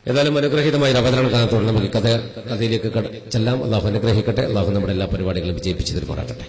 ഏതായാലും അനുഗ്രഹീതമായ അവതരണ കാലത്തോടെ നമുക്ക് കഥയിലേക്ക് ചെല്ലാം. അള്ളാഹു അനുഗ്രഹിക്കട്ടെ. അള്ളാഹു നമ്മുടെ എല്ലാ പരിപാടികളും വിജയിപ്പിച്ചു തരുമാറാകട്ടെ.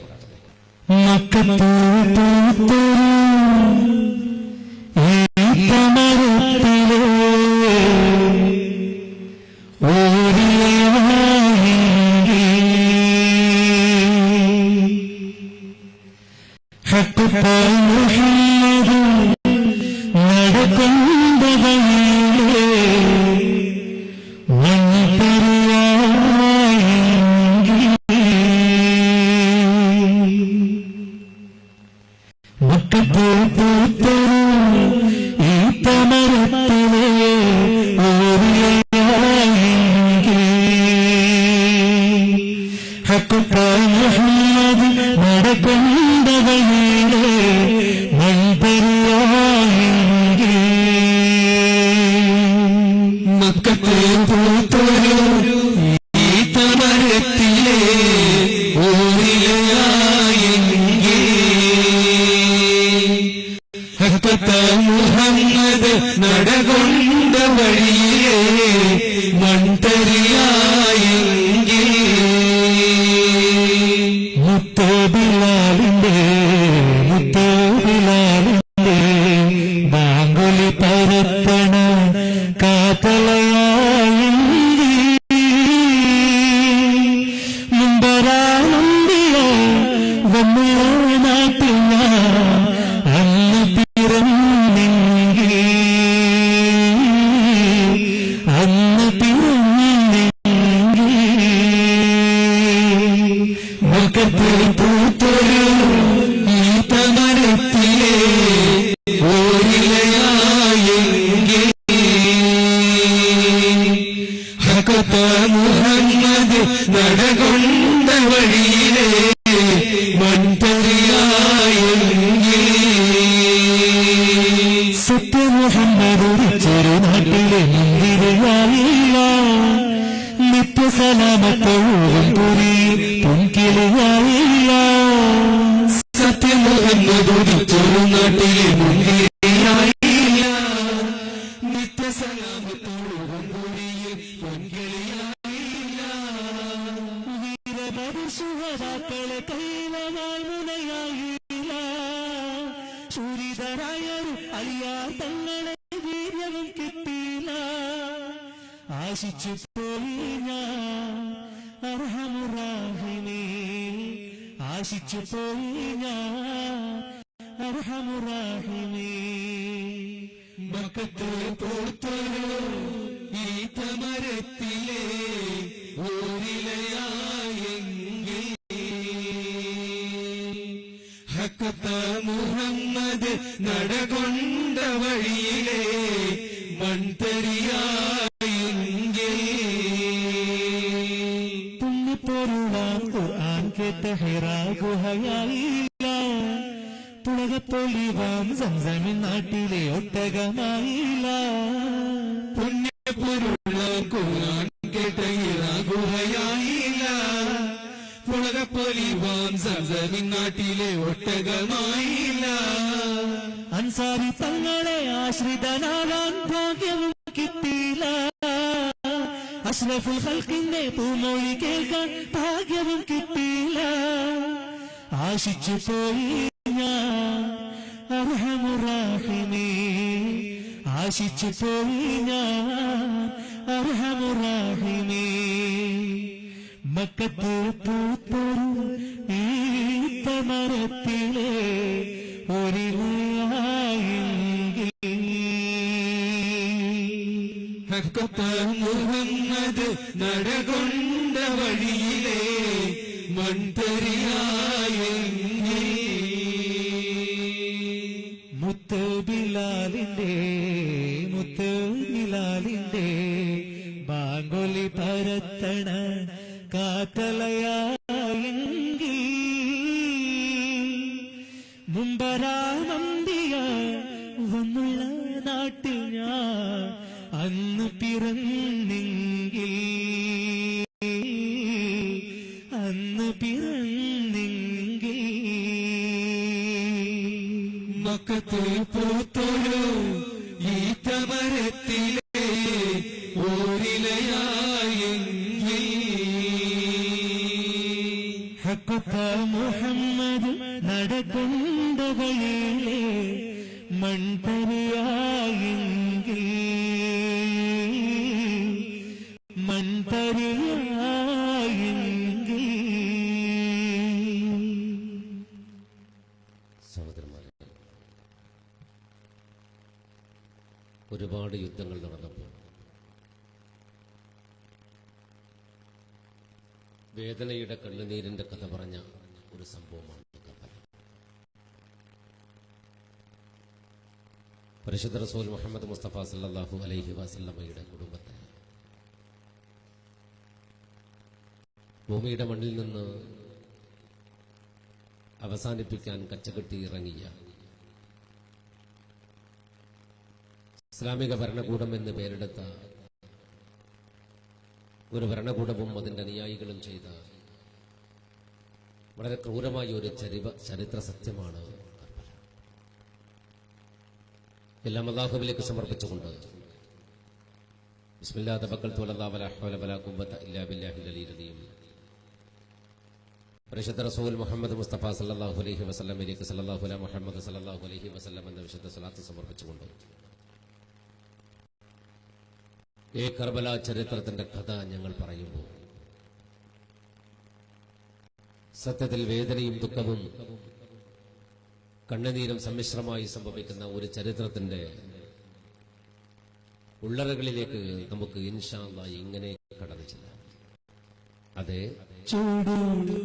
മക്കത്തിൽ പൂത്തൊരു ഈ തമരത്തിലെ ഹക്കുത്ത മുഹമ്മദ് നടക്കൊണ്ട വഴിയിലെ മൺതരിയായെങ്കിൽ സഹോദരന്മാരെ, ഒരുപാട് യുദ്ധങ്ങൾ നടന്നപ്പോൾ വേദനയുടെ കണ്ണുനീരിന്റെ കഥ പറഞ്ഞ ഒരു സംഭവമാണ് കപ്പൽ. പരിശുദ്ധ റസൂൽ മുഹമ്മദ് മുസ്തഫ സല്ലല്ലാഹു അലൈഹി വസല്ലമയുടെ കുടുംബത്തെ ഭൂമിയുടെ മണ്ണിൽ നിന്ന് അവസാനിപ്പിക്കാൻ കച്ചകെട്ടി ഇറങ്ങിയ ഇസ്ലാമിക ഭരണകൂടം എന്ന് പേരെടുത്ത ഒരു ഭരണകൂടവും അതിന്റെ അനുയായികളും ചെയ്ത വളരെ ക്രൂരമായ ഒരു ചരിത്ര സത്യമാണ് കർബല. എല്ലാം അല്ലാഹുവിലേക്ക് സമർപ്പിച്ചുകൊണ്ട് ബിസ്മില്ലാ തവക്കൽതു അലല്ലാഹി വലാ ഹൗല വലാ ഖുവത ഇല്ലാ ബില്ലാഹിൽ അലിയിൽ അദീം. പരിശുദ്ധ റസൂൽ മുഹമ്മദ് മുസ്തഫ സല്ലല്ലാഹു അലൈഹി വസല്ലമയിലേക്ക് സല്ലല്ലാഹു അലാ മുഹമ്മദ് സല്ലല്ലാഹു അലൈഹി വസല്ലം എന്ന വിശുദ്ധ സ്വലാത്ത് സമർപ്പിച്ചുകൊണ്ട് ഈ കർബല ചരിത്രത്തിന്റെ കഥ ഞങ്ങൾ പറയുമ്പോൾ സത്യത്തിൽ വേദനയും ദുഃഖവും കണ്ണുനീരും സമ്മിശ്രമായി സംഭവിക്കുന്ന ഒരു ചരിത്രത്തിന്റെ ഉള്ളറകളിലേക്ക് നമുക്ക് ഇൻഷാ അല്ലാഹ് ഇങ്ങനെ കടന്നു ചെല്ലാം. അതെ, ചൂടോട്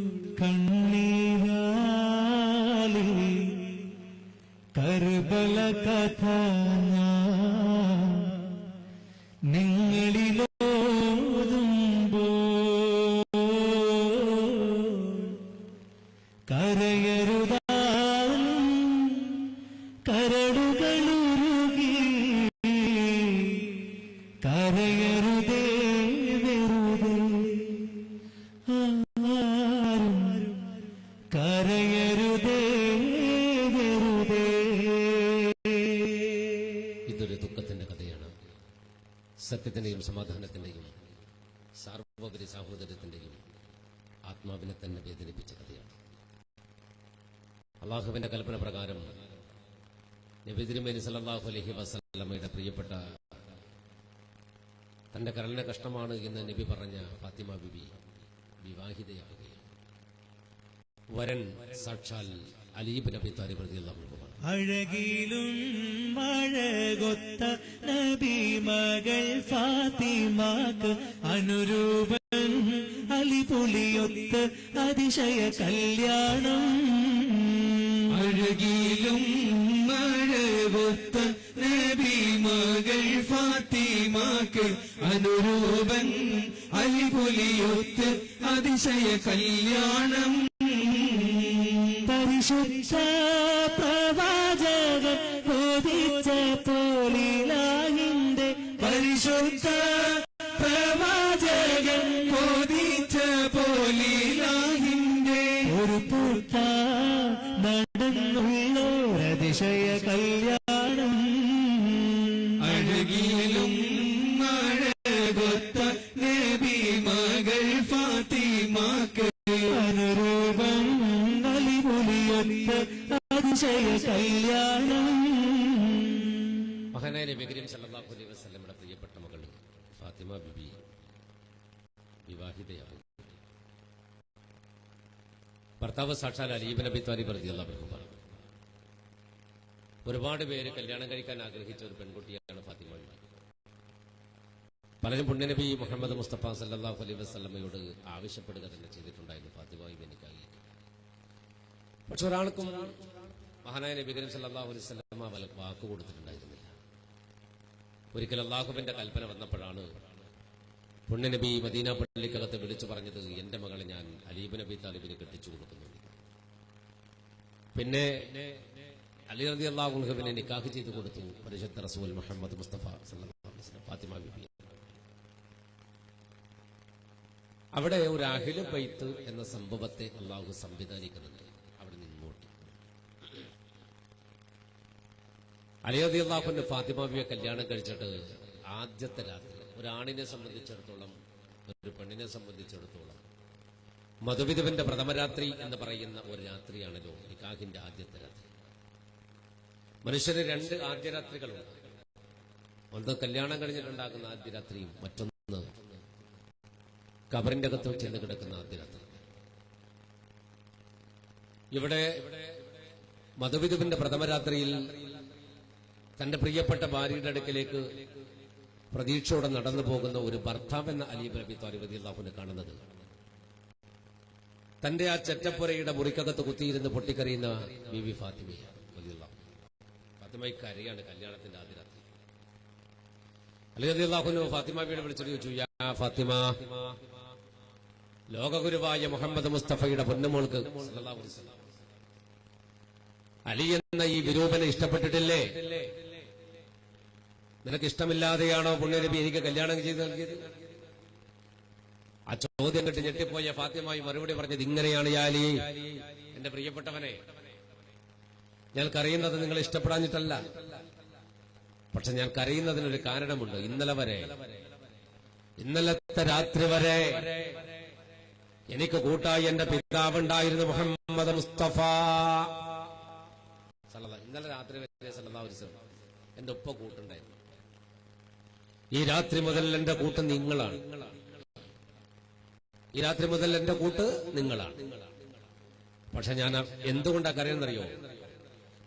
കണ്ണീരാലി കർബല കഥ നിങ്ങളിലോതുമ്പോ കരയരുതാൻ കരടുകളുരുകി കരയരുതേ വെറുതെ ആരും കരയരുതേ വെറുതെ. ഇതൊരു ദുഃഖത്തിന്റെ കഥയാണ്. സത്യത്തിന്റെയും സമാധാനത്തിന്റെയും സാർവപരി സഹോദര്യത്തിന്റെയും ആത്മാവിനെ തന്നെ വേദനിപ്പിച്ച കഥയാണ്. അള്ളാഹുവിന്റെ കൽപ്പന പ്രകാരം നബി തിരുമേനി സല്ലല്ലാഹു അലൈഹി വസല്ലമയുടെ പ്രിയപ്പെട്ട തന്റെ കരളിന് കഷ്ടമാണ് എന്ന് നബി പറഞ്ഞ ഫാത്തിമ ബിബി വിവാഹിതയാകുകയാണ്. വരൻ സാക്ഷാൽ അലി ഇബ്നു അബീ താലിബ് റളിയല്ലാഹു അൻഹു. അഴകിലും മഴകൊത്ത നബി മകൾ ഫാത്തിമാക്ക് അനുരൂപൻ അലിപുലിയൊത്ത് അതിശയ കല്യാണം. അഴകിലും മഴകൊത്ത നബി മകൾ ഫാത്തിമാക്ക് അനുരൂപൻ അലിപുലിയൊത്ത് അതിശയ കല്യാണം. പരിശുദ്ധ പ്രവാചകൻ ബോധിച്ച പോലിലാഹിന്റെ പരിശുദ്ധ പ്രവാചകൻ ബോധിച്ച പോലിലാഹിന്റെ ഒരു പൂത്ത നടന്നുള്ളൊരതിശയ കല്യാണം. അഴകിലും മഴകൊത്ത നബി മകൾ ഫാത്തിമാക്ക് അനുരൂപം അലിപുലിയൊത്ത് അതിശയ കല്യാണം. മഹാനായ നബി കരീം സല്ലല്ലാഹു അലൈഹി വസല്ലമയുടെ പ്രിയപ്പെട്ട മകൾ ഫാത്തിമ ബിബി വിവാഹിതയാകും. ഭർത്താവ് സാക്ഷാൽ അലി ഇബ്നു അബീ താലിബ് റളിയല്ലാഹു അൻഹു. ഒരുപാട് പേര് കല്യാണം കഴിക്കാൻ ആഗ്രഹിച്ച ഒരു പെൺകുട്ടിയാണ് ഫാത്തിമ ബിബി. പലരും പുണ്യനബി മുഹമ്മദ് മുസ്തഫ സല്ലല്ലാഹു അലൈഹി വസല്ലമയോട് ആവശ്യപ്പെടുക തന്നെ ചെയ്തിട്ടുണ്ടായിരുന്നു ഫാത്തിമ ബിബി എനിക്കായി. പക്ഷെ ഒരാൾക്കും മഹാനായ നബി കരീം സല്ലല്ലാഹു അലൈഹി വസല്ലമ വാക്ക് കൊടുത്തിട്ടുണ്ടായിരുന്നില്ല. ഒരിക്കൽ അല്ലാഹുവിന്റെ കൽപ്പന വന്നപ്പോഴാണ് പുണ്യനബി മദീന പള്ളിക്കകത്ത് വിളിച്ചു പറഞ്ഞത്, എന്റെ മകളെ ഞാൻ അലി ഇബ്നു അബീ താലിബിന് കെട്ടിച്ചു കൊടുക്കുന്നു. പിന്നെ അലി റളിയല്ലാഹു അൻഹുവിനെ നിക്കാഹ് ചെയ്തു കൊടുത്തു പരിശുദ്ധ റസൂൽ മുഹമ്മദ് മുസ്തഫ സല്ലല്ലാഹു അലൈഹി വസല്ലം ഫാത്തിമ ബിബി. അവിടെ ഒരു അഹ്ലു ബൈത്ത് എന്ന സംഭവത്തെ അള്ളാഹു സംവിധാനിക്കുന്നുണ്ട്. അവിടെ നിന്നോട്ട് അലി റളിയല്ലാഹു അൻഹു ഫാത്തിമ ബിബിയെ കല്യാണം കഴിച്ചിട്ട് ആദ്യത്തെ രാത്രി ഒരാണിനെ സംബന്ധിച്ചിടത്തോളം ഒരു പെണ്ണിനെ സംബന്ധിച്ചിടത്തോളം മധുവിധുവിന്റെ പ്രഥമരാത്രി എന്ന് പറയുന്ന ഒരു രാത്രിയാണല്ലോ നിക്കാഹിന്റെ ആദ്യത്തെ രാത്രി. മനുഷ്യന് രണ്ട് ആദ്യ രാത്രികളുണ്ട്. ഒന്ന് കല്യാണം കഴിഞ്ഞിട്ടുണ്ടാകുന്ന ആദ്യ രാത്രിയും മറ്റൊന്ന് ഖബറിന്റെ അകത്ത് ചെന്ന് കിടക്കുന്ന ആദ്യ രാത്രി. ഇവിടെ മധുവിധുവിന്റെ പ്രഥമരാത്രിയിൽ തന്റെ പ്രിയപ്പെട്ട ഭാര്യയുടെ അടുക്കലേക്ക് പ്രതീക്ഷയോടെ നടന്നു പോകുന്ന ഒരു ഭർത്താവ് എന്ന അലി ഇബ്നു അബീ ത്വാലിബ് റളിയല്ലാഹു അൻഹു കാണുന്നത് തന്റെ ആ ചെറ്റപ്പുരയുടെ മുറിക്കകത്ത് കുത്തിയിരുന്ന് പൊട്ടിക്കറിയുന്ന ബീവി ഫാത്തിമയാണ് റളിയല്ലാഹു അൻഹ. ഫാത്തിമ കരയാണ് കല്യാണത്തിന്റെ ആദ്യ രാത്രി. അലി റളിയല്ലാഹു അൻഹു ഫാത്തിമ ബീവിയെ വിളിച്ചിട്ട് ചോദിച്ചു, യാ ഫാത്തിമ, ലോകഗുരുവായ മുഹമ്മദ് മുസ്തഫയുടെ പൊന്നുമോൾക്ക് സല്ലല്ലാഹു അലൈഹി വസല്ലം അലി എന്ന ഈ വിരൂപനെ ഇഷ്ടപ്പെട്ടിട്ടില്ലേ? നിനക്ക് ഇഷ്ടമില്ലാതെയാണോ പുണ്യനബി എനിക്ക് കല്യാണം ചെയ്ത് നൽകിയത്? ആ ചോദ്യം കേട്ട് ഞെട്ടിപ്പോയ ഫാത്തിമായി മറുപടി പറഞ്ഞത് ഇങ്ങനെയാണ്, യാ അലി, എന്റെ പ്രിയപ്പെട്ടവനെ, ഞാൻ കരയുന്നത് നിങ്ങൾ ഇഷ്ടപ്പെടാഞ്ഞിട്ടല്ല. പക്ഷെ ഞാൻ കരയുന്നതിനൊരു കാരണമുണ്ട്. ഇന്നലത്തെ രാത്രി വരെ എനിക്ക് കൂട്ടായി എന്റെ പിതാവുണ്ടായിരുന്നു മുഹമ്മദ് മുസ്തഫ. ഇന്നലെ രാത്രി വരെ സല്ലല്ലാഹു അലൈഹി വസല്ലം എന്റെ ഒപ്പ കൂട്ടുണ്ടായിരുന്നു. ഈ രാത്രി മുതൽ എന്റെ കൂട്ട് നിങ്ങളാണ്. ഈ രാത്രി മുതൽ എന്റെ കൂട്ട് നിങ്ങളാണ്. പക്ഷെ ഞാൻ എന്തുകൊണ്ടാ കരയെന്നറിയോ?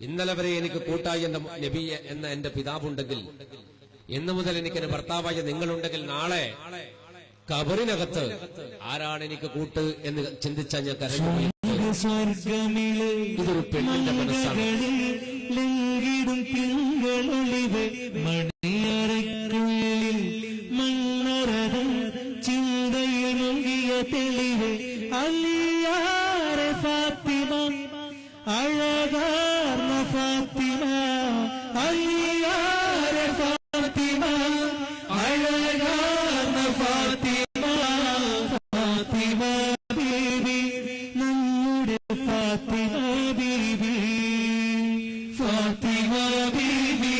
ഇന്നലെ വരെ എനിക്ക് കൂട്ടായി എന്റെ നബി എന്ന എന്റെ പിതാവുണ്ടെങ്കിൽ, ഇന്നു മുതൽ എനിക്ക് എന്റെ ഭർത്താവായ നിങ്ങളുണ്ടെങ്കിൽ, നാളെ ഖബറിനകത്ത് ആരാണ് എനിക്ക് കൂട്ട് എന്ന് ചിന്തിച്ചാൽ ഞാൻ കരഞ്ഞു. ഇതൊരു പെണ്ണിന്റെ മനസ്സാണ്. ലംഘിടും തിങ്കളൊളിവ് മണിയറയ്ക്കുള്ളിൽ മണ്ണറതും ചിന്തയിൽ മുങ്ങിയ തെളിവ് അലിയാറെ ഫാത്തിമ, അഴകാർന്ന ഫാത്തിമ, അലിയാറെ ഫാത്തിമ, അഴകാർന്ന ഫാത്തിമ, ഫാത്തിമ ബീവി, നമ്മുടെ ഫാത്തിമ ബീവി, ഫാത്തിമ ബീവി,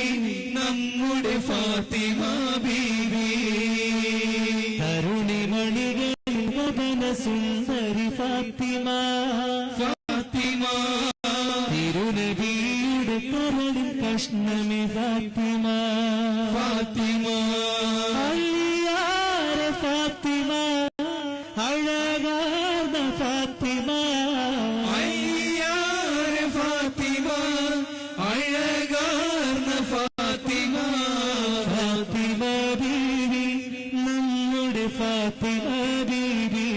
നമ്മുടെ ഫാത്തിമ ബീവി. തരുണിമണികളിൽ വദന സുന്ദരി ഫാത്തിമ, ഫാത്തിമ, തിരുനബിയുടെ കരളിൽ കഷ്ണമി ഫാത്തിമ, ഫാത്തിമ, അലിയാറെ ഫാത്തിമ, അഴകാർന്ന ഫാത്തിമ, അയ്യാറെ ഫാത്തിമ, അഴകാർന്ന ഫാത്തിമ, ഫാത്തിമ ബീവി, നമ്മുടെ ഫാത്തിമ ബീവി,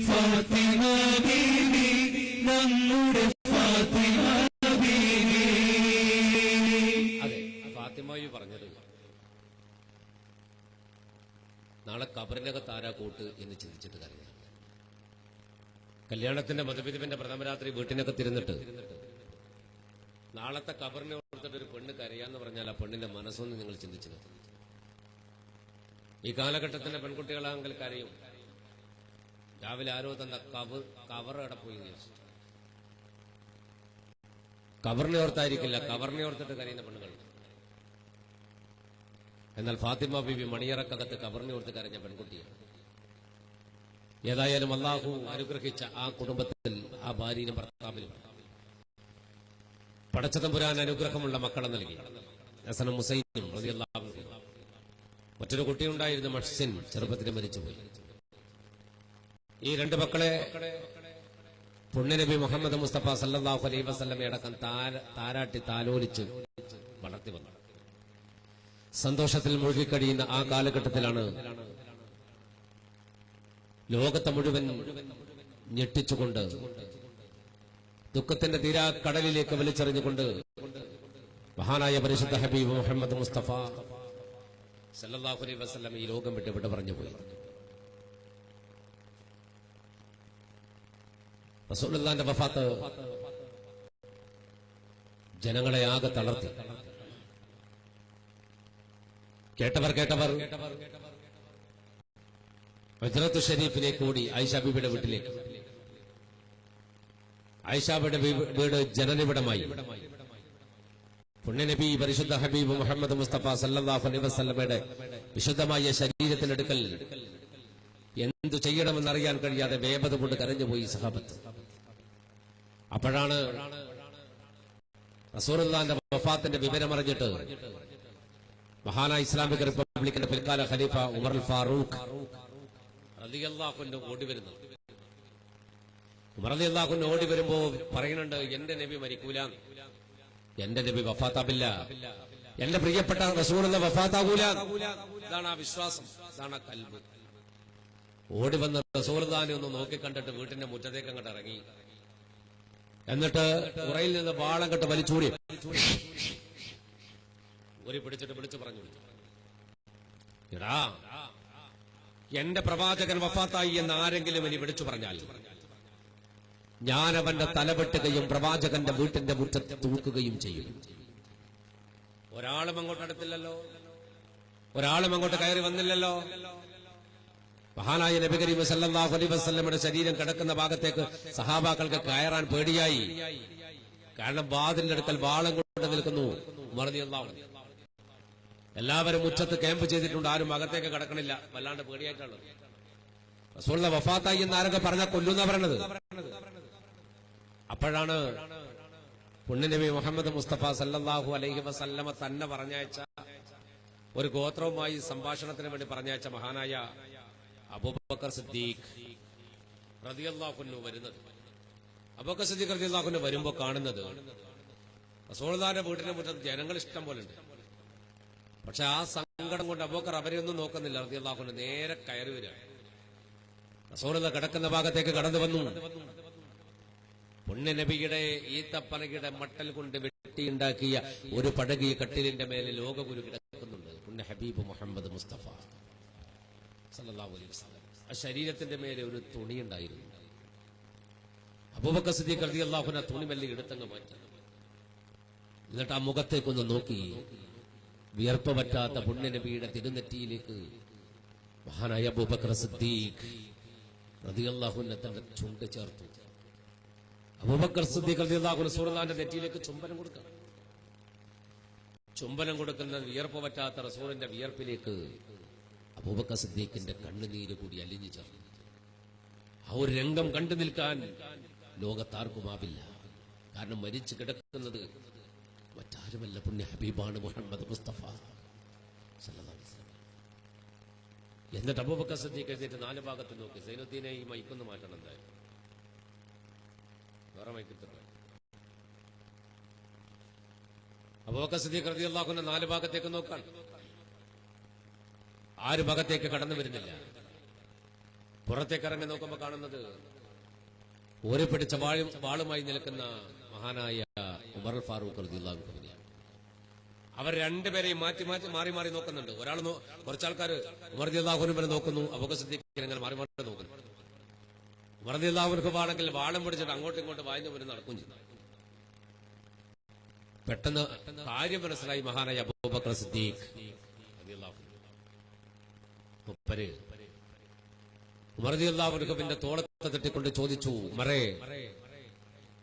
ഫാത്തിമ ബീവി, നമ്മുടെ ഫാത്തിമ ബീവി. അതെ, ഫാത്തിമായി പറഞ്ഞത് നാളെ ഖബറിനകത്ത് ആരാ കൂട്ട് എന്ന് ചിന്തിച്ചിട്ട് കരയാണ്. കല്യാണത്തിന്റെ മധുവിധുവിന്റെ പ്രഥമരാത്രി വീട്ടിനകത്തിരുന്നിട്ട് നാളത്തെ ഖബറിനെ ഓർത്തിട്ട് ഒരു പെണ്ണ് കരയാന്ന് പറഞ്ഞാൽ ആ പെണ്ണിന്റെ മനസ്സൊന്ന് നിങ്ങൾ ചിന്തിച്ചു നോക്കും. ഈ കാലഘട്ടത്തിന്റെ പെൺകുട്ടികളാണെങ്കിൽ കരയും. രാവിലെ ആരോ തന്ന കവർ അവിടെ പോയി ചോദിച്ചു. കവറിനെ ഓർത്തായിരിക്കില്ല, കവറിനെ ഓർത്തിട്ട് കരയുന്ന പെണ്ണുങ്ങൾ. എന്നാൽ ഫാത്തിമ ബീവി മണിയറക്കകത്ത് കബറിനെ ഓർത്ത് കരഞ്ഞ പെൺകുട്ടിയാണ്. ഏതായാലും അല്ലാഹു അനുഗ്രഹിച്ച ആ കുടുംബത്തിൽ, ആ ഭാര്യയിലും ഭർത്താവിലും പടച്ചതമ്പുരാൻ അനുഗ്രഹമുള്ള മക്കളെ നൽകി. ഹസനും ഹുസൈനും റളിയല്ലാഹു അൻഹു. മറ്റൊരു കുട്ടിയുണ്ടായിരുന്നു, മഹ്സിൻ, ചെറുപ്പത്തിൽ മരിച്ചുപോയി. ഈ രണ്ട് മക്കളെ പുണ്യനബി മുഹമ്മദ് മുസ്തഫ സല്ലല്ലാഹു അലൈഹി വസല്ലമയെ അടക്കം താരാട്ടി താലോലിച്ച് വളർത്തി വന്നു. സന്തോഷത്തിൽ മുഴുകിക്കഴിയുന്ന ആ കാലഘട്ടത്തിലാണ് ലോകത്തെ മുഴുവൻ ഞെട്ടിച്ചുകൊണ്ട്, ദുഃഖത്തിന്റെ തീരാക്കടലിലേക്ക് വലിച്ചെറിഞ്ഞുകൊണ്ട് മഹാനായ പരിശുദ്ധ ഹബീബ് മുഹമ്മദ് മുസ്തഫ സല്ലല്ലാഹു അലൈഹി വസല്ലം ഈ ലോകം വിട്ട് വിട പറഞ്ഞുപോയി. റസൂലുള്ളാഹിന്റെ വഫാത്ത് ജനങ്ങളെ ആകെ തളർത്തി. കേട്ടവർ ഹജ്റത്ത് ഷരീഫിലേക്ക് ഓടി ആയിഷ ബീബിയുടെ വീട്ടിലേക്ക്. ആയിഷ ബീബിയുടെ വീട് ജനനിബിഡമായി. പുണ്യനബി പരിശുദ്ധ ഹബീബ് മുഹമ്മദ് മുസ്തഫ സല്ലല്ലാഹു അലൈഹി വസല്ലമയുടെ വിശുദ്ധമായ ശരീരത്തിനടുക്കൽ എന്തു ചെയ്യണമെന്നറിയാൻ കഴിയാതെ വേപത കൊണ്ട് കരഞ്ഞുപോയി സഹാബത്ത്. അപ്പോഴാണ് റസൂലുള്ളാഹിന്റെ വഫാത്തിന്റെ വിവരമറിഞ്ഞിട്ട് മഹാനായ ഇസ്ലാമിക് റിപ്പബ്ലിക്കിന്റെ പിൽക്കാല ഖലീഫ ഉമർ ഫാറൂഖ് റളിയല്ലാഹു അൻഹു ഓടി വരുന്നു. ഉമർ റളിയല്ലാഹു അൻഹു ഓടി വരുമ്പോ പറയുന്നുണ്ട്, എന്റെ നബി മരിക്കൂല, എന്റെ നബി വഫാത്താവില്ല, എന്റെ പ്രിയപ്പെട്ട റസൂലുള്ള വഫാത്താകൂല. ഇതാണ് ആ വിശ്വാസം, ഇതാണ് ആ കൽബ്. ഓടി വന്ന റസൂലുള്ളാഹിനെ ഒന്ന് നോക്കിക്കണ്ടിട്ട് വീട്ടിന്റെ മുറ്റത്തേക്ക് അങ്ങോട്ട് ഇറങ്ങി. എന്നിട്ട് ഉറയിൽ നിന്ന് വാളം കെട്ട് വലിച്ചൂടി ഊരി പിടിച്ചിട്ട് വിളിച്ചു പറഞ്ഞു, എടാ, എന്റെ പ്രവാചകൻ വഫാത്തായി എന്ന് ആരെങ്കിലും ഇനി വിളിച്ചു പറഞ്ഞാൽ ഞാൻ അവന്റെ തലവെട്ടുകയും പ്രവാചകന്റെ വീട്ടിന്റെ മുറ്റത്ത് തൂക്കുകയും ചെയ്യും. ഒരാളും അങ്ങോട്ട് അടുത്തില്ലല്ലോ, ഒരാളും അങ്ങോട്ട് കയറി വന്നില്ലല്ലോ. മഹാനായ നബി കരീം സല്ലല്ലാഹു അലൈഹി വസല്ലമയുടെ ശരീരം കിടക്കുന്ന ഭാഗത്തേക്ക് സഹാബാക്കൾക്ക് കയറാൻ പേടിയായി. കാരണം വാതിലിന്റെ അടുക്കൽ വാളം കൊണ്ട് നിൽക്കുന്നു ഉമർ റളിയല്ലാഹു അൻഹു. എല്ലാവരും മുറ്റത്ത് ക്യാമ്പ് ചെയ്തിട്ടുണ്ട്, ആരും അകത്തേക്ക് കടക്കണില്ല, വല്ലാണ്ട് പേടിയായിട്ടുള്ളത്. റസൂലുള്ള വഫാത്തായി എന്ന് ആരൊക്കെ പറഞ്ഞാൽ കൊല്ലുന്ന പറയണത്. അപ്പോഴാണ് പുണ്യനബി മുഹമ്മദ് മുസ്തഫ സല്ലല്ലാഹു അലൈഹി വസല്ലമ തന്നെ പറഞ്ഞയച്ച ഒരു ഗോത്രവുമായി സംഭാഷണത്തിന് വേണ്ടി പറഞ്ഞയച്ച മഹാനായ അബൂബക്കർ സിദ്ദീഖ് റളിയല്ലാഹു അൻഹു വരുന്നത്. അബൂബക്കർ സിദ്ദീഖ് റളിയല്ലാഹു അൻഹു വരുമ്പോ കാണുന്നത് റസൂലുള്ളാഹിന്റെ വീട്ടിന്റെ മുറ്റത്ത് ജനങ്ങൾ ഇഷ്ടം പോലെ ഉണ്ട്. പക്ഷെ ആ സങ്കടം കൊണ്ട് അബൂബക്കർ അവരെയൊന്നും നോക്കുന്നില്ല. റളിയല്ലാഹു അൻഹു നേരെ കയറി വരിക, റസൂലുള്ളാഹി കിടക്കുന്ന ഭാഗത്തേക്ക് കടന്നു വന്നു. പുണ്യനബിയുടെ ഈത്തപ്പനകിയുടെ മട്ടൽ കൊണ്ട് വെട്ടിയുണ്ടാക്കിയ ഒരു പടകിയ കട്ടിലിന്റെ മേലെ ലോകഗുരു കിടക്കുന്നുണ്ട്, പുണ്യ ഹബീബ് മുഹമ്മദ് മുസ്തഫ സല്ലല്ലാഹു അലൈഹി വസല്ലം. ആ ശരീരത്തിന്റെ മേലെ ഒരു തുണി ഉണ്ടായിരുന്നു. അബൂബക്കർ സിദ്ദീഖ് റളിയല്ലാഹു അൻഹു തുണി മെല്ലെ എടുത്തങ്ങ് മാറ്റി. എന്നിട്ട് ആ മുഖത്തേക്കൊന്ന് നോക്കി. വിയർപ്പ് പറ്റാത്ത പുണ്യനബിയുടെ തിരുനെറ്റിയിലേക്ക് മഹാനായ അബൂബക്കർ സിദ്ദീഖ് റളിയല്ലാഹു അൻഹു തന്റെ ചുണ്ട് ചേർത്തു. അബൂബക്കർ സിദ്ദീഖ് റളിയല്ലാഹു അൻഹു റസൂലുള്ളാഹിന്റെ നെറ്റിയിലേക്ക് ചുംബനം കൊടുക്കണം. ചുംബനം കൊടുക്കുന്ന വിയർപ്പ് പറ്റാത്ത റസൂലിന്റെ വിയർപ്പിലേക്ക് അബൂബക്കർ സിദ്ദീഖിന്റെ കണ്ണുനീര് കൂടി അലിഞ്ഞു ചേർന്നു. ആ ഒരു രംഗം കണ്ടു നിൽക്കാൻ ലോകത്താർക്കുമാവില്ല. കാരണം മരിച്ചു കിടക്കുന്നത് മറ്റാരുമല്ല, പുണ്യ ഹബീബാണ് മുഹമ്മദ് മുസ്തഫ സല്ലല്ലാഹു അലൈഹി വസല്ലം. എന്നിട്ട് അബൂബക്കർ സിദ്ദീഖ് എഴുതിയിട്ട് നാല് ഭാഗത്ത് നോക്കി. സൈനുദ്ദീനെ ഈ മൈക്കൊന്ന് മാറ്റണം, എന്തായാലും വേറെ മൈക്കിട്ട്. അബൂബക്കർ സിദ്ദീഖ് റളിയല്ലാഹു അൻഹു നാല് ഭാഗത്തേക്ക് നോക്കാൻ, ആരും ഭാഗത്തേക്ക് കടന്നു വരുന്നില്ല. പുറത്തേക്ക് ഇറങ്ങി നോക്കുമ്പോൾ കാണുന്നത് ഓരെ പിടിച്ച വാളുമായി നിൽക്കുന്ന മഹാനായ ഉമർ ഫാറൂഖ് റളിയല്ലാഹു അൻഹു. അവർ രണ്ടുപേരെയും മാറ്റി മാറ്റി മാറി മാറി നോക്കുന്നുണ്ട്. ഒരാൾ കുറച്ചാൾക്കാർ ഉമർ റളിയല്ലാഹു അൻഹുവിനെ നോക്കുന്നു, അബൂബക്കർ സിദ്ദീഖിനെ അങ്ങനെ മാറി മാറി നോക്കുന്നു. ഉമർ റളിയല്ലാഹു അൻഹു ആണെങ്കിൽ വാളം പിടിച്ചിട്ട് അങ്ങോട്ടും ഇങ്ങോട്ടും വായിന്ന് വരും നടക്കും ചെയ്തു. പെട്ടെന്ന് കാര്യം മനസ്സിലായി മഹാനായ അബൂബക്കർ സിദ്ദീഖ് റളിയല്ലാഹു അൻഹു. ഉമർ റളിയല്ലാഹു അൻഹുവിന്റെ തോളത്ത് തട്ടിക്കൊണ്ട് ചോദിച്ചു, ഉമറേ,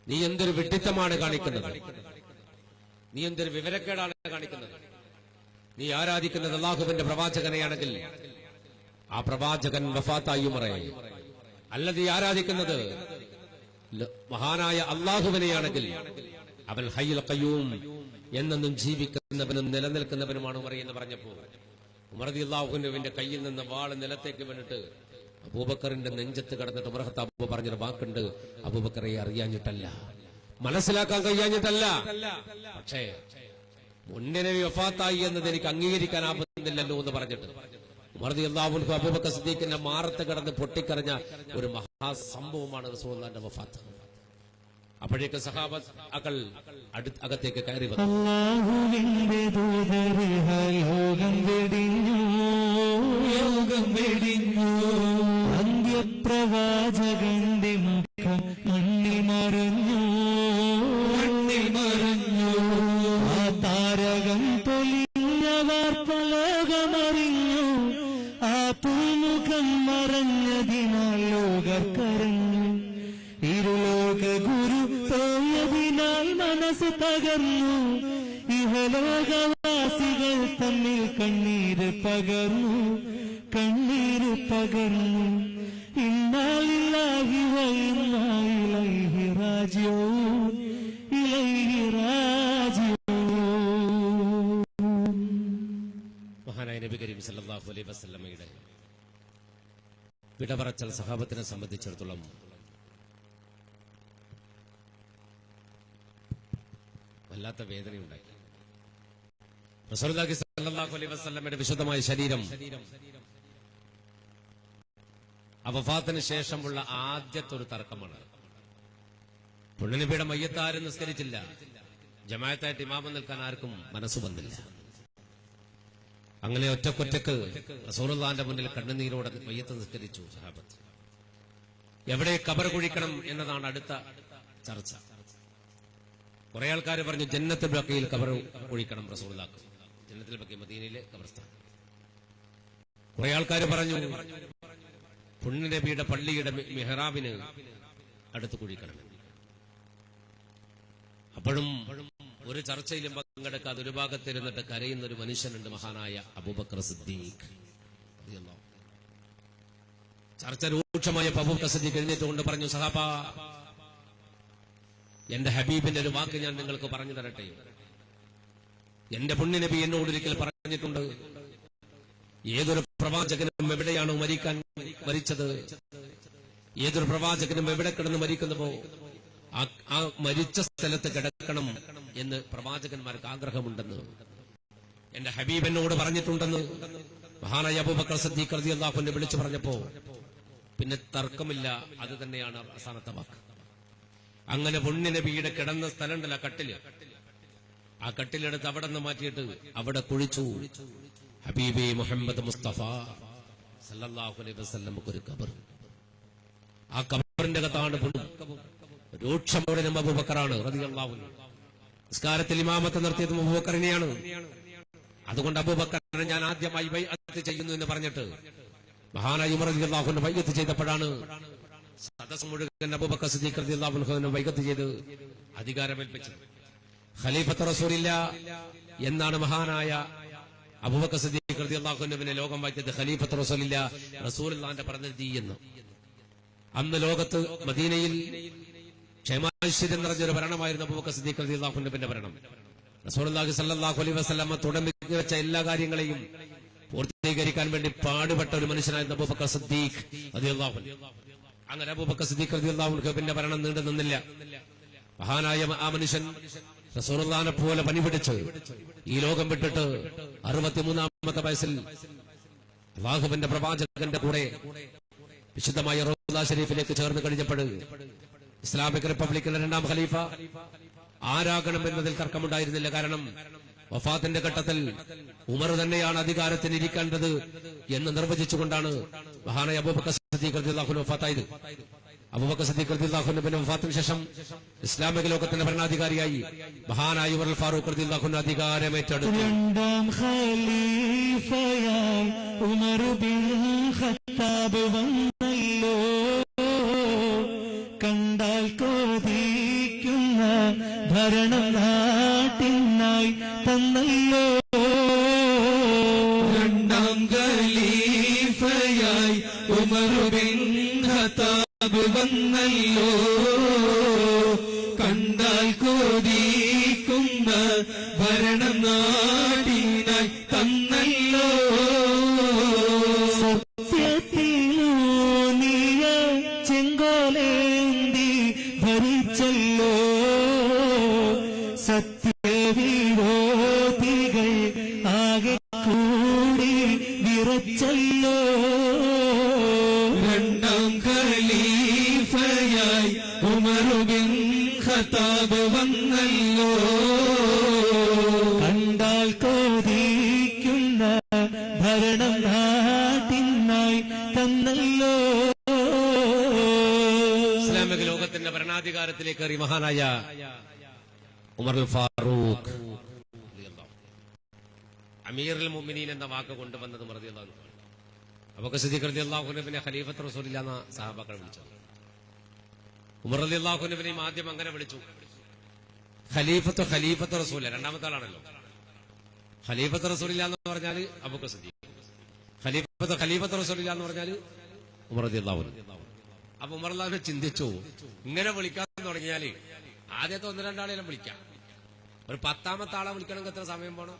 നീ എന്തൊരു വിഡ്ഢിത്തമാണ് കാണിക്കുന്നത്, നീ എന്തൊരു വിവരക്കേടാണ് കാണിക്കുന്നത്. നീ ആരാധിക്കുന്നത് അല്ലാഹുവിന്റെ പ്രവാചകനെയാണെങ്കിൽ ആ പ്രവാചകൻ വഫാത്തായി ഉമറേ. അല്ല, നീ ആരാധിക്കുന്നത് മഹാനായ അല്ലാഹുവിനെയാണെങ്കിൽ അവൻ ഹയ്യുൽ ഖയ്യൂം, എന്നെന്നും ജീവിക്കുന്നവനും നിലനിൽക്കുന്നവനുമാണ് ഉമറേ എന്ന് പറഞ്ഞപ്പോൾ ഉമർ റളിയല്ലാഹു അൻഹുവിന്റെ കയ്യിൽ നിന്ന് വാൾ നിലത്തേക്ക് വീണിട്ട് അബൂബക്കറിന്റെ നെഞ്ചത്ത് കിടന്നിട്ട് ഉമർ ഖത്താബ് പറഞ്ഞൊരു വാക്കുണ്ട്, അബൂബക്കറെ അറിയാഞ്ഞിട്ടല്ല, മനസ്സിലാക്കാൻ കഴിയാഞ്ഞിട്ടല്ല, പക്ഷേ മുന്നനബി വഫാത്തായി എന്നത് എനിക്ക് അംഗീകരിക്കാനാവുന്നില്ലല്ലോ എന്ന് പറഞ്ഞിട്ട് ഉമർ റളിയല്ലാഹു അൻഹു അബൂബക്കർ സിദ്ദീഖിന്റെ മാറത്ത് കിടന്ന് പൊട്ടിക്കരഞ്ഞ ഒരു മഹാസംഭവമാണ് റസൂലുള്ളാഹിന്റെ വഫാത്ത്. അപ്പോഴേക്ക് സഹാബാക്കൾ അകത്തേക്ക് കയറി വന്നു. അല്ലാഹുവിന്റെ ദൂതരെ യോഗം വെടിഞ്ഞു, യോഗം വെടിഞ്ഞു. അന്ത്യപ്രവാചകന്റെ മുഖം മണ്ണിൽ മറഞ്ഞു, മണ്ണിൽ മറഞ്ഞു. ആ താരകം പൊലിഞ്ഞ വാർത്ത ലോകമറിഞ്ഞു. ആ പൂമുഖം മറഞ്ഞതിനാൽ ലോകർ കരഞ്ഞു. ഇരുലോക ഗുരു പോയതിനാൽ മനസ്സ് തകർന്നു. ഇഹലോകവാസികൾ തമ്മിൽ കണ്ണീര് പകർന്നു ഇന്നാ ലില്ലാഹി വ ഇന്നാ ഇലൈഹി റാജിഊൻ മഹാനായ നബി കരീം സല്ലല്ലാഹു അലൈഹി വസല്ലമയുടെ വിടപറച്ചൽ സഹാബത്തിനെ സംബന്ധിച്ചിടത്തോളം വല്ലാത്ത വേദനയുണ്ടായി. റസൂലുള്ളാഹി സ്വല്ലല്ലാഹു അലൈഹി വസല്ലമയുടെ വിശുദ്ധമായ ശരീരം വഫാത്തിന് ശേഷമുള്ള ആദ്യത്തെ ഒരു തർക്കമാണ്. പുണ്യനബിയുടെ മയ്യത്താരും നിസ്കരിച്ചില്ല. ജമാഅത്തായിട്ട് ഇമാമം നിൽക്കാൻ ആർക്കും മനസ്സ് വന്നില്ല. അങ്ങനെ ഒറ്റക്കൊറ്റക്ക് റസൂലുള്ളാഹിന്റെ മുന്നിൽ കണ്ണുനീരോടെ മയ്യത്ത് നിസ്കരിച്ചു സഹാബത്ത്. എവിടെ ഖബർ കുഴിക്കണം എന്നതാണ് അടുത്ത ചർച്ച. കുറെ ആൾക്കാർ പറഞ്ഞു ജന്നത്തുൽ ബഖീൽ ഖബർ കുഴിക്കണം റസൂലുള്ളാഹിക്ക്. ജന്നത്തുൽ ബഖീ മദീനയിലെ ഖബർസ്ഥാൻ. കുറെ ആൾക്കാർ പറഞ്ഞു പുണ്യനബിയുടെ പള്ളിയുടെ മിഹ്റാബിന് അടുത്ത് കുഴിക്കണം. അപ്പോഴും ഒരു ചർച്ചയിലും പങ്കെടുക്കാതെ ഒരു ഭാഗത്തിരുന്നിട്ട് കരയുന്ന ഒരു മനുഷ്യനുണ്ട്, മഹാനായ അബൂബക്കർ സിദ്ദീഖ്. ചർച്ച രൂക്ഷമായ അബൂബക്കർ സിദ്ദീഖ് എഴുന്നേറ്റുകൊണ്ട് പറഞ്ഞു, സഹാബ, എന്റെ ഹബീബിന്റെ ഒരു വാക്ക് ഞാൻ നിങ്ങൾക്ക് പറഞ്ഞു തരട്ടെ. എന്റെ പുണ്യനബി എന്നോടൊരിക്കൽ പറഞ്ഞിട്ടുണ്ട്, ഏതൊരു പ്രവാചകനും എവിടെയാണോ മരിച്ചത്, ഏതൊരു പ്രവാചകനും എവിടെ കിടന്ന് മരിക്കുന്നപ്പോ ആ മരിച്ച സ്ഥലത്ത് കിടക്കണം എന്ന് പ്രവാചകന്മാർക്ക് ആഗ്രഹമുണ്ടെന്ന് എന്റെ ഹബീബ് എന്നോട് പറഞ്ഞിട്ടുണ്ടെന്ന് മഹാനായ അബൂബക്കർ സിദ്ദീഖ് റളിയല്ലാഹു അൻഹു വിളിച്ചു പറഞ്ഞപ്പോ പിന്നെ തർക്കമില്ല, അത് തന്നെയാണ് അവസാനത്തെ വാക്ക്. അങ്ങനെ പുണ്യനബിയുടെ കിടന്ന സ്ഥലമുണ്ടല്ല, കട്ടില്, ആ കട്ടിലെടുത്ത് അവിടെ നിന്ന് മാറ്റിയിട്ട് അവിടെ കുഴിച്ചു ഹബീബി മുഹമ്മദ് മുസ്തഫ സല്ലല്ലാഹു അലൈഹി വസല്ലമക്ക് ഒരു ഖബർ. ആ ഖബറിന്റെ അകത്താണ് രൂക്ഷമായ അബൂബക്കറാണ് റളിയല്ലാഹു അൻഹു. നിസ്കാരത്തിൽ ഇമാമത്ത് നിർത്തിയത് അബൂബക്കറിനെയാണ്. അതുകൊണ്ട് അബൂബക്കറിനെ ഞാൻ ആദ്യമായി ബൈഅത്ത് ചെയ്യുന്നു എന്ന് പറഞ്ഞിട്ട് മഹാനായ ഉമർ റളിയല്ലാഹു അൻഹു ബൈഅത്ത് ചെയ്തപ്പോഴാണ് സദസ്സ് മുഴുവൻ അബൂബക്കർ സിദ്ദീഖ് റളിയല്ലാഹു അൻഹു ബൈഅത്ത് ചെയ്ത് അധികാരമേൽപ്പിച്ചത്. ഖലീഫത്ത് റസൂലില്ല എന്നാണ് മഹാനായ അബൂബക്കർ സിദ്ദീഖ് റളിയല്ലാഹു അൻഹുവിനെ ലോകം വാഴ്ത്തിയത്. ഖലീഫത്ത് റസൂലില്ല, റസൂലുള്ളാഹിന്റെ പ്രതിനിധി എന്ന്. അന്ന് ലോകത്ത് മദീനയിൽ ക്ഷേമാശ്വര്യം നിറഞ്ഞൊരു ഭരണമായിരുന്നു അബൂബക്കർ സിദ്ദീഖ് റളിയല്ലാഹു അൻഹുവിന്റെ ഭരണം. റസൂലുള്ളാഹി സ്വല്ലല്ലാഹു അലൈഹി വസല്ലം തുടങ്ങി വെച്ച എല്ലാ കാര്യങ്ങളെയും പൂർത്തീകരിക്കാൻ വേണ്ടി പാടുപെട്ട ഒരു മനുഷ്യനായിരുന്നു അബൂബക്കർ സിദ്ദീഖ് റളിയല്ലാഹു അൻഹു. അങ്ങനെ അബൂബക്കർ സിദ്ദീഖ് റളിയല്ലാഹു അൻഹുവിന്റെ ഭരണം നീണ്ടു നിന്നില്ല. മഹാനായ ആ മനുഷ്യൻ റസൂലുള്ളാഹിനെ പോലെ പനി പിടിച്ച് ഈ ലോകം വിട്ടിട്ട് 63-ാമത്തെ വയസ്സിൽ അല്ലാഹുവിന്റെ പ്രവാചകന്റെ കൂടെ വിശുദ്ധമായ റൗള ശരീഫിലേക്ക് ചേർന്ന് കഴിഞ്ഞപ്പോൾ ഇസ്ലാമിക് റിപ്പബ്ലിക്കിന്റെ 2ാം ഖലീഫ ആരാകണം എന്നതിൽ തർക്കമുണ്ടായിരുന്നില്ല. കാരണം വഫാത്തിന്റെ ഘട്ടത്തിൽ ഉമർ തന്നെയാണ് അധികാരത്തിന് ഇരിക്കേണ്ടത് എന്ന് നിർവചിച്ചുകൊണ്ടാണ് മഹാനായ അബൂബക്കർ സിദ്ദീഖ് റളിയല്ലാഹു അൻഹു വഫാത്തായത്. അബൂബക്കർ സിദ്ദീഖ് റളിയല്ലാഹു അൻഹുവിന്റെ വഫാത്തിന് ശേഷം ഇസ്ലാമിക ലോകത്തിന്റെ ഭരണാധികാരിയായി മഹാനായ ഉമർ ഫാറൂഖ് റളിയല്ലാഹു അൻഹു അധികാരമേറ്റെടുത്തു. 2ാം ഖലീഫയായി ഉമർ ബിൻ ഖത്താബ് വന്നല്ലോ, കണ്ടാൽ കൊതിക്കുന്ന ഭരണം നാട്ടിനായി തന്നല്ലോ. 2ാം ഖലീഫയായി ഉമർ ബിൻ ഖത്താബ് വന്നല്ലോ, കണ്ടാൽ കൊതിക്കുന്ന ഭരണം നാടിനായി തന്നല്ലോ. സത്യത്തിലൂന്നിയ ചെങ്കോലേന്തി ഭരിച്ചല്ലോ, സത്യവിരോധികൾ ആകെ കൂടി വിറച്ചല്ലോ. 2ാം ഖലീഫയായി ഉമർ ബിൻ ഖത്താബ് വന്നല്ലോ, കണ്ടാൽ കൊതിക്കുന്ന ഭരണം നാട്ടിനായി തന്നല്ലോ. ഇസ്ലാമിക ലോകത്തിന്റെ ഭരണാധികാരത്തിലേക്ക് കയറി മഹാനായ ഉമർ ഫാറൂഖ് അമീറുൽ മുഅ്മിനീൻ എന്ന വാക്ക് കൊണ്ടുവന്നത് റളിയല്ലാഹു അൻഹു. അബൂബക്കർ സിദ്ദീഖ് റളിയല്ലാഹു അൻഹുവിനെ ഖലീഫത്ത് റസൂലില്ല എന്ന സഹാബാക്കൾ വിളിച്ചു. ഉമർ റളിയല്ലാഹു അൻഹുവിനെയും ആദ്യം അങ്ങനെ വിളിച്ചു. ഖലീഫത്ത് റസൂൽ 2ാമത്തെ ആളാണല്ലോ. ഖലീഫത്ത് റസൂലില്ല എന്ന് പറഞ്ഞാൽ അബൂബക്കർ സിദ്ദീഖ്, ഖലീഫത്ത് റസൂലില്ല എന്ന് പറഞ്ഞാൽ ഉമർ റളിയല്ലാഹു അൻഹു. അപ്പൊ ഉമർ റളിയല്ലാഹു അൻഹു ചിന്തിച്ചു, ഇങ്ങനെ വിളിക്കാൻ തുടങ്ങിയാൽ ആദ്യത്തെ 1-2 ആളെല്ലാം വിളിക്കാം, ഒരു 10ാമത്തെ ആളെ വിളിക്കണമെങ്കിൽ എത്ര സമയം പോകണം?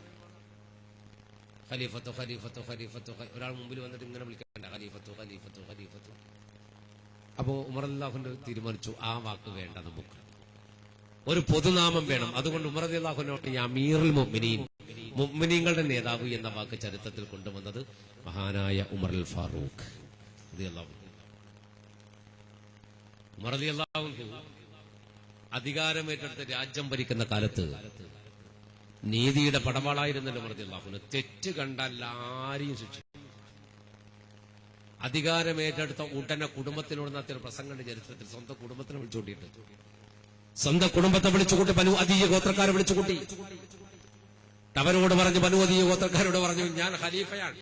ഖലീഫത്തു ഖലീഫത്തു ഖലീഫത്തു, ഒരാൾ മുമ്പിൽ വന്നിട്ട് ഇങ്ങനെ വിളിക്കണ്ട, ഖലീഫത്തു ഖലീഫത്തു ഖലീഫത്തു. അപ്പോ ഉമർ റളിയല്ലാഹു അൻഹു തീരുമാനിച്ചു, ആ വാക്ക് വേണ്ട, നമുക്ക് ഒരു പൊതുനാമം വേണം. അതുകൊണ്ട് ഉമർ റളിയല്ലാഹു അൻഹു അമീറുൽ മുഅ്മിനീൻ, മുഅ്മിനീങ്ങളുടെ നേതാവ് എന്ന വാക്ക് ചരിത്രത്തിൽ കൊണ്ടുവന്നത് മഹാനായ ഉമറുൽ ഫാറൂഖ് റളിയല്ലാഹു അൻഹു. ഉമർ റളിയല്ലാഹു അൻഹു അധികാരമേറ്റെടുത്ത് രാജ്യം ഭരിക്കുന്ന കാലത്ത് നീതിയുടെ പടവാളായിരുന്നല്ലോ ഉമർ റളിയല്ലാഹു അൻഹു. തെറ്റ് കണ്ടാൽ ആരെയും ശിക്ഷിക്കും. അധികാരമേറ്റെടുത്ത ഉടനെ കുടുംബത്തിനോട് നടത്തിയ പ്രസംഗങ്ങളുടെ ചരിത്രത്തിൽ സ്വന്തം കുടുംബത്തിനെ വിളിച്ചുകൂട്ടിയിട്ട്, സ്വന്തം കുടുംബത്തെ വിളിച്ചുകൂട്ടി ബനു അദീയ ഗോത്രക്കാരെ വിളിച്ചുകൂട്ടി. അവരോട് പറഞ്ഞു, ബനു അദീയ ഗോത്രക്കാരോട് പറഞ്ഞു, ഞാൻ ഖലീഫയാണ്,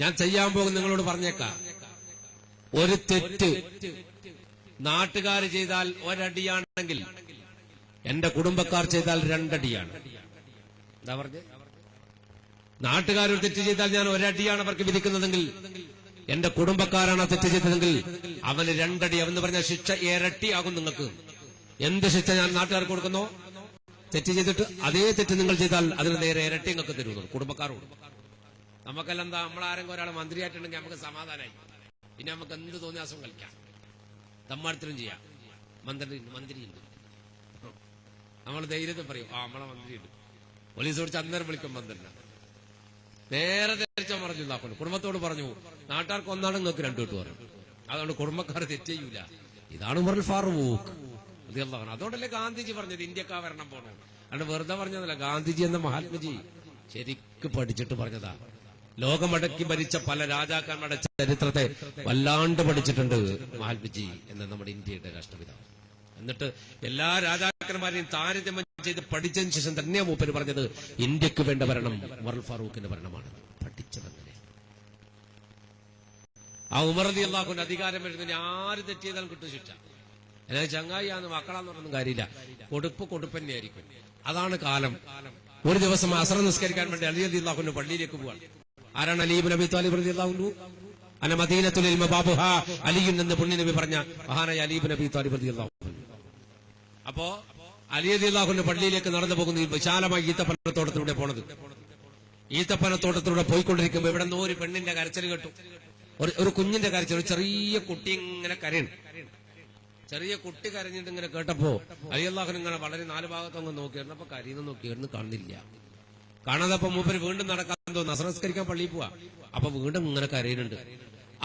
ഞാൻ ചെയ്യാൻ പോകും നിങ്ങളോട് പറഞ്ഞേക്കാം. ഒരു തെറ്റ് നാട്ടുകാർ ചെയ്താൽ ഒരടിയാണെങ്കിൽ എന്റെ കുടുംബക്കാർ ചെയ്താൽ 2 അടിയാണ്. എന്താ പറഞ്ഞേ? നാട്ടുകാരൊരു തെറ്റ് ചെയ്താൽ ഞാൻ ഒരടിയാണ് അവർക്ക് വിധിക്കുന്നതെങ്കിൽ എന്റെ കുടുംബക്കാരാണ് ആ തെറ്റ് ചെയ്തതെങ്കിൽ അവന് 2 അടി. അവന്ന് പറഞ്ഞ ശിക്ഷ ഇരട്ടിയാകും നിങ്ങൾക്ക്. എന്ത് ശിക്ഷ ഞാൻ നാട്ടുകാർക്ക് കൊടുക്കുന്നോ, തെറ്റ് ചെയ്തിട്ട് അതേ തെറ്റ് നിങ്ങൾ ചെയ്താൽ അതിന് നേരെ ഇരട്ടി നിങ്ങൾക്ക് തരുന്നു കുടുംബക്കാരോട്. നമുക്കെല്ലാം എന്താ, നമ്മളാരെങ്കിലും ഒരാൾ മന്ത്രിയായിട്ടുണ്ടെങ്കിൽ നമുക്ക് സമാധാനമായി, പിന്നെ നമുക്ക് എന്ത് തോന്നിയാസം കളിക്കാം, തമ്മാടത്തിലും ചെയ്യാം. മന്ത്രിയുണ്ട്, നമ്മൾ ധൈര്യത്തിൽ പറയും, ആ നമ്മളെ മന്ത്രിയുണ്ട്. പോലീസ് ഓടിച്ച് അന്നേരം വിളിക്കും മന്ത്രിനെ. നേരെ തിരിച്ച പറഞ്ഞു, കുടുംബത്തോട് പറഞ്ഞു, നാട്ടുകാർക്ക് ഒന്നാണ് നിങ്ങൾക്ക് 2 കിട്ടു പറഞ്ഞു. അതുകൊണ്ട് കുടുംബക്കാർ തെറ്റ് ചെയ്യൂല. ഇതാണ് ഉമറുൽ ഫാറൂഖ് റളിയല്ലാഹു അൻഹു. അതുകൊണ്ടല്ലേ ഗാന്ധിജി പറഞ്ഞത് ഇന്ത്യക്കാ വരണം പോണോ. അതുകൊണ്ട് വെറുതെ പറഞ്ഞതല്ല, ഗാന്ധിജി എന്ന മഹാത്മജി ശരിക്ക് പഠിച്ചിട്ട് പറഞ്ഞതാ. ലോകമടക്കി ഭരിച്ച പല രാജാക്കന്മാരുടെ ചരിത്രത്തെ വല്ലാണ്ട് പഠിച്ചിട്ടുണ്ട് മഹാത്മജി എന്ന നമ്മുടെ ഇന്ത്യയുടെ രാഷ്ട്രപിതാവ്. എന്നിട്ട് എല്ലാ രാജാക്കന്മാരെയും താരതമ്യം ചെയ്ത് പഠിച്ചതിന് ശേഷം തന്നെ മൂപ്പര് പറഞ്ഞത് ഇന്ത്യക്ക് വേണ്ട ഭരണം ഉമർ ഫാറൂഖിന്റെ ഭരണമാണ്. പഠിച്ചതങ്ങനെ. ആ ഉമർ റളിയല്ലാഹു അൻഹു അധികാരം വരുന്നതിന് ആര് തെറ്റ് ചെയ്താലും കിട്ടും ശിക്ഷ. എന്നാൽ ചങ്ങായിയാന്ന് മക്കളാന്ന് പറഞ്ഞൊന്നും കാര്യമില്ല, കൊടുപ്പ് തന്നെയായിരിക്കും. അതാണ് കാലം. ഒരു ദിവസം അസ്ർ നിസ്കരിക്കാൻ വേണ്ടി അലി റളിയല്ലാഹു അൻഹു പള്ളിയിലേക്ക് പോവാണ്. ആരാണ്? അലി ഇബ്നു അബീ ത്വാലിബ് റളിയല്ലാഹു അൻഹു. അന മദീനത്തുൽ ഇൽമ ബാബുഹാ അലിയുൻ എന്ന് പുണ്യനബി പറഞ്ഞ മഹാനായ അലി ഇബ്നു അബീ ത്വാലിബ് റളിയല്ലാഹു അൻഹു. അപ്പോ അലി റളിയല്ലാഹു അൻഹു പള്ളിയിലേക്ക് നടന്നു പോകുന്ന ഈ വിശാലമായ ഈത്തപ്പനത്തോട്ടത്തിലൂടെ പോണത്. ഈത്തപ്പനത്തോട്ടത്തിലൂടെ പോയിക്കൊണ്ടിരിക്കുമ്പോൾ ഇവിടെ നിന്ന് ഒരു പെണ്ണിന്റെ കരച്ചിൽ കേട്ടു. ഒരു കുഞ്ഞിന്റെ കരച്ചിൽ, ഒരു ചെറിയ കുട്ടി ഇങ്ങനെ കരയണം. ചെറിയ കുട്ടി കരഞ്ഞിട്ട് ഇങ്ങനെ കേട്ടപ്പോ അലി റളിയല്ലാഹു അൻഹു ഇങ്ങനെ വളരെ 4 ഭാഗത്തങ്ങ് നോക്കിയിരുന്നു. അപ്പൊ കരയുന്ന നോക്കിയിരുന്നു, കാണുന്നില്ല. കാണാതപ്പോ മൂപ്പര് വീണ്ടും നടക്കാൻ തോന്നുന്നു, അസ്ർ നിസ്കരിക്കാൻ പള്ളിയിൽ പോവാ. അപ്പൊ വീണ്ടും ഇങ്ങനെ കരയുന്നുണ്ട്.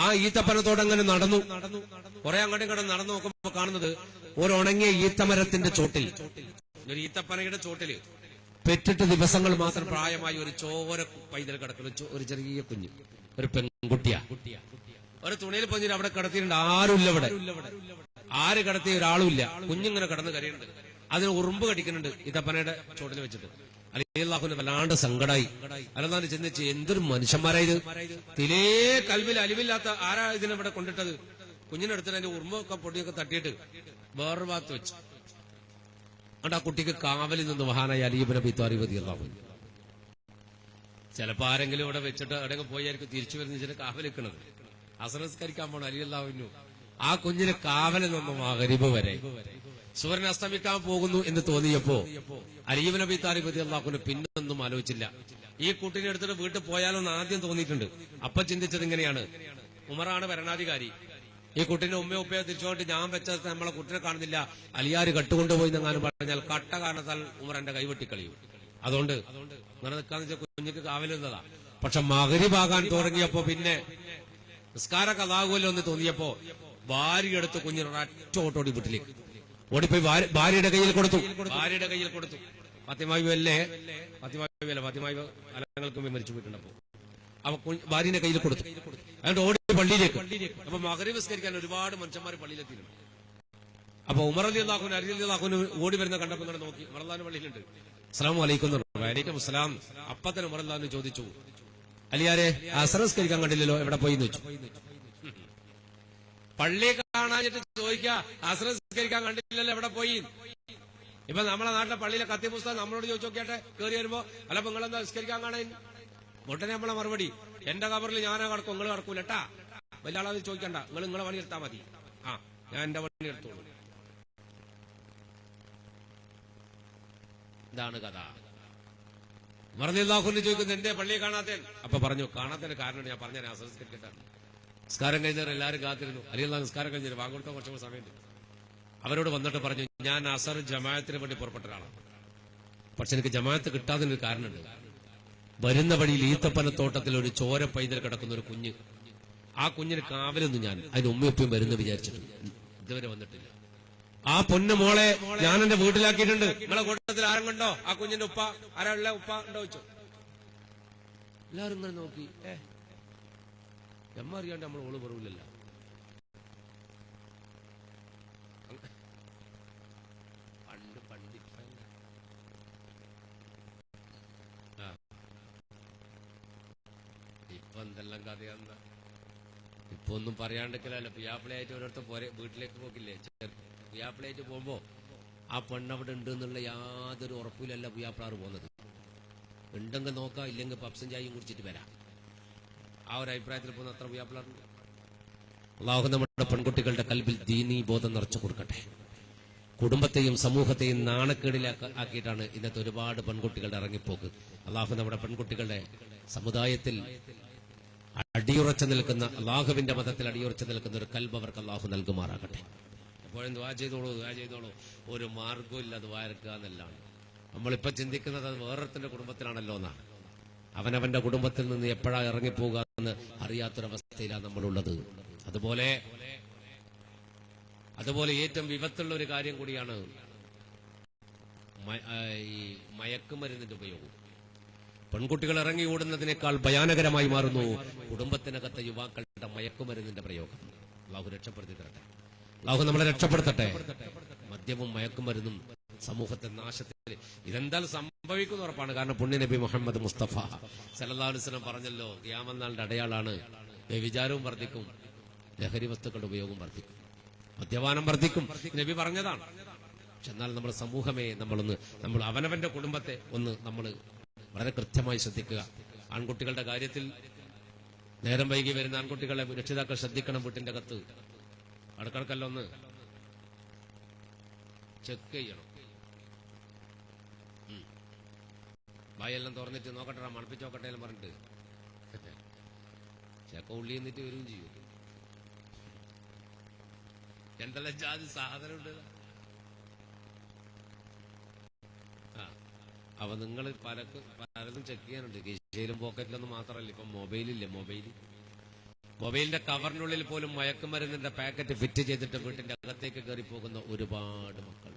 ആ ഈത്തപ്പനത്തോടെ അങ്ങനെ നടന്നു. കുറെ അങ്ങോട്ടും ഇങ്ങോട്ടും നടന്നു നോക്കുമ്പോ കാണുന്നത് ഒരു ഉണങ്ങിയ ഈത്തമരത്തിന്റെ ചോട്ടിൽ, ഒരു ഈത്തപ്പനയുടെ ചോട്ടില് പെറ്റിട്ട് ദിവസങ്ങൾ മാത്രം പ്രായമായി ഒരു ചോര പൈതൽ കിടക്കുന്ന ഒരു ചെറിയ കുഞ്ഞ്, ഒരു പെൺകുട്ടിയാ. ഒരു തുണിയിൽ പൊഞ്ഞിട്ട് അവിടെ കിടത്തിയിട്ടുണ്ട്. ആരുമില്ല ഇവിടെ, ആര് കിടത്തിയ ഒരാളുമില്ല. കുഞ്ഞിങ്ങനെ കിടന്ന് കരയുന്നുണ്ട്. അതിന് ഉറുമ്പ് കടിക്കുന്നുണ്ട് ഈത്തപ്പനയുടെ ചോട്ടിൽ വെച്ചിട്ട്. അലി റളിയല്ലാഹു അൻഹു വല്ലാണ്ട് സങ്കടായി. അല്ലാതെ ചിന്തിച്ച്, എന്തൊരു മനുഷ്യന്മാരായത്, തിലേ കൽബിൽ അലിവില്ലാത്ത ആരാ ഇതിനെവിടെ കൊണ്ടിട്ടത്. കുഞ്ഞിനെടുത്തിട്ട് അതിന്റെ ഉറുമ്പൊക്കെ പൊടിയൊക്കെ തട്ടിയിട്ട് വേറൊരു ഭാഗത്ത് വെച്ചു. അതുകൊണ്ട് ആ കുട്ടിക്ക് കാവലിൽ നിന്ന് മഹാനായ അലി ഇബ്നു അബീ ത്വാലിബ് റളിയല്ലാഹു അൻഹു. ചിലപ്പോ ആരെങ്കിലും ഇവിടെ വെച്ചിട്ട് എവിടെയൊക്കെ പോയായിരിക്കും തിരിച്ചു വരുന്ന ചില കാവലിക്കണത്. അസ്ർ നിസ്കരിക്കാൻ പോണ അലി റളിയല്ലാഹു അൻഹു ആ കുഞ്ഞിന് കാവലിൽ നിന്നും മഗ്‌രിബ് വരെ. സൂര്യൻ അസ്തമിക്കാൻ പോകുന്നു എന്ന് തോന്നിയപ്പോ അലി ഇബ്നു അബീ ത്വാലിബ് റളിയല്ലാഹു അൻഹു പിന്നൊന്നും ആലോചിച്ചില്ല. ഈ കുട്ടിനെ എടുത്തിട്ട് വീട്ടിൽ പോയാലോന്ന് ആദ്യം തോന്നിയിട്ടുണ്ട്. അപ്പൊ ചിന്തിച്ചത് ഇങ്ങനെയാണ്, ഉമറാണ് ഭരണാധികാരി, ഈ കുട്ടിന്റെ ഉമ്മയോ ഉപ്പയോ തിരിച്ചുകൊണ്ട് ഞാൻ വെച്ചത് നമ്മളെ കുട്ടിനെ കാണുന്നില്ല, അലിയാര് കട്ടുകൊണ്ടുപോയി എന്നെങ്ങാനും പറഞ്ഞാൽ കട്ട കാരണത്താൽ ഉമർ എന്റെ കൈവെട്ടിക്കളിയും. അതുകൊണ്ട് അങ്ങനെ നിൽക്കാന്ന് വെച്ചാൽ കുഞ്ഞിക്ക് കാവലിരുന്നതാ. പക്ഷെ മഗ്‌രിബാകാൻ തുടങ്ങിയപ്പോ പിന്നെ നിസ്കാര കഥാകുമല്ലോ എന്ന് തോന്നിയപ്പോ ഭാര്യയെടുത്ത് കുഞ്ഞിനൊരൊറ്റ ഓട്ടോടി വീട്ടിലേക്ക് ഓടിപ്പോയി ഭാര്യയുടെ കയ്യിൽ കൊടുത്തു. ഫാത്തിമ ബീവിയല്ലേ, ഫാത്തിമ ബീവി അലങ്ങൾക്ക് മരിച്ചു പോയിട്ടുണ്ടപ്പോ അപ്പൊ ഭാര്യയുടെ കയ്യിൽ കൊടുത്തു. അതുകൊണ്ട് ഓടി പള്ളിയിലേക്ക്. അപ്പൊ മഗ്‌രിബ് നിസ്കരിക്കാൻ ഒരുപാട് മനുഷ്യന്മാർ പള്ളിയിലെത്തിയിട്ടുണ്ട്. അപ്പൊ ഉമർ റളിയല്ലാഹു അൻഹു അലി റളിയല്ലാഹു അൻഹു ഓടി വരുന്ന കണ്ടപ്പോ ഇങ്ങനെ നോക്കി. ഉമർ റളിയല്ലാഹു പള്ളിയിലുണ്ട്. അസ്സലാമു അലൈക്കും എന്ന് പറഞ്ഞു. വഅലൈക്കും അസ്സലാം. അപ്പൊ തന്നെ ഉമർ റളിയല്ലാഹു അൻഹു ചോദിച്ചു, അലിയാരെ അസ്ർ നിസ്കരിക്കാൻ കണ്ടില്ലല്ലോ, എവിടെ പോയി എന്ന് വെച്ചു. പള്ളിയെ കാണാഞ്ഞിട്ട് ചോദിക്കുക, അസ്ർ നിസ്കരിക്കാൻ കണ്ടില്ലല്ലോ, എവിടെ പോയി? ഇപ്പൊ നമ്മളെ നാട്ടിലെ പള്ളിയിലെ കത്തി പുസ്തകം നമ്മളോട് ചോദിച്ചു നോക്കിയാട്ടെ, കയറി വരുമ്പോ അല്ല നിങ്ങളെന്താ നിസ്കരിക്കാൻ കാണാൻ ഉടനെ നമ്മളെ മറുപടി, എന്റെ കബറിൽ ഞാനാ കിടക്കും, നിങ്ങൾ കിടക്കൂലട്ടാ, വലിയ ആളത് ചോദിക്കണ്ട, നിങ്ങളെ പണി എടുത്താൽ മതി, ആ ഞാൻ എന്റെ പണി എടുത്തോളൂ. ഇതാണ് കഥ. മറന്നില്ലാഹുവിന് ചോദിക്കുന്നത് എന്റെ പള്ളിയെ കാണാത്തേ, അപ്പൊ പറഞ്ഞു കാണാത്തതിന് കാരണം ഞാൻ പറഞ്ഞ അസംസ്കരിക്കട്ടാണ്. നിസ്കാരം കഴിഞ്ഞവർ എല്ലാവരും കാത്തിരുന്നു. അല്ലെങ്കിൽ നിസ്കാരം കഴിഞ്ഞു വാങ്ങോട്ടോ കുറച്ചുകൂടെ സമയത്ത് അവരോട് വന്നിട്ട് പറഞ്ഞു, ഞാൻ അസർ ജമാഅത്തിന് വേണ്ടി പുറപ്പെട്ട ഒരാളാണ്, പക്ഷെ എനിക്ക് ജമാഅത്ത് കിട്ടാതിനൊരു കാരണമുണ്ട്. വരുന്ന വഴിയിൽ ഈത്തപ്പനത്തോട്ടത്തിൽ ഒരു ചോര പൈതൽ കിടക്കുന്ന ഒരു കുഞ്ഞ്, ആ കുഞ്ഞിന് കാവലൊന്നും ഞാൻ അതിന് ഉമ്മയൊപ്പം വരുന്ന വിചാരിച്ചിട്ടുണ്ട്, ഇതുവരെ വന്നിട്ടില്ല. ആ പൊന്നു മോളെ ഞാൻ എന്റെ വീട്ടിലാക്കിയിട്ടുണ്ട്. നിങ്ങളെ കൂട്ടത്തിൽ ആരും കണ്ടോ ആ കുഞ്ഞിന്റെ ഉപ്പ? ആരാ ഉള്ള ഉപ്പ ഉണ്ടോ വെച്ചോ? എല്ലാരും ഇങ്ങനെ നോക്കി. എമ്മ അറിയാണ്ട് നമ്മൾ ഓള് പറവില്ലല്ലോ. പണ്ട് ഇപ്പൊ എന്തെല്ലാം കഥയാന്ന, ഇപ്പൊ ഒന്നും പറയാണ്ടിരിക്കലല്ലോ. പിയാപ്പിളയായിട്ട് ഓരോരുത്തർ പോരെ വീട്ടിലേക്ക് പോക്കില്ലേ, പിയാപ്പിളയായിട്ട് പോകുമ്പോ ആ പെണ്ണവിടെ ഉണ്ട് എന്നുള്ള യാതൊരു ഉറപ്പിലല്ല പിയാപ്പിളാറ് പോകുന്നത്. ഉണ്ടെങ്കിൽ നോക്കാം, ഇല്ലെങ്കിൽ പപ്സും ചായയും കുടിച്ചിട്ട് വരാം. ആ ഒരു അഭിപ്രായത്തിൽ പോകുന്ന അത്ര പിയാപ്പിളാറുണ്ട്. അല്ലാഹു നമ്മുടെ പെൺകുട്ടികളുടെ കൽബിൽ ദീനീ ബോധം നിറച്ചു കൊടുക്കട്ടെ. കുടുംബത്തെയും സമൂഹത്തെയും നാണക്കേടിലാക്കിയിട്ടാണ് ഇന്നത്തെ ഒരുപാട് പെൺകുട്ടികളുടെ ഇറങ്ങിപ്പോക്ക്. അല്ലാഹു നമ്മുടെ പെൺകുട്ടികളുടെ സമുദായത്തിൽ അടിയുറച്ചു നിൽക്കുന്ന, അല്ലാഹുവിന്റെ മതത്തിൽ അടിയുറച്ചു നിൽക്കുന്ന ഒരു കൽബ് അവർക്ക് അല്ലാഹു നൽകുമാറാകട്ടെ. എപ്പോഴും ദുആ ചെയ്തോളൂ, ദുആ ചെയ്തോളൂ. ഒരു മാർഗവും ഇല്ല ദുആ എടുക്കുക എന്നെല്ലാം. നമ്മളിപ്പോ ചിന്തിക്കുന്നത് അത് വേറൊരുത്തിന്റെ കുടുംബത്തിലാണല്ലോ എന്നാണ്. അവനവന്റെ കുടുംബത്തിൽ നിന്ന് എപ്പോഴാ ഇറങ്ങിപ്പോകുക എന്ന് അറിയാത്തൊരവസ്ഥയിലാണ് നമ്മളുള്ളത്. അതുപോലെ ഏറ്റവും വിപത്തുള്ള ഒരു കാര്യം കൂടിയാണ് ഈ മയക്കുമരുന്നിന്റെ ഉപയോഗം. പെൺകുട്ടികൾ ഇറങ്ങി ഓടുന്നതിനേക്കാൾ ഭയാനകരമായി മാറുന്നു കുടുംബത്തിനകത്തെ യുവാക്കളുടെ മയക്കുമരുന്നിന്റെ പ്രയോഗം. അല്ലാഹു രക്ഷപ്പെടുത്തി തരട്ടെ, അല്ലാഹു നമ്മളെ രക്ഷപ്പെടുത്തട്ടെ. മദ്യവും മയക്കുമരുന്നും സമൂഹത്തെ നാശത്തിൽ ഇതെന്തായാലും സംഭവിക്കുന്ന ഉറപ്പാണ്. കാരണം പുണ്യ നബി മുഹമ്മദ് മുസ്തഫ സല്ലല്ലാഹു അലൈഹി വസല്ലം പറഞ്ഞല്ലോ, ഖിയാമത്ത് നാളിന്റെ അടയാളാണ് വ്യഭിചാരവും വർദ്ധിക്കും, ലഹരി വസ്തുക്കളുടെ ഉപയോഗം വർദ്ധിക്കും, മദ്യപാനം വർദ്ധിക്കും. നബി പറഞ്ഞതാണ്. പക്ഷെ എന്നാൽ നമ്മുടെ സമൂഹമേ നമ്മൾ അവനവന്റെ കുടുംബത്തെ നമ്മൾ വളരെ കൃത്യമായി ശ്രദ്ധിക്കുക. ആൺകുട്ടികളുടെ കാര്യത്തിൽ നേരം വൈകി വരുന്ന ആൺകുട്ടികളെ രക്ഷിതാക്കൾ ശ്രദ്ധിക്കണം. വീട്ടിന്റെ അകത്ത് അടുക്കടക്കല്ല ഒന്ന് ചെക്ക് ചെയ്യണം. വായെല്ലാം തുറന്നിട്ട് നോക്കട്ടെ, മണപ്പിച്ച് നോക്കട്ടെ എല്ലാം പറഞ്ഞിട്ട് ചെക്ക ഉള്ളി എന്നിട്ട് വരികയും ചെയ്യും. എന്തെല്ലാം ജാതി സാധനം ഉണ്ട്. അപ്പൊ നിങ്ങൾ പലതും ചെക്ക് ചെയ്യാനുണ്ട്. കീശയിലും പോക്കറ്റിലൊന്നും മാത്രമല്ല, ഇപ്പൊ മൊബൈലില്ലേ, മൊബൈലിന്റെ കവറിനുള്ളിൽ പോലും മയക്കുമരുന്നിന്റെ പാക്കറ്റ് ഫിറ്റ് ചെയ്തിട്ട് വീട്ടിന്റെ അകത്തേക്ക് കയറി പോകുന്ന ഒരുപാട് മക്കൾ.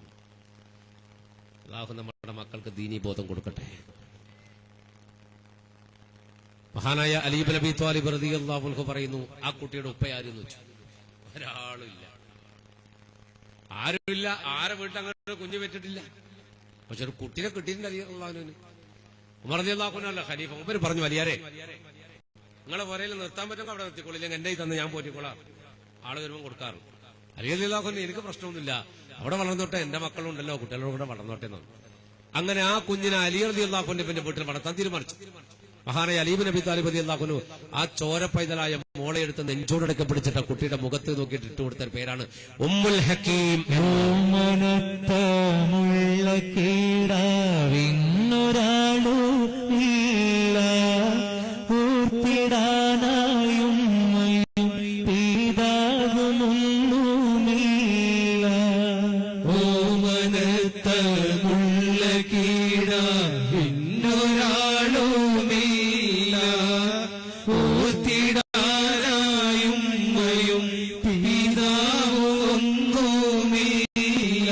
അല്ലാഹു നമ്മുടെ മക്കൾക്ക് ദീനീ ബോധം കൊടുക്കട്ടെ. മഹാനായ അലി ഇബ്നു അബീ ത്വാലിബ് റളിയല്ലാഹു അൻഹു പറയുന്നു, ആ കുട്ടിയുടെ ഉപ്പയാരെന്ന് വെച്ചു? ആരുമില്ല. ആരെ വീട്ടിൽ അങ്ങനെ കുഞ്ഞു വെച്ചിട്ടില്ല. പക്ഷെ ഒരു കുട്ടിനെ കിട്ടിയിട്ടുണ്ട് അലി അള്ളാഹുവിന്. ഉമർ റളിയല്ലാഹു അൻഹു അല്ല ഖലീഫ. ഉമർ പറഞ്ഞു, വലിയാരെ നിങ്ങളെ പുരയിൽ നിർത്താൻ പറ്റും, അവിടെ നിർത്തിക്കോളൂ, ഇല്ലെങ്കിൽ എന്റെ തന്നെ ഞാൻ പോറ്റിക്കോളാം. ആള് വരുമ്പോൾ കൊടുക്കാറ്. അലി റളിയല്ലാഹു അൻഹു എനിക്ക് പ്രശ്നമൊന്നുമില്ല, അവിടെ വളർന്നോട്ടെ, എന്റെ മക്കളുണ്ടല്ലോ, കുട്ടികളോട് കൂടെ വളർന്നോട്ടെ എന്നാണ്. അങ്ങനെ ആ കുഞ്ഞിനെ അലി റളിയല്ലാഹു അൻഹുവിന്റെ വീട്ടിൽ വളർത്താൻ തീരുമാനിച്ചു. മഹാനായ അലി ഇബ്നു അബീ ത്വാലിബ് റളിയല്ലാഹു അൻഹു ആ ചോര പൈതലായ മോളെ എടുത്ത് നെഞ്ചോടൊക്കെ പിടിച്ചിട്ട് കുട്ടിയുടെ മുഖത്ത് നോക്കിയിട്ട് ഇട്ടുകൊടുത്ത പേരാണ് ഉമ്മുൽ ഹക്കീം. ഓമനത്തമുള്ള കീടാവിന്നൊരാളു ഇല്ല, ൂർത്തിടാനായും പീതാകുമൊന്നുമില്ല. ഓമനത്തമുള്ള കീടാവിന്നൊരാളുമില്ല, ൂർത്തിടാനായും പീതാവുമൊന്നുമില്ല.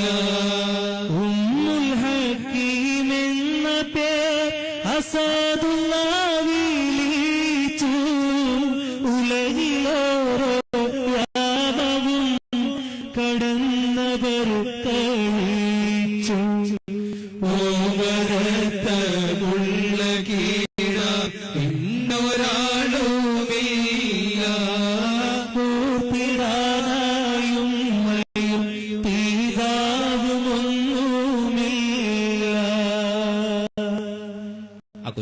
ഉമ്മുൽ ഹക്കീം എന്ന പേർ അസാദുല്ലാഹ് വിളിച്ചു, ഉലകിലോരോ യാമവും കടന്നവർ കഴിച്ചു. ഓമനത്തമുള്ള കീടാവിന്നൊരാളുമില്ല, ൂർത്തിടാനായും പീതാവുമൊന്നുമില്ല.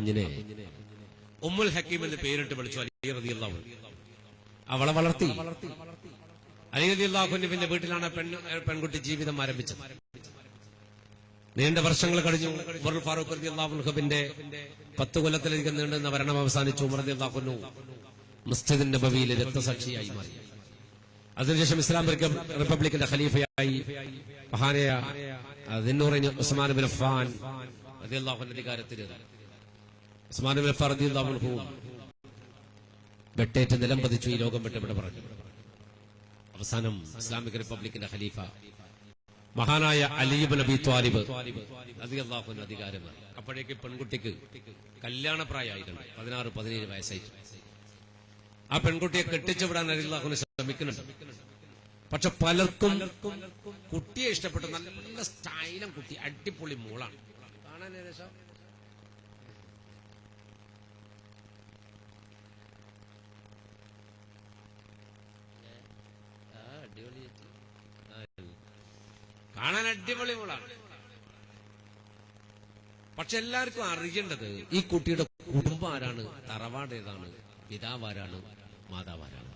കുഞ്ഞിനെ ഉമ്മുൽ ഹക്കീം എന്ന് പേരിട്ട് വിളിച്ചു അലി റളിയല്ലാഹു അൻഹു. അവളെ വളർത്തി. അലി റളിയല്ലാഹു അൻഹുവിന്റെ വീട്ടിലാണ് പെൺകുട്ടി ജീവിതം ആരംഭിച്ചത്. നീണ്ട വർഷങ്ങൾ കഴിഞ്ഞു. ഉമർ ഫാറൂഖ് റളിയല്ലാഹു അൻഹുവിന്റെ 10 കൊല്ലത്തിലധികം നീണ്ടുന്ന ഭരണം അവസാനിച്ചു. ഉമർ റളിയല്ലാഹു അൻഹു മസ്ജിദ് നബവിയിലെ രക്തസാക്ഷിയായി മാറി. അതിനുശേഷം ഇസ്ലാം റിപ്പബ്ലിക്കിന്റെ ഖലീഫയായി മഹാനായ ദിന്നൂറിൻ ഉസ്മാൻ ബിൻ അഫ്ഫാൻ റളിയല്ലാഹു അൻഹു അധികാരത്തിൽ. ഉസ്മാൻ ബിൻ അഫ്ഫാൻ റളിയല്ലാഹു അൻഹു വെട്ടേറ്റ് നിലം പതിച്ചു ഈ ലോകം വിട്ട് പറഞ്ഞു. അവസാനം ഇസ്ലാമിക് റിപ്പബ്ലിക്കിന്റെ ഖലീഫ മഹാനായ അലി ഇബ്നു അബീ ത്വാലിബ് റളിയല്ലാഹു അൻഹു അധികാരമായി. അപ്പോഴേക്ക് പെൺകുട്ടിക്ക് കല്യാണപ്രായമായിട്ടുണ്ട്. 16-17 വയസ്സായിട്ട്. ആ പെൺകുട്ടിയെ കെട്ടിച്ചു വിടാൻ റളിയല്ലാഹു അൻഹു ശ്രമിക്കുന്നുണ്ട്. പക്ഷെ പലർക്കും കുട്ടിയെ ഇഷ്ടപ്പെട്ടു. നല്ല സ്റ്റൈലും കുട്ടി, അടിപൊളി മോളാണ് കാണാൻ. ഏകദേശം കാണാൻ അടിപൊളി മോളാണ്. പക്ഷെ എല്ലാവർക്കും അറിയേണ്ടത് ഈ കുട്ടിയുടെ കുടുംബം ആരാണ്, തറവാട് ഏതാണ്, പിതാവാരാണ്, മാതാവാരാണ്.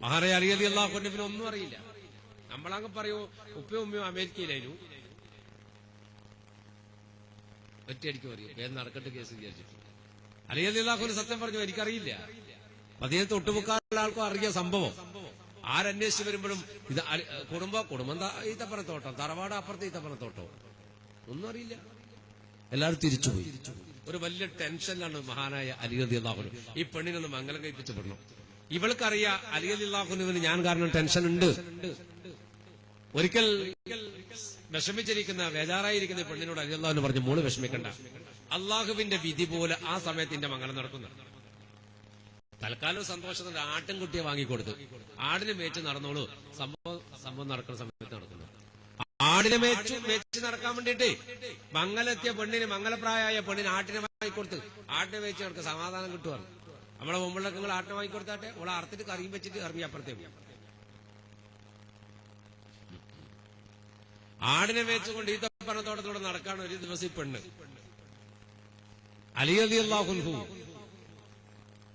മഹാനായ അലി റളിയല്ലാഹു അൻഹുവിന് ഒന്നും അറിയില്ല. നമ്മളങ്ങ് പറയൂ ഉപ്പയും ഉമ്മയും അമേരിക്കയിലായിരുന്നു, ഒറ്റയടിക്ക് പറയും വേഗം നടക്കട്ടെ കേസ് വിചാരിച്ചിട്ട്. അലി റളിയല്ലാഹു അൻഹു സത്യം പറഞ്ഞു എനിക്കറിയില്ല. അദ്ദേഹത്തെ ഒട്ടുമുക്കാലുള്ള ആൾക്കും അറിയാം സംഭവം. ആരന്വേഷിച്ച് വരുമ്പോഴും ഇത് കുടുംബം ഈത്തപ്പനത്തോട്ടം, തറവാട് അപ്പുറത്ത് ഈത്തപ്പനത്തോട്ടം, ഒന്നും അറിയില്ല. എല്ലാവരും തിരിച്ചുപോയി. ഒരു വലിയ ടെൻഷനിലാണ് മഹാനായ അലി റളിയല്ലാഹു അൻഹു. ഈ പെണ്ണിനൊന്ന് മംഗലം കഴിപ്പിച്ചു വിടണം. ഇവൾക്കറിയാം അലി റളിയല്ലാഹു അൻഹുവിന് ഞാൻ കാരണം ടെൻഷൻ ഉണ്ട്. ഒരിക്കൽ വിഷമിച്ചിരിക്കുന്ന ബേജാറായിരിക്കുന്ന പെണ്ണിനോട് അലി റളിയല്ലാഹു അൻഹു പറഞ്ഞു, മോള് വിഷമിക്കണ്ട, അള്ളാഹുവിന്റെ വിധി പോലെ ആ സമയത്ത് എന്റെ മംഗലം നടക്കുന്നു. തൽക്കാലം സന്തോഷത്തിന്റെ ആട്ടിൻകുട്ടിയെ വാങ്ങിക്കൊടുത്തു. ആടിനെ മേച്ച് നടന്നോളൂ. സംഭവം നടക്കുന്ന സമയത്ത് നടക്കുന്നു. ആടിനെ മേച്ച് നടക്കാൻ വേണ്ടിയിട്ട് മംഗലെത്തിയ പെണ്ണിന്, മംഗലപ്രായമായ പെണ്ണിന് ആട്ടിനെ വാങ്ങിക്കൊടുത്ത് ആട്ടിനെ മേച്ച് നടക്കുക സമാധാനം കിട്ടുവാണ്. നമ്മളെ മുമ്പിലൊക്കെ നിങ്ങൾ ആട്ടിനെ വാങ്ങിക്കൊടുത്താട്ടെ, ഓളെ അറുത്തിട്ട് കറിയും വെച്ചിട്ട് ഇറങ്ങി അപ്പുറത്തേക്ക്. ആടിനെ മേച്ചുകൊണ്ട് ഈത്തപ്പനത്തോട്ടത്തോടെ നടക്കാണ് ഒരു ദിവസം ഈ പെണ്ണ്. അലി റളിയല്ലാഹു അൻഹു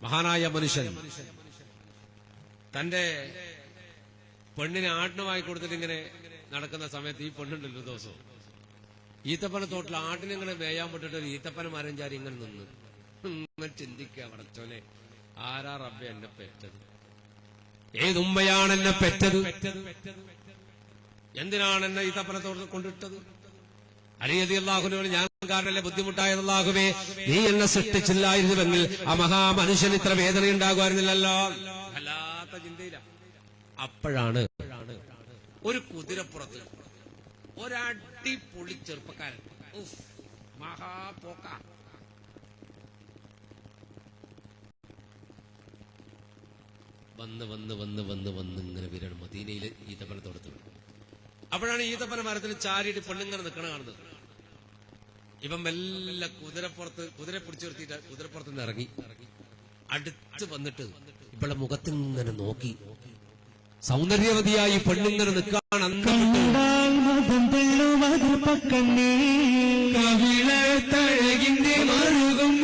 മഹാനായ മനുഷ്യൻ തന്റെ പെണ്ണിനെ ആട്ടിന് വാങ്ങിക്കൊടുത്തിട്ട് ഇങ്ങനെ നടക്കുന്ന സമയത്ത് ഈ പെണ്ണുണ്ടല്ലോ ദിവസവും ഈത്തപ്പനത്തോട്ടിൽ ആട്ടിനിങ്ങനെ മേയാൻ പെട്ടിട്ട് ഒരു ഈത്തപ്പന മരം ചാരി ഇങ്ങനെ നിന്ന് ഇങ്ങനെ ചിന്തിക്കുക, പടച്ചോനെ ആരാ റബ്ബേ എന്നെ പെറ്റത്, ഏതുമ്മയാണ് എന്നെ പെറ്റത്, എന്തിനാണ് എന്നെ ഈത്തപ്പനത്തോട്ടത്തിൽ കൊണ്ടിട്ടത്? അലി റളിയല്ലാഹു അൻഹു ഞാൻ കാരണല്ലേ ബുദ്ധിമുട്ടായത്, അല്ലാഹുവേ നീ എന്നെ സൃഷ്ടിച്ചില്ലായിരുന്നുവെങ്കിൽ ആ മഹാമനുഷ്യന് ഇത്ര വേദന ഉണ്ടാകുമായിരുന്നില്ലല്ലോ. അല്ലാത്ത ചിന്തയില്ല. അപ്പോഴാണ് ഒരു കുതിരപ്പുറത്ത് ഒരടിപൊളി ചെറുപ്പക്കാരൻ, മഹാപോക്ക, വന്ന് ഇങ്ങനെ വരണം മദീനയിലെ ഈത്തപ്പനത്തോടത്ത്. അപ്പോഴാണ് ഈത്തപ്പന മരത്തിൽ ചാരിയിട്ട് പെണ്ണിങ്ങനെ നിൽക്കണ കാണുന്നത്. ഇവൻ മെല്ലെ കുതിരെ പിടിച്ചു നിർത്തിയിട്ട് കുതിരപ്പുറത്ത് നിന്ന് ഇറങ്ങി അടുത്ത് വന്നിട്ട് ഇവളുടെ മുഖത്തിങ്ങനെ നോക്കി. സൗന്ദര്യവതിയായി പെണ്ണിങ്ങനെ നിൽക്കാൻ കവിളത്തഴകിന്റെ മറുകും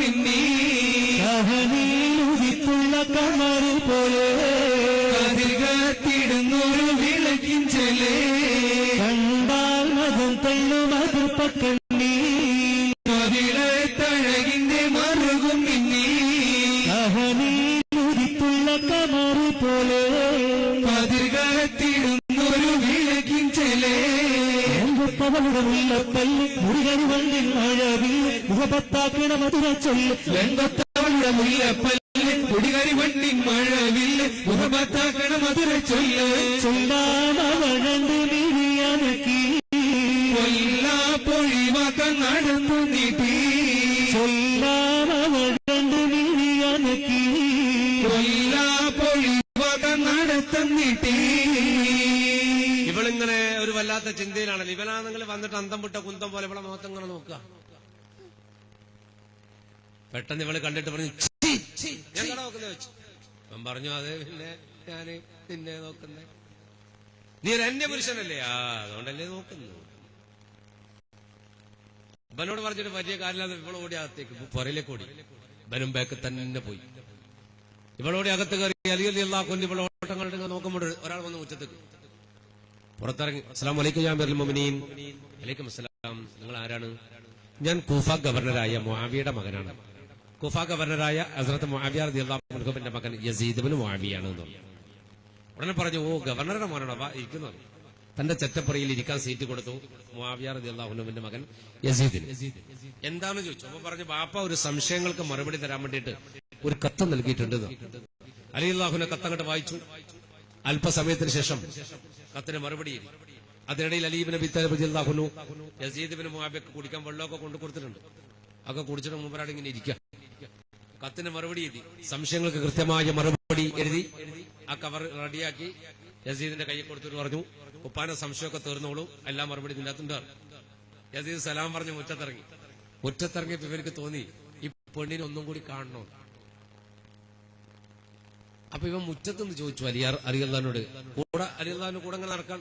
കമറ് പോലെ കതിർത്തിടുന്നൊരു വിളക്കിൻ ചെലേ കണ്ടാൽ മതം തള്ളും അത് പക്കണ്ണീ കവിളത്തഴകിന്റെ മറുകും കഹനീലുദിത്തുള്ള കമറ് പോലെ കതിർത്തിടുന്നൊരു വിളക്കിൻ ചെലേ അവളുടെ മുല്ലപ്പല്ല് മുരുകൻ വണ്ടിൽ മഴവിൽ മുഖപത്താക്കണ മധുര ചൊല്ല് വെങ്കത്തവളുടെ മുല്ലപ്പല്ല് കുടികരി വണ്ടിൻ മഴവില്ല് മുഖപത്താക്കണ മധുര ചൊല്ല് ചൊല്ലാമവഴണ്ട് മിഴിയനക്കി കൊല്ലാ പൊഴിവാക്കാൻ നടന്നു നീട്ടി ചൊല്ലാമവഴണ്ട് മിഴിയനക്കി കൊല്ലാ പൊഴിവാക്കാൻ നടത്തം നീട്ടി. ഇവളിങ്ങനെ ഒരു വല്ലാത്ത ചിന്തയിലാണല്ലോ. ഇവനാണെങ്കിൽ വന്നിട്ട് അന്തം വിട്ട കുന്തം പോലെ ഇവളെ മുഖത്ത് ഇങ്ങനെ നോക്കുക. പെട്ടെന്ന് ഇവള് കണ്ടിട്ട് പറഞ്ഞു, ഞങ്ങളെ നോക്കുന്ന വെച്ചു. അവൻ പറഞ്ഞു, അതെ പിന്നെ ഞാന് നിന്നെ നോക്കുന്നേ, നീ ഒരു അന്യ പുരുഷനല്ലേ, അതുകൊണ്ടല്ലേ നോക്കുന്നു. ഇവനോട് പറഞ്ഞിട്ട് വലിയ കാര്യമില്ലാതെ ഇവളോടി അകത്തേക്ക് പുറയിലേക്ക് ഓടി. ഇവനും ബാക്ക് തന്നെ പോയി. ഇവളോടി അകത്ത് കയറി അലി റളിയല്ലാഹു അൻഹു ഇവളോട്ടം കണ്ടിട്ട് നോക്കുമ്പോൾ ഒരാൾ വന്ന് മുറ്റത്തേക്ക് പുറത്തിറങ്ങി. അസ്സലാമു അലൈക്കും യാ അമീറുൽ മുഅ്മിനീൻ. അലൈക്കും അസ്സലാം. നിങ്ങൾ ആരാണ്? ഞാൻ കൂഫ ഗവർണറായ മുആവിയയുടെ മകനാണ്. കൂഫ ഗവർണറായ ഹസ്രത്ത് മുആവിയ റളിയല്ലാഹു അൻഹുവിന്റെ മകൻ യസീദ് ഇബ്നു മുആവിയാണ് എന്ന് പറഞ്ഞു. ഉടനെ പറഞ്ഞു, ഓ ഗവർണറുടെ മോനാണോ? വാ ഇരിക്കുന്നു. തന്റെ ചെറ്റപ്പുറയിൽ ഇരിക്കാൻ സീറ്റ് കൊടുത്തു മുആവിയ റളിയല്ലാഹു അൻഹുവിന്റെ മകൻ യസീദിന്. എന്താണെന്ന് ചോദിച്ചു. അപ്പൊ പറഞ്ഞു, ബാപ്പ ഒരു സംശയങ്ങൾക്ക് മറുപടി തരാൻ വേണ്ടിയിട്ട് ഒരു കത്ത് നൽകിയിട്ടുണ്ട്. അലി അള്ളാഹുവിനെ കത്തങ്ങട്ട് വായിച്ചു. അല്പസമയത്തിന് ശേഷം കത്തിന് മറുപടി. അതിനിടയിൽ അലി ഇബ്നു അബീ താലിബ് റളിയല്ലാഹു അൻഹു യസീദ് ഇബ്നു മുആവിയക്ക് കുടിക്കാൻ വെള്ളമൊക്കെ കൊണ്ടു കൊടുത്തിട്ടുണ്ട്. ഒക്കെ കുടിച്ചിട്ട് മുമ്പരാട് ഇങ്ങനെ ഇരിക്കുക. കത്തിന് മറുപടി എഴുതി, സംശയങ്ങൾക്ക് കൃത്യമായ മറുപടി എഴുതി ആ കവർ റെഡിയാക്കി യസീദിന്റെ കയ്യിൽ കൊടുത്തിട്ട് പറഞ്ഞു, ഉപ്പാന്റെ സംശയമൊക്കെ തീർന്നോളൂ, എല്ലാം മറുപടി ഇതിന്റെ അകത്തുണ്ട്. യസീദ് സലാം പറഞ്ഞ് മുറ്റത്തിറങ്ങിയപ്പോ ഇവർക്ക് തോന്നി ഈ പെണ്ണിനെ ഒന്നും കൂടി കാണണോ. അപ്പൊ ഇവൻ മുറ്റത്തുനിന്ന് ചോദിച്ചു അലിയല്ലാനോട്, അലിയല്ലാവിന്റെ കൂടെ അങ്ങനെ നടക്കാൻ.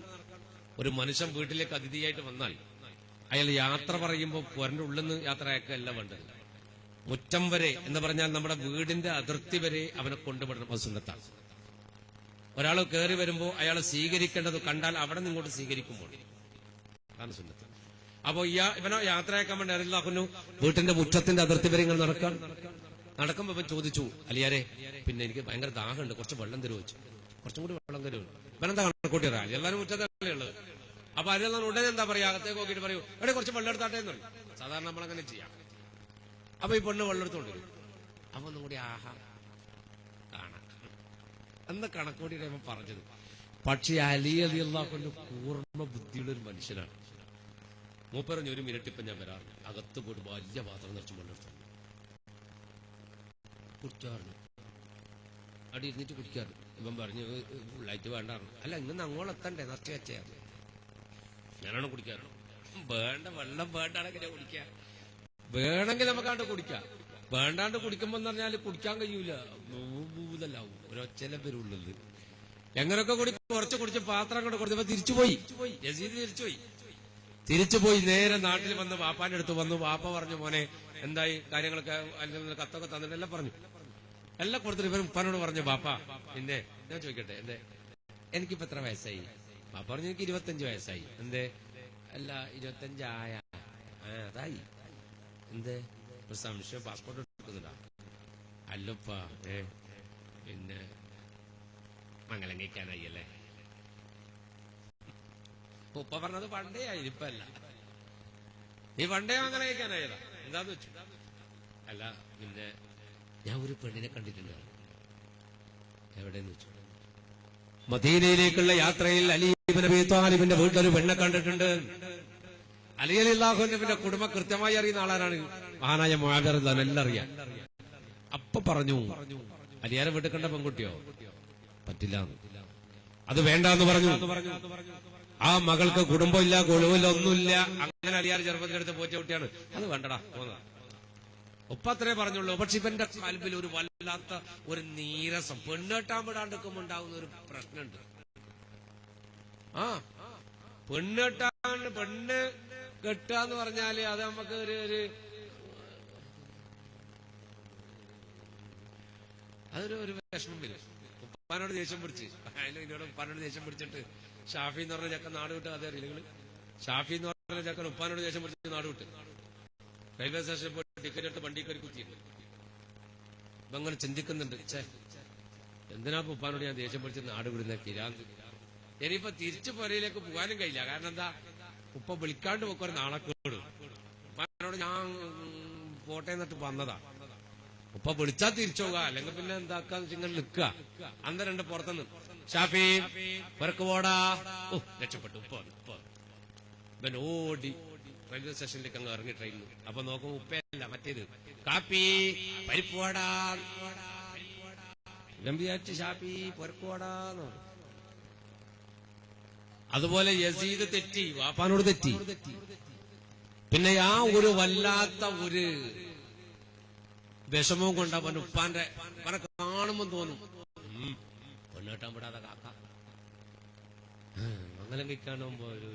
ഒരു മനുഷ്യൻ വീട്ടിലേക്ക് അതിഥിയായിട്ട് വന്നാൽ അയാൾ യാത്ര പറയുമ്പോൾ പുരന്റെ ഉള്ളിൽ നിന്ന് യാത്ര അയക്കല്ല വേണ്ടത്. മുറ്റം വരെ എന്ന് പറഞ്ഞാൽ നമ്മുടെ വീടിന്റെ അതിർത്തി വരെ അവനെ കൊണ്ടുവിടണം. അത് സുന്നത്താണ്. ഒരാൾ കയറി വരുമ്പോ അയാളെ സ്വീകരിക്കേണ്ടത് കണ്ടാൽ അവിടെ നിന്ന് ഇങ്ങോട്ട് സ്വീകരിക്കുമ്പോൾ അതാണ് സുന്നത്ത്. അപ്പോ ഇവനോ യാത്ര അയക്കാൻ വേണ്ടി അറിയില്ലാക്കുന്നു വീട്ടിന്റെ മുറ്റത്തിന്റെ അതിർത്തി വരെ ഇങ്ങനെ നടക്കുമ്പോ ഇവൻ ചോദിച്ചു, അലിയാരെ പിന്നെ എനിക്ക് ഭയങ്കര ദാഹമുണ്ട്, കുറച്ച് വെള്ളം തരുമോ വെച്ചു. കുറച്ചും കൂടി വെള്ളം തരുമോ. ഇവനെന്താ കണക്കൂട്ടി അറിയാം, എല്ലാവരും മുറ്റത്തല്ലേ ഉള്ളത്. അപ്പൊ അലിയല്ലാൻ ഉടനെ എന്താ പറയാ, അകത്തേക്ക് നോക്കിയിട്ട് പറയൂ, എവിടെ കുറച്ച് വെള്ളം എടുത്താട്ടെ എന്ന് പറയും. സാധാരണ നമ്മളങ്ങനെ ചെയ്യാം. അപ്പൊ ഈ പെണ്ണ് വെള്ളം എടുത്തോണ്ട് വരും. അപ്പൊ ഒന്നും കൂടി ആഹാ കാണാം എന്ന കണക്കോടിയാണ് ഇവൻ പറഞ്ഞത്. പക്ഷെ അലി റളിയല്ലാഹു അൻഹു പൂർണ്ണ ബുദ്ധിയുള്ള ഒരു മനുഷ്യനാണ്. മൂപ്പറഞ്ഞ്, ഒരു മിനിറ്റ് ഇപ്പൊ ഞാൻ വരാറ്. അകത്ത് പോയിട്ട് വലിയ പാത്രം നിറച്ച് വെള്ളം എടുത്തു കുടിക്കാറുണ്ട്. അവിടെ ഇരുന്നിട്ട് കുടിക്കാറ്. ഇവൻ പറഞ്ഞു, ലൈറ്റ് വേണ്ടായിരുന്നു. അല്ല, ഇങ്ങനെ അങ്ങോട്ട് എത്തണ്ടേ, നിറച്ച് വെച്ചായിരുന്നു. ഞാനാണ് കുടിക്കാറ്. വേണ്ട, വെള്ളം വേണ്ടാണെങ്കിൽ കുടിക്കാം. വേണമെങ്കിൽ നമുക്കാണ്ട് കുടിക്കാം. വേണ്ടാണ്ട് കുടിക്കുമ്പോ എന്ന് പറഞ്ഞാൽ കുടിക്കാൻ കഴിയൂല, ഭൂതല്ലാവും, ഒരൊച്ചല പേരുള്ളത്. എങ്ങനെയൊക്കെ കുറച്ച് കുടിച്ച് പാത്രം കൊണ്ട് കൊടുത്തപ്പോ തിരിച്ചുപോയി. യസീദ് തിരിച്ചുപോയി നേരെ നാട്ടിൽ വന്ന് വാപ്പാന്റെ അടുത്ത് വന്നു. വാപ്പ പറഞ്ഞു, മോനെ എന്തായി കാര്യങ്ങളൊക്കെ, അല്ലെങ്കിൽ കത്തൊക്കെ തന്നിട്ട് എല്ലാം പറഞ്ഞു. എല്ലാം കൊടുത്തിട്ട് ഇവൻ ഉപ്പാനോട് പറഞ്ഞു, ബാപ്പ പിന്നെ ഞാൻ ചോദിക്കട്ടെ, എന്തേ എനിക്കിപ്പോ എത്ര വയസ്സായി? ബാപ്പ പറഞ്ഞു, എനിക്ക് 25 വയസ്സായി. എന്തേ? അല്ല 25 ആയ അതായി. എന്തേ? ഒരു സംശയം, പാസ്പോർട്ട് എടുക്കുന്നുണ്ടാ? അല്ലപ്പാ പിന്നെ മംഗലം കഴിക്കാനായി അല്ലേ? ഉപ്പ പറഞ്ഞത് പണ്ടേ ആയി, ഇപ്പല്ല. ഈ പണ്ടേ മംഗലം കഴിക്കാനായതാ. എന്താന്ന് വെച്ചു? അല്ല പിന്നെ ഞാൻ ഒരു പെണ്ണിനെ കണ്ടിട്ടുണ്ട്. എവിടെയെന്ന് വെച്ചു? മദീനയിലേക്കുള്ള യാത്രയിൽ അലി ഇബ്നു അബീ ത്വാലിബിന്റെ വീട്ടിലൊരു പെണ്ണെ കണ്ടിട്ടുണ്ട്. അലി റളിയല്ലാഹു അൻഹുവിന്റെ കുടുംബം കൃത്യമായി അറിയുന്ന ആളാണ് മഹാനായ മുആവിയ റളിയല്ലാഹു അൻഹു. എല്ലാം അറിയാം. അപ്പൊ പറഞ്ഞു, അലിയാരെ വീട്ടിൽ കണ്ട പെൺകുട്ടിയോ? പറ്റില്ല, അത് വേണ്ടെന്ന് പറഞ്ഞു. ആ മകൾക്ക് കുടുംബമില്ല, കുളുവില്ല, ഒന്നുമില്ല. അങ്ങനെ അലിയാർ ചെറുപ്പത്തിലെടുത്ത് പോച്ച കുട്ടിയാണ്. അത് വേണ്ടടാ പോന്ന ഒപ്പ അത്രേ പറഞ്ഞുള്ളൂ. പക്ഷെ ഇവന്റെ കൽബിൽ ഒരു വല്ലാത്ത ഒരു നീരസം, പെണ്ണേട്ടാൻ വിടാണ്ടിരിക്കുമ്പോ ഉണ്ടാകുന്ന ഒരു പ്രശ്നമുണ്ട്. പെണ്ണ് കെട്ടാന്ന് പറഞ്ഞാല് അത് നമുക്ക് അതൊരു വിഷമം വരും. ഉപ്പാനോട് ദേഷ്യം പിടിച്ച് അതിനോട് ഉപ്പാനോട് ദേഷ്യം പിടിച്ചിട്ട് ഷാഫി എന്ന് പറഞ്ഞ ചക്കൻ നാട് വിട്ട്. അതേ അറിയില്ല, ഷാഫി എന്ന് പറഞ്ഞ ചക്കൻ ഉപ്പാനോട് ദേഷ്യം പിടിച്ച് നാട് വിട്ട് റെയിൽവേ സ്റ്റേഷനിൽ പോയി ടിക്കറ്റ് എടുത്ത് വണ്ടി കയറി കുത്തിയിട്ട് ഇതങ്ങനെ ചിന്തിക്കുന്നുണ്ട്, എന്തിനാ ഉപ്പാനോട് ഞാൻ ദേഷ്യം പിടിച്ച് നാട് വിടുന്ന കിരാന്ത്. ഇനിയിപ്പോ തിരിച്ചു പുരയിലേക്ക് പോകാനും കഴിയില്ല. കാരണം എന്താ, ഉപ്പ വിളിക്കാണ്ട് പോക്കൊരു നാണക്കേട്. ഉപ്പാനോട് ഞാൻ പോട്ടെ എന്നിട്ട് വന്നതാ. ഉപ്പ വിളിച്ചാ തിരിച്ചു പോവുക, അല്ലെങ്കിൽ പിന്നെ എന്താക്കാന്ന് ഇങ്ങനെ നിൽക്കുക. അന്ന് രണ്ട് പുറത്തുനിന്ന് ഷാഫി പുറക്ക് പോടാ. രക്ഷപ്പെട്ടു. ഉപ്പ ഇവൻ ഓടി റെയിൽവേ സ്റ്റേഷനിലേക്ക് അങ്ങ് ഇറങ്ങി ട്രെയിനിൽ. അപ്പൊ നോക്കും ഉപ്പയല്ല, മറ്റേത് കാപ്പി പരിപ്പുവാടാ. ഇവൻ വിചാരിച്ച് ഷാഫി പുറക്കുവാടാന്ന്. അതുപോലെ യസീദ് തെറ്റി, വാപ്പാനോട് തെറ്റി. പിന്നെ ആ ഒരു വല്ലാത്ത ഒരു വിഷമവും കൊണ്ട് അവൻ ഉപ്പാന്റെ കാണുമ്പോ തോന്നും, പെണ്ണേട്ടാൻ വിടാതെ കാക്ക അങ്ങനെ കഴിക്കാനാകുമ്പോ ഒരു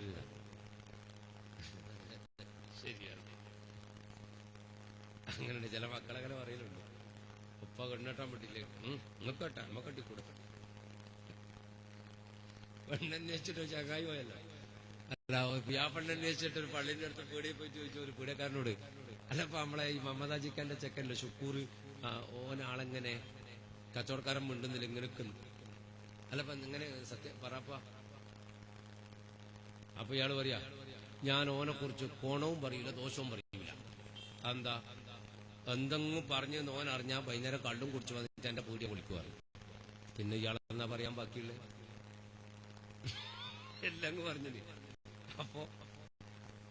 ശരിയാണ്. അങ്ങനെ ചില മക്കളങ്ങനെ പറയലുണ്ട്. ഉപ്പ കണ്ണെട്ടാൻ പറ്റില്ലേ? നിങ്ങൾക്ക് കേട്ടാ നമ്മ കെട്ടിക്കൂടെ? പെണ്ണന്വേഷിച്ചിട്ട് ചങ്ങായി പോയല്ലോ. അല്ല ആ പെണ്ണന്വേഷിച്ചിട്ട് ഒരു പള്ളിന്റെ അടുത്ത് പീടിയിൽ പോയി ചോദിച്ചു ഒരു പീടിയക്കാരനോട്, അല്ലപ്പ നമ്മളെ ഈ മമതാജിക്കാന്റെ ചെക്കൻ്റെ ഷുക്കൂർ ഓനാളെങ്ങനെ കച്ചവടക്കാരൻ മിണ്ടുന്നില്ല ഇങ്ങനെ നിൽക്കുന്നു. അല്ലപ്പ ഇങ്ങനെ സത്യം പറപ്പ. അപ്പൊ ഇയാള് പറയാ, ഞാൻ ഓനെ കുറിച്ച് കോണവും പറയില്ല ദോഷവും പറയില്ല. എന്താ എന്തെങ്കിലും പറഞ്ഞു ഓൻ അറിഞ്ഞാൽ വൈകുന്നേരം കള്ളും കുടിച്ചു വന്നിട്ട് എന്റെ പീടിയെ വിളിക്കുക. പിന്നെ ഇയാളെന്നാ പറയാൻ ബാക്കിയുള്ളത്? എല്ലാം പറഞ്ഞത്. അപ്പോ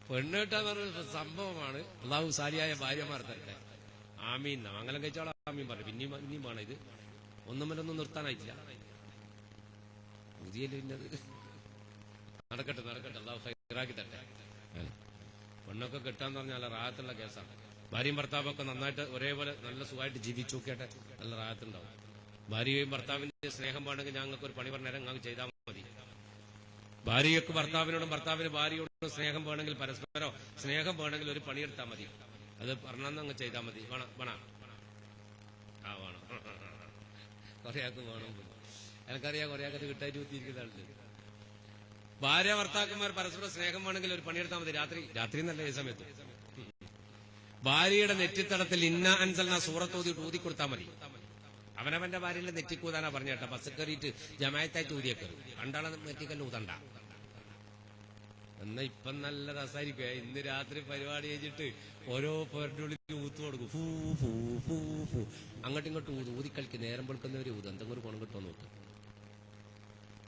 പെണ്ണ് കെട്ടാന്ന് പറഞ്ഞ സംഭവമാണ്. അള്ളാഹു സാലിയായ ഭാര്യമാർ തരട്ടെ. ആമീൻ. മംഗലം കഴിച്ചോളാം ആമീൻ പറഞ്ഞു. പിന്നെയും വേണം ഇത്. ഒന്നുമല്ലൊന്നും നിർത്താനായിട്ടില്ല. പുതിയല്ലേ പിന്നത്. നടക്കട്ടെ അള്ളാഹു ഹൈറാക്കി തട്ടെ. പെണ്ണൊക്കെ കെട്ടാന്ന് പറഞ്ഞാൽ റാഹത്തുള്ള കേസാണ്. ഭാര്യയും ഭർത്താവൊക്കെ നന്നായിട്ട് ഒരേപോലെ നല്ല സുഖമായിട്ട് ജീവിച്ചു നോക്കിയാട്ടെ നല്ല റാഹത്തുണ്ടാവും. ഭാര്യയും ഭർത്താവിന്റെ സ്നേഹം വേണമെങ്കിൽ ഞങ്ങൾക്ക് ഒരു പണി പറഞ്ഞേരം ഞങ്ങൾക്ക് ചെയ്താൽ മതി. ഭാര്യയ്ക്ക് ഭർത്താവിനോടും ഭർത്താവിന് ഭാര്യയോടും സ്നേഹം വേണമെങ്കിൽ പരസ്പരം സ്നേഹം വേണമെങ്കിൽ ഒരു പണിയെടുത്താൽ മതി. അത് പറഞ്ഞാൽ അങ്ങ് ചെയ്താൽ മതി. വേണം വേണം കൊറേയാൾക്ക് വേണം. എനിക്കറിയാം കൊറേയാക്കത് കിട്ടായിട്ട് കുത്തിയിരിക്കുന്ന ആളുണ്ട്. ഭാര്യ ഭർത്താക്കന്മാർ പരസ്പരം സ്നേഹം വേണമെങ്കിൽ ഒരു പണിയെടുത്താൽ മതി. രാത്രി എന്നല്ല ഈ സമയത്ത്. ഭാര്യയുടെ നെറ്റിത്തടത്തിൽ ഇന്ന അൻസൽന സൂറത്തോതിയിട്ട് ഊതിക്കൊടുത്താൽ മതി. അവനവന്റെ ഭാര്യയിലെ നെറ്റിക്കൂതാനാ പറഞ്ഞേട്ടാ. ബസ് കയറിയിട്ട് ജമായത്തായിട്ട് ഊതിയേക്കറി രണ്ടാളെ നെറ്റിക്കല്ല് ഊതണ്ട. എന്നാ ഇപ്പം നല്ല രസമായിരിക്കും. ഇന്ന് രാത്രി പരിപാടി കഴിഞ്ഞിട്ട് ഓരോ പേരുടെ ഉള്ളിൽ ഊത്തു കൊടുക്കും. ഫൂ ഫൂ ഫൂ ഫൂ അങ്ങോട്ടും ഇങ്ങോട്ടും ഊതിക്കളിക്ക് നേരം വെളുക്കുന്നവര് ഊത്. എന്തെങ്കിലും ഒരു ഗുണം കിട്ടുമോ നോക്ക്.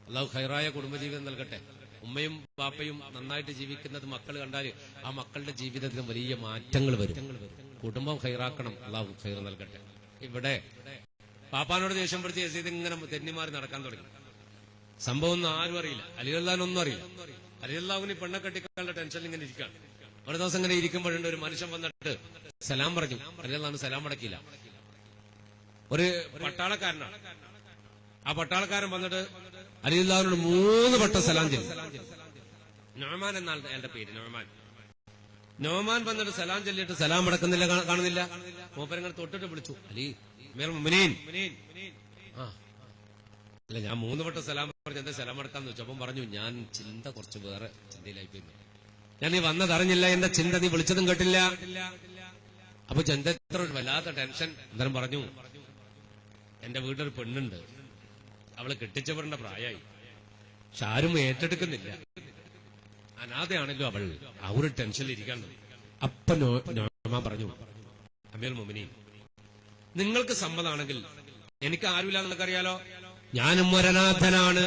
അള്ളാഹു ഖൈറായ കുടുംബജീവിതം നൽകട്ടെ. ഉമ്മയും ബാപ്പയും നന്നായിട്ട് ജീവിക്കുന്നത് മക്കൾ കണ്ടാൽ ആ മക്കളുടെ ജീവിതത്തിന് വലിയ മാറ്റങ്ങൾ വരും. കുടുംബം ഖൈറാക്കണം. അള്ളാഹു ഖൈർ നൽകട്ടെ. ഇവിടെ പാപ്പാനോട് ദേഷ്യം പിടിച്ച് യസീദ് ഇങ്ങനെ തെന്നിമാറി നടക്കാൻ തുടങ്ങി. സംഭവം ഒന്നും ആരും അറിയില്ല. അലിയല്ലാനൊന്നും അറിയില്ല. അലിയല്ലാവിന് പെണ്ണെ കെട്ടിക്കാനുള്ള ടെൻഷനിൽ ഇങ്ങനെ ഇരിക്കുകയാണ്. ഒരു ദിവസം ഇങ്ങനെ ഇരിക്കുമ്പോഴുണ്ട് ഒരു മനുഷ്യൻ വന്നിട്ട് സലാം പറഞ്ഞു. അലിയല്ലാന്ന് സലാം അടക്കില്ല. ഒരു പട്ടാളക്കാരനാണ്. ആ പട്ടാളക്കാരൻ വന്നിട്ട് അലിയല്ലാവിനോട് 3 വട്ടം സലാം ചെയ്തു. നോമാൻ എന്നാണ് എന്റെ പേര്. നോമാൻ വന്നിട്ട് സലാം ചൊല്ലിയിട്ട് സലാം അടക്കുന്നില്ല, കാണുന്നില്ല. മൂപ്പരങ്ങനെ തൊട്ടിട്ട് വിളിച്ചു, അലി മുഅ്മിനീൻ. അല്ല ഞാൻ 3 വട്ടം സലാം പറഞ്ഞു. എന്താ സലാം അടക്കാന്ന് വെച്ചു. അപ്പം പറഞ്ഞു, ഞാൻ ചിന്ത കുറച്ച് വേറെ ചിന്തയിലായി പോയി. ഞാൻ നീ വന്നതറിഞ്ഞില്ല. എന്റെ ചിന്ത നീ വിളിച്ചതും കേട്ടില്ല. അപ്പൊ ചിന്ത എത്ര ഒരു വല്ലാത്ത ടെൻഷൻ. അന്നേരം പറഞ്ഞു, എന്റെ വീട്ടിലൊരു പെണ്ണുണ്ട്. അവള് കെട്ടിച്ചവരുടെ പ്രായമായി. പക്ഷെ ആരും ഏറ്റെടുക്കുന്നില്ല. അനാഥയാണല്ലോ അവൾ. ആ ഒരു ടെൻഷനിൽ ഇരിക്കാൻ. അപ്പൊ നോമാൻ പറഞ്ഞു, അമീർ മുഅ്മിനീൻ, നിങ്ങൾക്ക് സമ്മതമാണെങ്കിൽ, എനിക്ക് ആരുമില്ല എന്നറിയാലോ, ഞാനും ഒരനാഥനാണ്,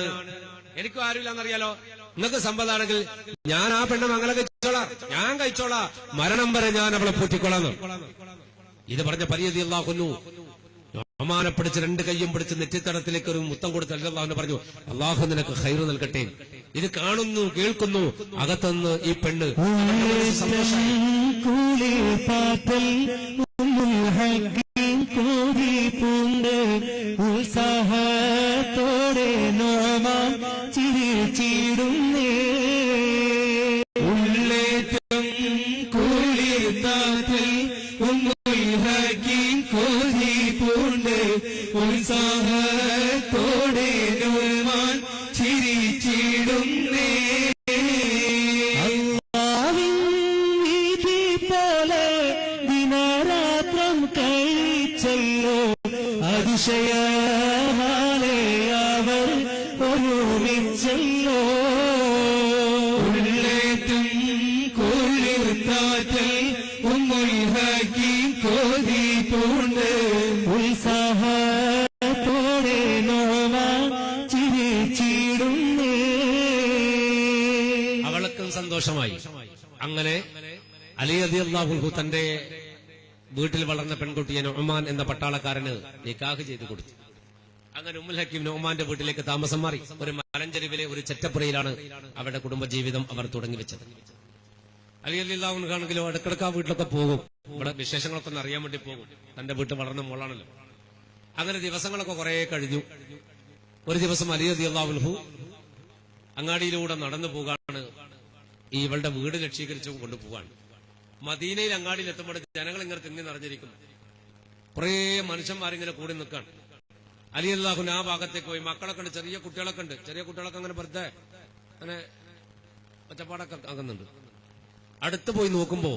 എനിക്കും ആരുമില്ലെന്നറിയാലോ. നിങ്ങൾക്ക് സമ്മതമാണെങ്കിൽ ഞാൻ ആ പെണ്ണെ മംഗലം കഴിച്ചോളാം, ഞാൻ കഴിച്ചോളാം, മരണം വരെ ഞാൻ അവളെ പൂറ്റിക്കൊള്ളാന്ന്. ഇത് പറഞ്ഞ പരിയതി അല്ലാഹുന്നു നോമാനെ പിടിച്ച് 2 കയ്യും പിടിച്ച് നെറ്റിത്തടത്തിലേക്ക് ഒരു മുത്തം കൊടുത്ത് അല്ലാഹു പറഞ്ഞു, അള്ളാഹു നിനക്ക് ഖൈർ നൽകട്ടെ. ഇത് കാണുന്നു കേൾക്കുന്നു അകത്തുനിന്ന് ഈ പെണ്ണ് ഉത്സാഹത്തോടെ നോമാൻ ചിരിച്ചിടുന്നേ. ഉള്ളേറ്റം കുളിർത്താത്തിൽ കോരി പൂണ്ട് ഉത്സാഹത്തോടെ നോമാൻ ചിരിച്ചിടുന്നേ. അല്ലാഹുവിൻ വിധി പോലെ ദിനരാത്രം കഴിച്ചല്ലോ, അതിശയമാലെ അവർ ഒരുമിച്ചല്ലോ. ഉള്ളേറ്റം കുളിർത്താത്തിൽ കോരി പൂണ്ട് ഉത്സാഹത്തോടെ നോമാൻ ചിരിച്ചിടുന്നേ. അവൾക്കും സന്തോഷമായി. അങ്ങനെ അലി റളിയല്ലാഹു അൻഹു തന്റെ വീട്ടിൽ വളർന്ന പെൺകുട്ടിയെ നുഅ്മാൻ എന്ന പട്ടാളക്കാരന് നിക്കാഹ് ചെയ്തു കൊടുത്തു. അങ്ങനെ ഉമ്മുൽ ഹക്കീം നുഅ്മാന്റെ വീട്ടിലേക്ക് താമസം മാറി. ഒരു മലഞ്ചെരുവിലെ ഒരു ചെറ്റപ്പുറയിലാണ് അവരുടെ കുടുംബജീവിതം അവർ തുടങ്ങിവെച്ചത്. അലി റളിയല്ലാഹു അൻഹു ആണെങ്കിലും ഇടക്കിടക്ക് ആ വീട്ടിലൊക്കെ പോകും. ഇവിടെ വിശേഷങ്ങളൊക്കെ ഒന്ന് അറിയാൻ വേണ്ടി പോകും. തന്റെ വീട്ടിൽ വളർന്ന മോളാണല്ലോ. അങ്ങനെ ദിവസങ്ങളൊക്കെ കുറെ കഴിഞ്ഞു. ഒരു ദിവസം അലി റളിയല്ലാഹു അൻഹു അങ്ങാടിയിലൂടെ നടന്നു പോകാണ്. ഇവളുടെ വീട് ലക്ഷീകരിച്ചു കൊണ്ടുപോകാണ്. മദീനയിൽ അങ്ങാടിയിൽ എത്തുമ്പോൾ ജനങ്ങൾ ഇങ്ങനെ തിങ്ങി നിറഞ്ഞിരിക്കും. കുറേ മനുഷ്യന്മാരിങ്ങനെ കൂടി നിൽക്കാണ്. അലി അല്ലാഹുവിന് ആ ഭാഗത്തേക്ക് പോയി. മക്കളൊക്കെ ഉണ്ട്, ചെറിയ കുട്ടികളൊക്കെ ഉണ്ട്. ചെറിയ കുട്ടികളൊക്കെ അങ്ങനെ വെറുതെ അങ്ങനെ ഒച്ചപ്പാടൊക്കെ ആകുന്നുണ്ട്. അടുത്ത് പോയി നോക്കുമ്പോ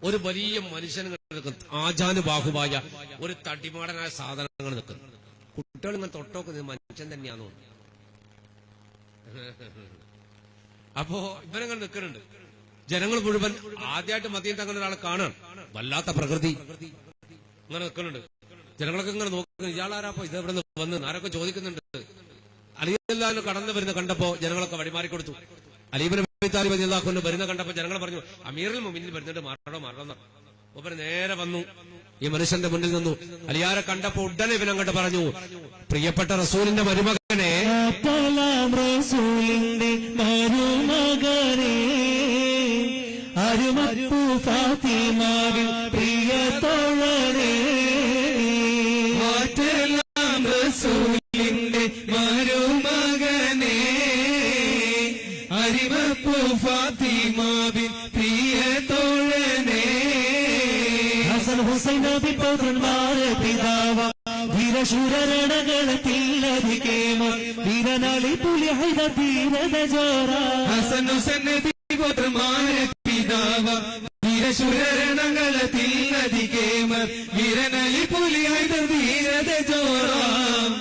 ഒരു വലിയ മനുഷ്യൻ ആജാനുബാഹുവായ ഒരു തടിമാടനായ സാധനങ്ങൾ നിൽക്കുന്നു. കുട്ടികൾ ഇങ്ങനെ തൊട്ടോക്കുന്നത് മനുഷ്യൻ തന്നെയാണോ? അപ്പോ ഇവരങ്ങനെ നിൽക്കുന്നുണ്ട്. ജനങ്ങൾ മുഴുവൻ ആദ്യമായിട്ട് മദീനത്ത് അങ്ങനെ ഒരാളെ കാണാൻ, വല്ലാത്ത പ്രകൃതി ഇങ്ങനെ നിൽക്കുന്നുണ്ട്. ജനങ്ങളൊക്കെ ഇങ്ങനെ നോക്കുന്നു, ഇയാളാരാപ്പോ ഇത് ഇവിടെ വന്ന് ആരൊക്കെ ചോദിക്കുന്നുണ്ട്. അലിയല്ലാഹു കടന്നു വരുന്ന കണ്ടപ്പോ ജനങ്ങളൊക്കെ വഴിമാറിക്കൊടുത്തു. അലീബിൻ അബീ താലിബ് റളിയല്ലാഹു വരുന്ന കണ്ടപ്പോ ജനങ്ങൾ പറഞ്ഞു, അമീറുൽ മുഅ്മിനീൻ വരുന്നുണ്ട്, മാറണോ. ഒപ്പര് നേരെ വന്നു, ഈ മനുഷ്യന്റെ മുന്നിൽ നിന്നു. അലിയാരെ കണ്ടപ്പോ ഉടനെ ഇവനങ്ങോട്ട് പറഞ്ഞു, പ്രിയപ്പെട്ട റസൂലിന്റെ മരുമകനെ, റസൂലിന്റെ മരുമകനെ, അരുമപ്പൂ ഫാത്തിമാവിൻ പ്രിയ തോഴനെ, റസൂലിന്റെ മരുമകനെ, അരിമപ്പൂ ഫാത്തിമാവിൻ പ്രിയ തോഴനെ, ഹസൻ ഹുസൈൻ നബി പൗത്രന്മാരെ പിതാവ, ധീരശൂരരണകളത്തില്ലധികേമ, വീരനാളി പുലി ഹൈദ ധീരത ജോറ, ഹസൻ ഹുസൈൻ നബി പൗത്രന്മാരെ പിതാവ, ധീരശൂരരണകളത്തില്ലധികേമ, വീരനലി പുലി ഹൈദ ധീരത ജോറ,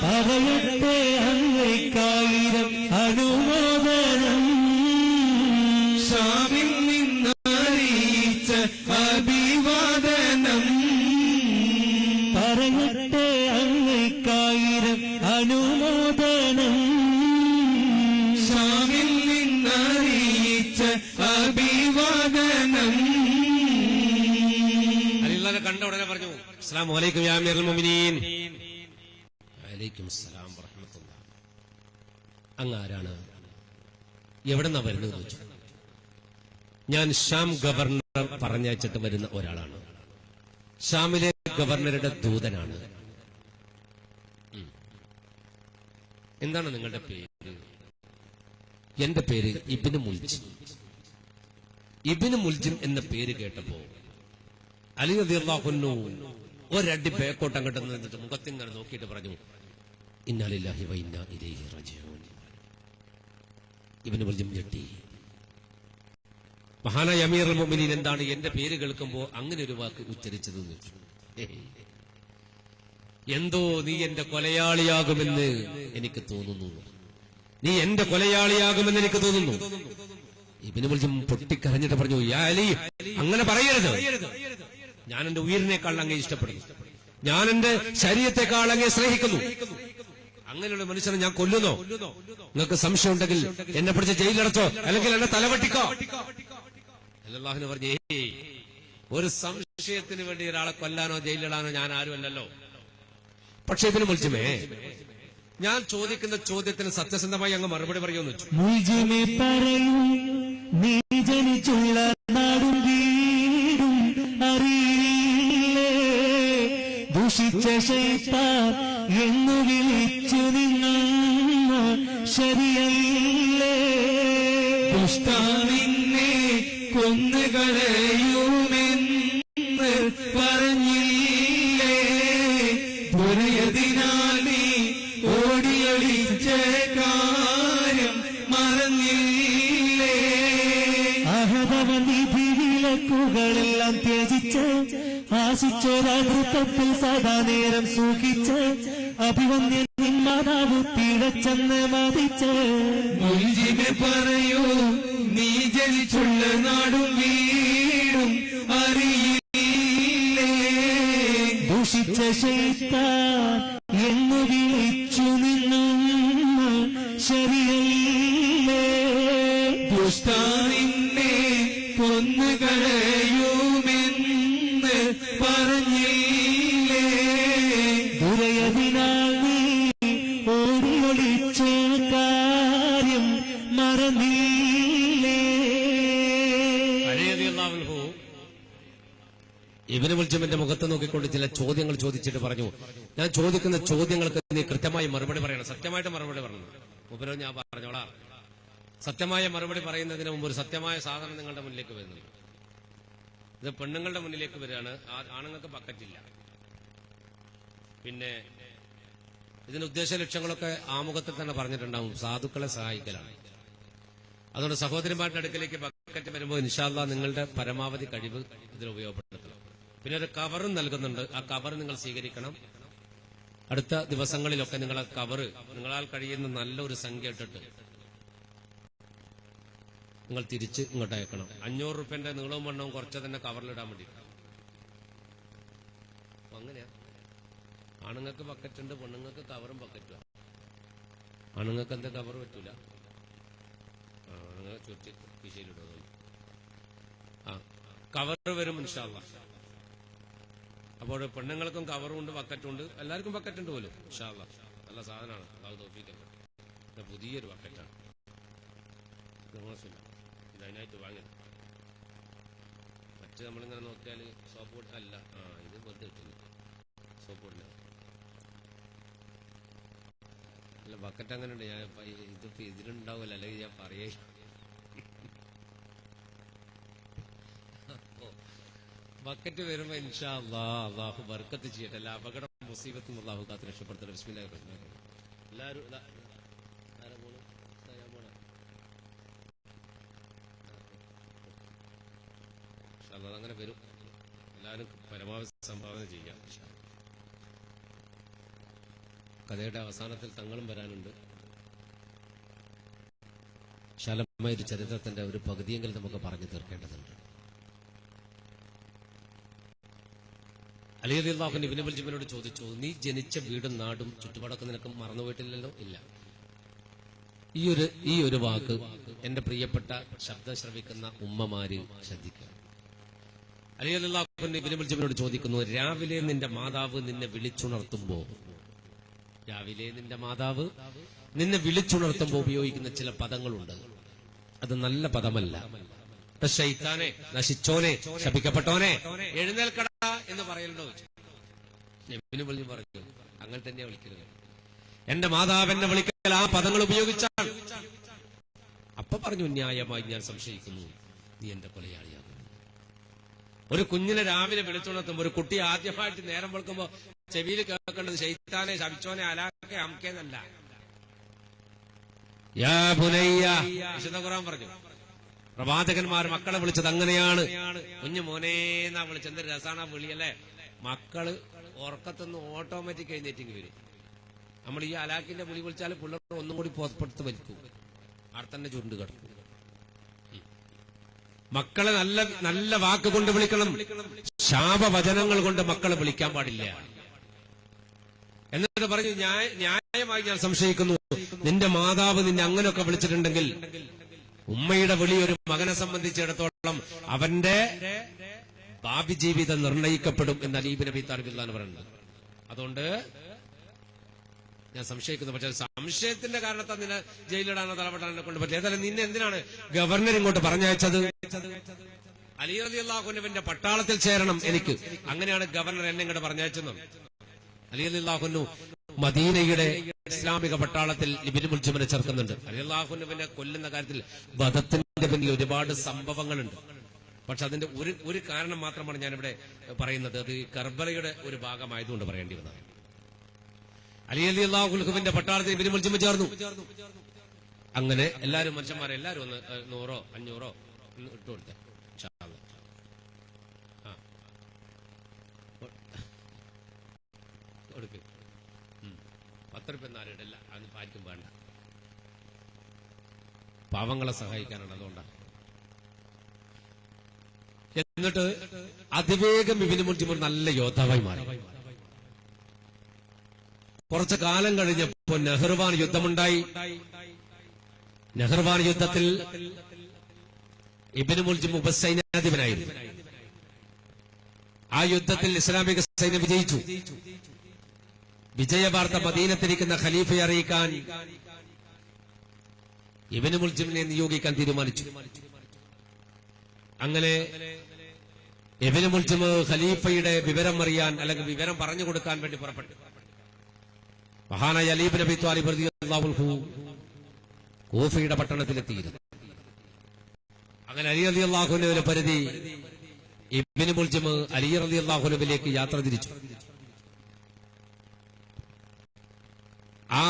പറയട്ടെ അങ്ങേക്കായിരം അനുമോദനം, ഷാമിൽ നിന്നറിയിച്ച അഭിവാദനം, പറയട്ടെ അങ്ങേക്കായിരം അനുമോദനം, ഷാമിൽ നിന്നറിയിച്ച അഭിവാദനം. അലിയുള്ളാഹിനെ കണ്ട ഉടനെ പറഞ്ഞു, അസ്സലാമു അലൈക്കും യാ അമീറുൽ മുഅ്മിനീൻ. വഅലൈക്കും അസ്സലാം വറഹ്മത്തുള്ളാഹി. അങ്ങ് ആരാണ്? എവിടെന്നാ വരുന്നത് ചോദിച്ചു. ഞാൻ ഷാം ഗവർണർ പറഞ്ഞയച്ചിട്ട് വരുന്ന ഒരാളാണ്. ഷാമിലെ ഗവർണറുടെ ദൂതനാണ്. എന്താണ് നിങ്ങളുടെ പേര്? എന്റെ പേര് ഇബ്നു മുൽജിം. ഇബ്നു മുൽജിം എന്ന പേര് കേട്ടപ്പോ അലി റളിയല്ലാഹു അൻഹു ഒരടി ബേക്കോട്ട് അങ്ങോട്ട് നിന്നിട്ട് മുഖത്തിങ്ങനെ നോക്കിയിട്ട് പറഞ്ഞു, ഇന്നാ ലില്ലാഹി വ ഇന്നാ ഇലൈഹി റാജിഊൻ. ഇബ്നു മുൽജിം ഞെട്ടി. മഹാനായ അമീറുൽ മുഅ്മിനീൻ എന്താണ് എന്റെ പേര് കേൾക്കുമ്പോ അങ്ങനെ ഒരു വാക്ക് ഉച്ചരിച്ചതെന്ന് ചോദിച്ചു. എന്തോ നീ എന്റെ കൊലയാളിയാകുമെന്ന് എനിക്ക് തോന്നുന്നു, നീ എന്റെ കൊലയാളിയാകുമെന്ന് എനിക്ക് തോന്നുന്നു. ഇബ്നു മുൽജിം പൊട്ടിക്കരഞ്ഞിട്ട് പറഞ്ഞു, യാ അലി, അങ്ങനെ പറയരുത്. ഞാൻ എന്റെ ഉയിരിനേക്കാൾ അങ്ങേ ഇഷ്ടപ്പെടുന്നു, ഞാൻ എന്റെ ശരീരത്തെക്കാൾ അങ്ങേ സ്നേഹിക്കുന്നു. അങ്ങനെയുള്ള മനുഷ്യനെ ഞാൻ കൊല്ലുന്നോ? നിങ്ങൾക്ക് സംശയം ഉണ്ടെങ്കിൽ എന്നെ പിടിച്ച് ജയിലിലടച്ചോ, അല്ലെങ്കിൽ എന്നെ തലവെട്ടിക്കോ. അല്ലാഹുവിന് പറഞ്ഞു, ഒരു സംശയത്തിന് വേണ്ടി ഒരാളെ കൊല്ലാനോ ജയിലിടാനോ ഞാൻ ആരുമല്ലല്ലോ. പക്ഷേ ഇബ്നു മുൽജിമേ, ഞാൻ ചോദിക്കുന്ന ചോദ്യത്തിന് സത്യസന്ധമായി അങ്ങ് മറുപടി പറയുമെന്ന് വെച്ചു. മുൽജിമെ പറയൂ, നീ ജനിച്ചുള്ള നാടും വീടും അറിയില്ലേ, ദുഷിച്ച ശൈത്താൻ എന്നു വിളിച്ചു നിങ്ങൾ ശരിയല്ലേ, ദുഷ്ടാവിനെ കൊന്നുകളയുമെന്ന് പറഞ്ഞില്ലേ, ദുരയതിനാൽ നീ ഓടിയൊളിച്ച കാര്യം മറന്നില്ലേ, അഹതവൻ വിധി വിലക്കുകളെല്ലാം ത്യജിച്ച് ആശിച്ചൊരാതൃത്വത്തിൽ സദാ നേരം സൂക്ഷിച്ച് അഭിവന്യൻ മാതാവ് പിഴച്ചെന്ന് മതിച്ച്, മുൽജിമെ പറയൂ, നീ ജനിച്ചുള്ള നാടും വീടും അറിയില്ലേ, ദുഷിച്ച ശൈത്താൻ എന്നു വിളിച്ചു നിന്നും ശരിയല്ലേ, ദുഷ്ടാവിനെ കൊന്നുകളയുമെന്ന് പറഞ്ഞില്ലേ, ദുരയതിനാൽ നീ ഓടിയൊളിച്ച കാര്യം മറന്നില്ലേ. അലി റളിയല്ലാഹു അൻഹു ഇബ്നു മുൽജിമിന്റെ മുഖത്ത് നോക്കിക്കൊണ്ട് ചില ചോദ്യങ്ങൾ ചോദിച്ചിട്ട് പറഞ്ഞു, ഞാൻ ചോദിക്കുന്ന ചോദ്യങ്ങൾക്ക് നീ കൃത്യമായി മറുപടി പറയണം, സത്യമായിട്ട് മറുപടി പറയണം. മുമ്പ് ഞാൻ പറഞ്ഞോളാം, സത്യമായ മറുപടി പറയുന്നതിന് മുമ്പ് ഒരു സത്യമായ സാധനം നിങ്ങളുടെ മുന്നിലേക്ക് വരുന്നു. ഇത് പെണ്ണുങ്ങളുടെ മുന്നിലേക്ക് വരികയാണ്. ആണുങ്ങൾക്ക് ബക്കറ്റില്ല. പിന്നെ ഇതിന്റെ ഉദ്ദേശ ലക്ഷ്യങ്ങളൊക്കെ ആമുഖത്തിൽ തന്നെ പറഞ്ഞിട്ടുണ്ടാവും. സാധുക്കളെ സഹായിക്കലാണ്. അതുകൊണ്ട് സഹോദരന്മാരുടെ അടുക്കലേക്ക് ബക്കറ്റ് വരുമ്പോൾ ഇൻഷാ അല്ലാഹ് നിങ്ങളുടെ പരമാവധി കഴിവ് ഇതിൽ ഉപയോഗപ്പെടുത്തണം. പിന്നെ ഒരു കവറും നൽകുന്നുണ്ട്. ആ കവർ നിങ്ങൾ സ്വീകരിക്കണം. അടുത്ത ദിവസങ്ങളിലൊക്കെ നിങ്ങൾ ആ കവറ് നിങ്ങളാൽ കഴിയുന്ന നല്ലൊരു സംഖ്യ ഇട്ടിട്ട് നിങ്ങൾ തിരിച്ച് ഇങ്ങോട്ട് അയക്കണം. 500 രൂപന്റെ നീളവും വണ്ണവും കുറച്ച് തന്നെ കവറിലിടാൻ വേണ്ടി. അങ്ങനെയാ. ആണുങ്ങൾക്ക് ബക്കറ്റ് ഉണ്ട്, പെണ്ണുങ്ങൾക്ക് കവറും ബക്കറ്റും. ആണുങ്ങൾക്ക് എന്താ കവർ പറ്റൂല? ആണുങ്ങൾ ചുറ്റി കിശയിലിടുന്നു. ആ കവർ വരും ഇൻഷാ അല്ലാഹ്. അപ്പോൾ പെണ്ണുങ്ങൾക്കും കവറും ഉണ്ട്, ബക്കറ്റും ഉണ്ട്. എല്ലാവർക്കും ബക്കറ്റ് ഉണ്ട് പോലും ഇൻഷാ അല്ലാഹ്. നല്ല സാധനമാണ്. അത് തോപ്പിക്കല്ല. പുതിയൊരു ബക്കറ്റാണ്. മോശമില്ല. ഇതിനായിട്ട് വാങ്ങിയത്. മറ്റ് നമ്മളിങ്ങനെ നോക്കിയാൽ സോപ്പ് പൊടി അല്ല. ഇത് വെറുതെ കിട്ടുന്നു. സോപ്പ് പൊടില്ല. അല്ല ബക്കറ്റ് അങ്ങനെ ഉണ്ട്. ഞാൻ ഇതിപ്പോ ഇതിലുണ്ടാവില്ല, അല്ലെങ്കിൽ ഞാൻ പറയേ. ബക്കറ്റ് വരുമ്പോ ഇൻഷാ അല്ലാഹ് അല്ലാഹു ബർക്കത്ത് ചെയ്യട്ടെ. എല്ലാ അപകടം മുസീബത്തും അല്ലാഹു കാത്ത് രക്ഷപ്പെടുത്തട്ടെ. ബിസ്മില്ലാഹിർ റഹ്മാനിർ റഹീം. എല്ലാവരും അതങ്ങനെ വരും. എല്ലാവരും പരമാവധി സംഭാവന ചെയ്യാം. കഥയുടെ അവസാനത്തിൽ തങ്ങളും വരാനുണ്ട്. വിശാലമായ ഒരു ചരിത്രത്തിന്റെ ഒരു പകുതിയെങ്കിലും നമുക്ക് പറഞ്ഞു തീർക്കേണ്ടതുണ്ട്. അലി റളിയല്ലാഹു അൻഹു ഇബ്നു മുൽജിമിനോട് ചോദിച്ചു, നീ ജനിച്ച വീടും നാടും ചുറ്റുപാടൊക്കെ നിനക്ക് മറന്നുപോയിട്ടില്ലല്ലോ? ഇല്ല. ഈ ഒരു വാക്ക് എന്റെ പ്രിയപ്പെട്ട ശബ്ദം ശ്രവിക്കുന്ന ഉമ്മമാര് ശ്രദ്ധിക്കുക. അലി റളിയല്ലാഹു അൻഹു ഇബ്നു മുൽജിമിനോട് ചോദിക്കുന്നു, രാവിലെ നിന്റെ മാതാവ് നിന്നെ വിളിച്ചുണർത്തുമ്പോ ഉപയോഗിക്കുന്ന ചില പദങ്ങളുണ്ട്. അത് നല്ല പദമല്ല. ശൈത്താനെ, നശിച്ചോനെ, ശപിക്കപ്പെട്ടോനെ, എഴുന്നേൽക്കടാ എന്ന് പറയലുണ്ടോ? ഇബ്നു മുൽജിം പറഞ്ഞു, അങ്ങനെ തന്നെയാ വിളിക്കരുത്. എന്റെ മാതാവെന്നെ വിളിക്കൽ ആ പദങ്ങൾ ഉപയോഗിച്ചാൽ. അപ്പൊ പറഞ്ഞു, ന്യായമായി ഞാൻ സംശയിക്കുന്നു, നീ എന്റെ കൊലയാളിയാകും. ഒരു കുഞ്ഞിനെ രാവിലെ വിളിച്ചുണർത്തുമ്പോ, ഒരു കുട്ടി ആദ്യമായിട്ട് നേരം വെളുക്കുമ്പോ ചെവിയിൽ കേൾക്കേണ്ടത് ശൈത്താനെ, ശപിച്ചോനെ, അലാക്കെ, അംകേന്നല്ല. യാ ബുനയ്യ, വിശുദ്ധ ഖുർആൻ പറഞ്ഞു. പ്രവാചകന്മാർ മക്കളെ വിളിച്ചത് അങ്ങനെയാണ്. കുഞ്ഞു മോനേന്നാ വിളിച്ചത്. എന്തൊരു രസാണ് ആ വിളിയല്ലേ. മക്കള് ഉറക്കത്തൊന്ന് ഓട്ടോമാറ്റിക് എഴുന്നേറ്റിങ് വരും. നമ്മൾ ഈ അലാക്കിന്റെ വിളി വിളിച്ചാൽ പിള്ളേർ ഒന്നും കൂടി പുറപ്പെടുത്ത് വലിക്കും. അവിടെ തന്നെ ചുരുണ്ട് കിടക്കും. മക്കളെ നല്ല നല്ല വാക്ക് കൊണ്ട് വിളിക്കണം. ശാപവചനങ്ങൾ കൊണ്ട് മക്കളെ വിളിക്കാൻ പാടില്ല. എന്നിട്ട് പറഞ്ഞു, ന്യായമായി ഞാൻ സംശയിക്കുന്നു, നിന്റെ മാതാവ് നിന്നെ അങ്ങനെയൊക്കെ വിളിച്ചിട്ടുണ്ടെങ്കിൽ ഉമ്മയുടെ വിളി ഒരു മകനെ സംബന്ധിച്ചിടത്തോളം അവന്റെ ഭാവി ജീവിതം നിർണയിക്കപ്പെടും എന്ന് അലി ഇബ്നു അബീ ത്വാലിബ് റളിയല്ലാഹു അൻഹു പറയുന്നത്. അതുകൊണ്ട് ഞാൻ സംശയിക്കുന്നു. പക്ഷെ സംശയത്തിന്റെ കാരണത്താൽ നിന്നെ ജയിലിടാനോ തലപ്പെടാനോ കൊണ്ട് പറ്റില്ല. ഏതായാലും നിന്നെ എന്തിനാണ് ഗവർണർ ഇങ്ങോട്ട് പറഞ്ഞയച്ചത്? അലി റളിയല്ലാഹു അൻഹുവിന്റെ പട്ടാളത്തിൽ ചേരണം എനിക്ക്. അങ്ങനെയാണ് ഗവർണർ എന്നെ ഇങ്ങോട്ട് പറഞ്ഞയച്ചത്. അലി റളിയല്ലാഹു അൻഹു മദീനയുടെ ഇസ്ലാമിക പട്ടാളത്തിൽ ഇബ്നു മുൽജിമിനെ ചേർക്കുന്നുണ്ട്. അലി റളിയല്ലാഹു അൻഹുവിനെ കൊല്ലുന്ന കാര്യത്തിൽ വധത്തിന്റെ പിന്നിൽ ഒരുപാട് സംഭവങ്ങളുണ്ട്. പക്ഷെ അതിന്റെ ഒരു കാരണം മാത്രമാണ് ഞാനിവിടെ പറയുന്നത്. അത് കർബലയുടെ ഒരു ഭാഗമായതുകൊണ്ട് പറയേണ്ടി വന്നത്. അലി റളിയല്ലാഹു അൻഹുവിന്റെ പട്ടാളത്തിൽ ഇബ്നു മുൽജിം ചേർന്നു. അങ്ങനെ എല്ലാവരും മനുഷ്യന്മാരെ എല്ലാവരും ഒന്ന് 100 500 ഇട്ടു കൊടുത്തേ. കൊടുക്ക്. 10 രൂപ നാരിടല്ല, അതിന് പാറ്റും വേണ്ട. പാവങ്ങളെ സഹായിക്കാനാണ്. അതുകൊണ്ടാണ്. എന്നിട്ട് അതിവേഗം ഇബ്നു മുൽജിം ഒരു നല്ല യോദ്ധാവായി മാറി. കുറച്ചു കാലം കഴിഞ്ഞപ്പോൾ നെഹ്റുവാൻ യുദ്ധമുണ്ടായി. നെഹ്റുവാൻ യുദ്ധത്തിൽ ഇബ്നു മുൽജിം ഉപസൈന്യാധിപനായിരുന്നു. ആ യുദ്ധത്തിൽ ഇസ്ലാമിക സൈന്യം വിജയിച്ചു. വിജയവാർത്ത മദീനത്തിരിക്കുന്ന ഖലീഫയെ അറിയിക്കാൻ ഇബ്നു മുൽജിമിനെ നിയോഗിക്കാൻ തീരുമാനിച്ചു. അങ്ങനെ ഇബ്നു മുൽജിം ഖലീഫയുടെ വിവരം അറിയാൻ, അല്ലെങ്കിൽ വിവരം പറഞ്ഞു കൊടുക്കാൻ വേണ്ടി പുറപ്പെട്ടു. മഹാനായ അലി ഇബ്നു അബീ ത്വാലിബ് റളിയല്ലാഹു അൻഹു കൂഫയുടെ പട്ടണത്തിലെത്തിയിരുന്നു. അങ്ങനെ അലി റളിയല്ലാഹു അൻഹുവിന്റെ പരിധി ഇബ്നു മുൽജിം അലി റളിയല്ലാഹു അൻഹുവിലേക്ക് യാത്ര തിരിച്ചു. ആ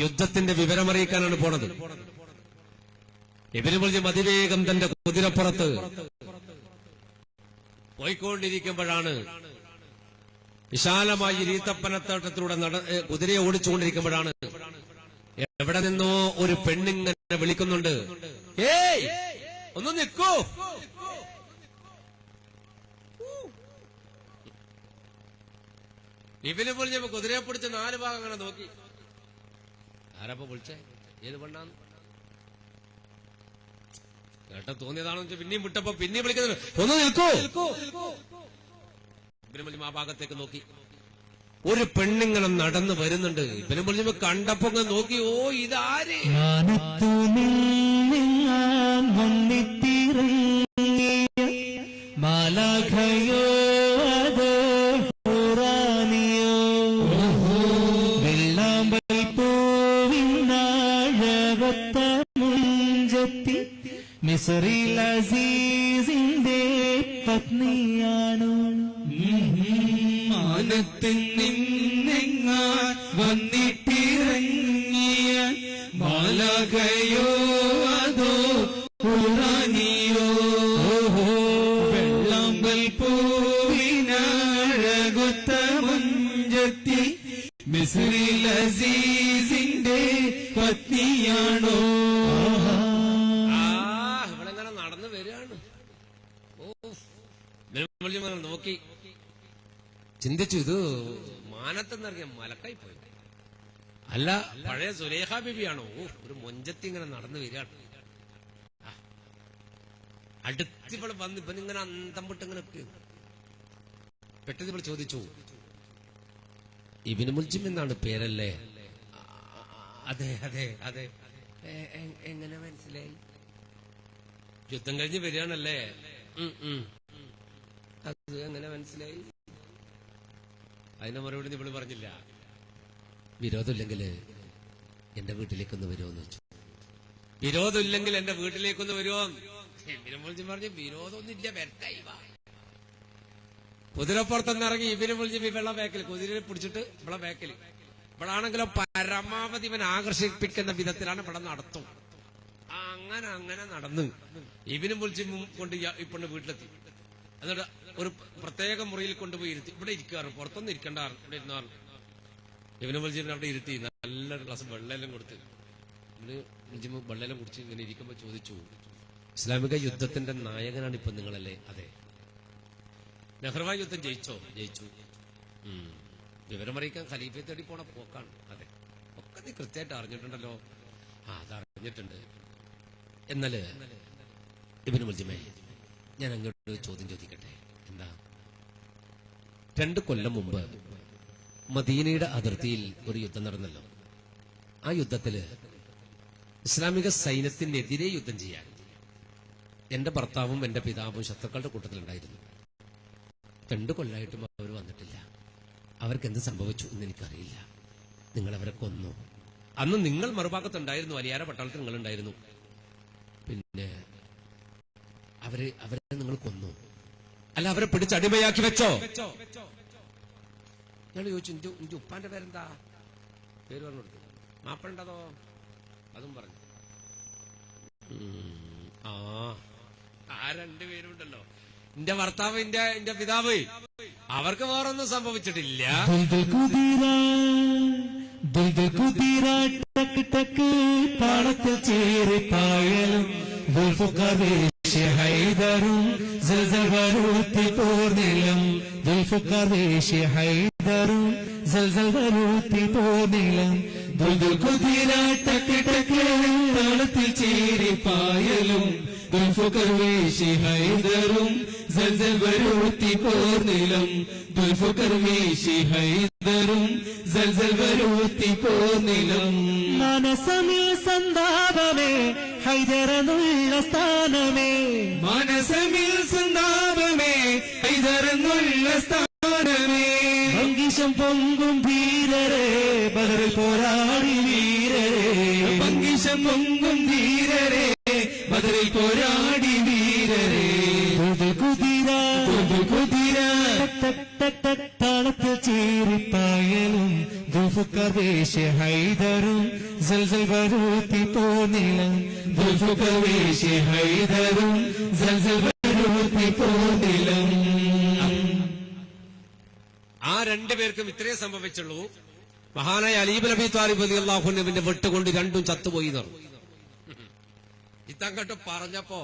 യുദ്ധത്തിന്റെ വിവരമറിയിക്കാനാണ് പോണത്. ഇബ്നു മുൽജിം അതിവേഗം തന്റെ കുതിരപ്പുറത്ത് പോയിക്കൊണ്ടിരിക്കുമ്പോഴാണ്, വിശാലമായി ഈത്തപ്പനത്തോട്ടത്തിലൂടെ കുതിരയെ ഓടിച്ചുകൊണ്ടിരിക്കുമ്പോഴാണ് എവിടെ നിന്നോ ഒരു പെണ്ണിങ്ങനെ വിളിക്കുന്നുണ്ട്, ഏയ് ഒന്ന് നിൽക്കൂ. ഇബ്നു മുൽജിം കുതിരയെ പിടിച്ച് 4 ഭാഗം അങ്ങനെ നോക്കി. ആരപ്പോ വിളിച്ചേ? ഏത് പെണ്ണാന്ന് കേട്ട തോന്നിയതാണെന്ന് വെച്ചാൽ പിന്നെയും വിട്ടപ്പോ പിന്നെയും വിളിക്കുന്നത്, ഒന്ന് നിൽക്കൂ. ഇബ്നു മുൽജിം ആ ഭാഗത്തേക്ക് നോക്കി. ഒരു പെണ്ണിങ്ങനെ നടന്നു വരുന്നുണ്ട്. ഇബ്നു മുൽജിം കണ്ടപ്പോ നോക്കി, ഓ ഇതാര്? മാലാഖയോ അതോ ഹുറാനിയോ, വെള്ളാമ്പൽ പൂവിനാഴവത്ത മുഞ്ചത്തി മിസ്റിൽ അസീസിന്റെ പത്നിയാണോ? മാനത്തിൽ നിന്നെങ്ങാൻ വന്നിട്ടിറങ്ങിയ മാലാഖയോ അതോ ഖുറാനിയോ, വെള്ളാമ്പൽ പൂവിനഴകൊത്ത മുഞ്ചത്തി മിസ്റിൽ അസീസിന്റെ പത്നിയാണോ? ഇവളെങ്ങനെ നടന്നു വരികയാണ്. ഓ നോക്കി ചിന്തിച്ചു, ഇത് മാനത്തെന്നറിയാം മലക്കായി പോയി. അല്ല പഴയ സുലേഖ ബിബിയാണോ? ഓ ഒരു മൊഞ്ചത്തി ഇങ്ങനെ നടന്നു വരികയാണ്. അടുത്തിവള് വന്ന് ഇവനിങ്ങനെ അന്തം വിട്ട് ഇങ്ങനെ പെട്ടെന്ന് ഇവൾ ചോദിച്ചു, ഇബ്നു മുൽജിം എന്നാണ് പേരല്ലേ? അതെ അതെ അതെ. എങ്ങനെ മനസ്സിലായി? യുദ്ധം കഴിഞ്ഞ് വരികയാണല്ലേ? അത് എങ്ങനെ മനസ്സിലായി? അതിന്റെ മറുപടി ഇവള് പറഞ്ഞില്ല. വിരോധമില്ലെങ്കിൽ എന്റെ വീട്ടിലേക്കൊന്ന് വരുമോന്ന് വെച്ചു. വിരോധമില്ലെങ്കിൽ എന്റെ വീട്ടിലേക്കൊന്ന് വരുമോ? ഇബ്നു മുൽജിം പറഞ്ഞു, വിരോധമൊന്നുമില്ല, വരട്ടായി വാ. കുതിരപ്പുറത്തുനിന്നിറങ്ങി ഇബ്നു മുൽജിം ഇവളെ ബാക്കിൽ കുതിരയെ പിടിച്ചിട്ട് ഇവളെ ബാക്കിൽ. ഇവളാണെങ്കിലോ പരമാവധി ഇവൻ ആകർഷിപ്പിക്കുന്ന വിധത്തിലാണ് ഇവിടെ നടത്തും. അങ്ങനെ അങ്ങനെ നടന്ന് ഇബ്നു മുൽജിം കൊണ്ട് ഇപ്പൊ വീട്ടിലെത്തി. എന്നിട്ട് ഒരു പ്രത്യേക മുറിയിൽ കൊണ്ടുപോയി ഇരുത്തി. ഇവിടെ ഇരിക്കാറ്, പുറത്തൊന്നും ഇരിക്കണ്ടാറ്, ഇവിടെ ഇരുന്നാറ്. ഇബ്നു മുൽജിമിനെ അവിടെ ഇരുത്തി നല്ലൊരു ഗ്ലാസ് വെള്ളമെല്ലാം കൊടുത്ത്. ഇബ്നു മുൽജിം വെള്ളമെല്ലാം കുടിച്ച് ഇങ്ങനെ ഇരിക്കുമ്പോൾ ചോദിച്ചു, ഇസ്ലാമിക യുദ്ധത്തിന്റെ നായകനാണ് ഇപ്പൊ നിങ്ങളല്ലേ? അതെ. നെഹ്റുവാ യുദ്ധം ജയിച്ചോ? ജയിച്ചു. വിവരമറിയിക്കാൻ ഖലീഫയെ തേടി പോണ പോക്കാണ്. അതെ, ഒക്കെ നീ കൃത്യമായിട്ട് അറിഞ്ഞിട്ടുണ്ടല്ലോ. അതറിഞ്ഞിട്ടുണ്ട്. എന്നാല് ഇബ്നു മുൽജിമേ, ഞാൻ അങ്ങോട്ട് ചോദ്യം ചോദിക്കട്ടെ. എന്താ? 2 കൊല്ലം മുമ്പ് മദീനയുടെ അതിർത്തിയിൽ ഒരു യുദ്ധം നടന്നല്ലോ. ആ യുദ്ധത്തില് ഇസ്ലാമിക സൈന്യത്തിനെതിരെ യുദ്ധം ചെയ്യാൻ എന്റെ ഭർത്താവും എന്റെ പിതാവും ശത്രുക്കളുടെ കൂട്ടത്തിലുണ്ടായിരുന്നു. 2 കൊല്ലമായിട്ടും അവർ വന്നിട്ടില്ല. അവർക്ക് എന്ത് സംഭവിച്ചു എന്ന് എനിക്കറിയില്ല. നിങ്ങൾ അവരെ കൊന്നു. അന്ന് നിങ്ങൾ മറുഭാഗത്തുണ്ടായിരുന്നു, അലിയാര പട്ടാളത്തിൽ നിങ്ങളുണ്ടായിരുന്നു. പിന്നെ അവരെ നിങ്ങൾ കൊന്നു. അല്ല, അവരെ പിടിച്ചടിമയാക്കി വെച്ചോ? ഞാൻ ചോദിച്ചു, എന്റെ ഉപ്പാന്റെ പേരെന്താ? പേര് പറഞ്ഞു കൊടുത്തു. മാപ്പണ്ടതോ? അതും പറഞ്ഞു. ആ 2 പേരുണ്ടല്ലോ, എന്റെ ഭർത്താവ് എന്റെ പിതാവ്. അവർക്ക് വേറൊന്നും സംഭവിച്ചിട്ടില്ല. താളത്തിൽ ചേരി പായലും ഹൈദറും സൽസൽവരൂത്തി പോർനിലം ഹൈദറും സൽസൽവരൂത്തി പോർനിലം താളത്തിൽ ചേരി പായലും ദുൽഫുകർവേശി ഹൈദറും സൽസൽവരൂത്തി പോർനിലം ദുൽഫുകർവേശി ഹൈദറും സൽസൽവരൂത്തി പോർനിലം മനസമിൽ സന്താപമേ ഹൈദറെന്നുള്ള സ്ഥാനമേ മനസമിൽ സന്താപമേ ഹൈദറെന്നുള്ള സ്ഥാനമേ പങ്കിശം പൊങ്കും ധീരരേ ബദറിൽ പോരാടി വീരരേ പങ്കിശം പൊങ്കും ധീരരേ ബദറിൽ പോരാടി വീരരേ കുതിരാ ദുൽഫുക്കർവേശ ഹൈദറും സൽസൽ വരൂത്തി പോന്നിളം ദുൽഫുക്കർവേശ ഹൈദറും സൽസൽ വരൂത്തി പോന്നിളം. ആ രണ്ടുപേർക്കും ഇത്രേ സംഭവിച്ചുള്ളൂ. മഹാനായ അലി ഇബ്നു അബീ ത്വാലിബ് റളിയല്ലാഹു അൻഹുവിന്റെ വെട്ടുകൊണ്ട് രണ്ടും ചത്തുപോയി പറഞ്ഞു. ഇതങ്ങോട്ട് പറഞ്ഞപ്പോ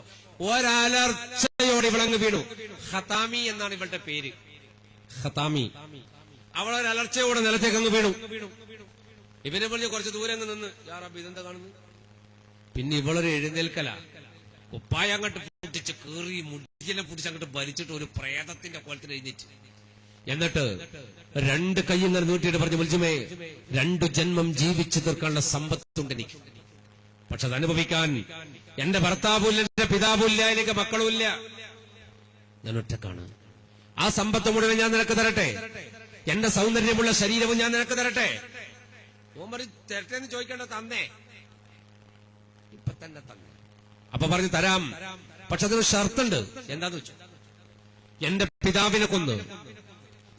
ഒരലർച്ചയോടെ ഇവളങ്ങ് വീണു. ഖതാമി എന്നാണ് ഇവളുടെ പേര്, ഖതാമി. അവളൊരലർച്ചയോടെ നിലത്തേക്കങ്ങ് വീണു. ഇവനെ പറഞ്ഞ് കുറച്ച് ദൂരെ അങ്ങ് നിന്ന്, യാ റബ്ബി ഇതെന്താ കാണുന്നു? പിന്നെ ഇവളൊരു എഴുന്നേൽക്കല, കുപ്പായ അങ്ങോട്ട് പൊട്ടിച്ച് കീറി മുടിയെല്ലാം പൊട്ടിച്ച് അങ്ങോട്ട് വലിച്ചിട്ട് ഒരു പ്രേതത്തിന്റെ കോലത്തിൽ എഴുന്നേറ്റ്. എന്നിട്ട് രണ്ട് കൈയിങ്ങനെ നീട്ടിയിട്ട് പറഞ്ഞു, മുൽജിമേ, 2 ജന്മം ജീവിച്ചു തീർക്കാനുള്ള സമ്പത്തുണ്ട് എനിക്ക്. പക്ഷെ അത് അനുഭവിക്കാൻ എന്റെ ഭർത്താവുമില്ല, എന്റെ പിതാവുമില്ല, എനിക്ക് മക്കളുമില്ല, ഞാൻ ഒറ്റക്കാണ്. ആ സമ്പത്ത് മുഴുവൻ ഞാൻ നിനക്ക് തരട്ടെ, എന്റെ സൗന്ദര്യമുള്ള ശരീരവും ഞാൻ നിനക്ക് തരട്ടെ. ഓമറി തരട്ടെ എന്ന് ചോദിക്കേണ്ട, തന്നേ, ഇപ്പൊ തന്നെ തന്നെ. അപ്പൊ പറഞ്ഞു തരാം, പക്ഷെ അതൊരു ഷർത്തുണ്ട്. എന്താന്ന് വെച്ചു, എന്റെ പിതാവിനെ കൊന്ന്,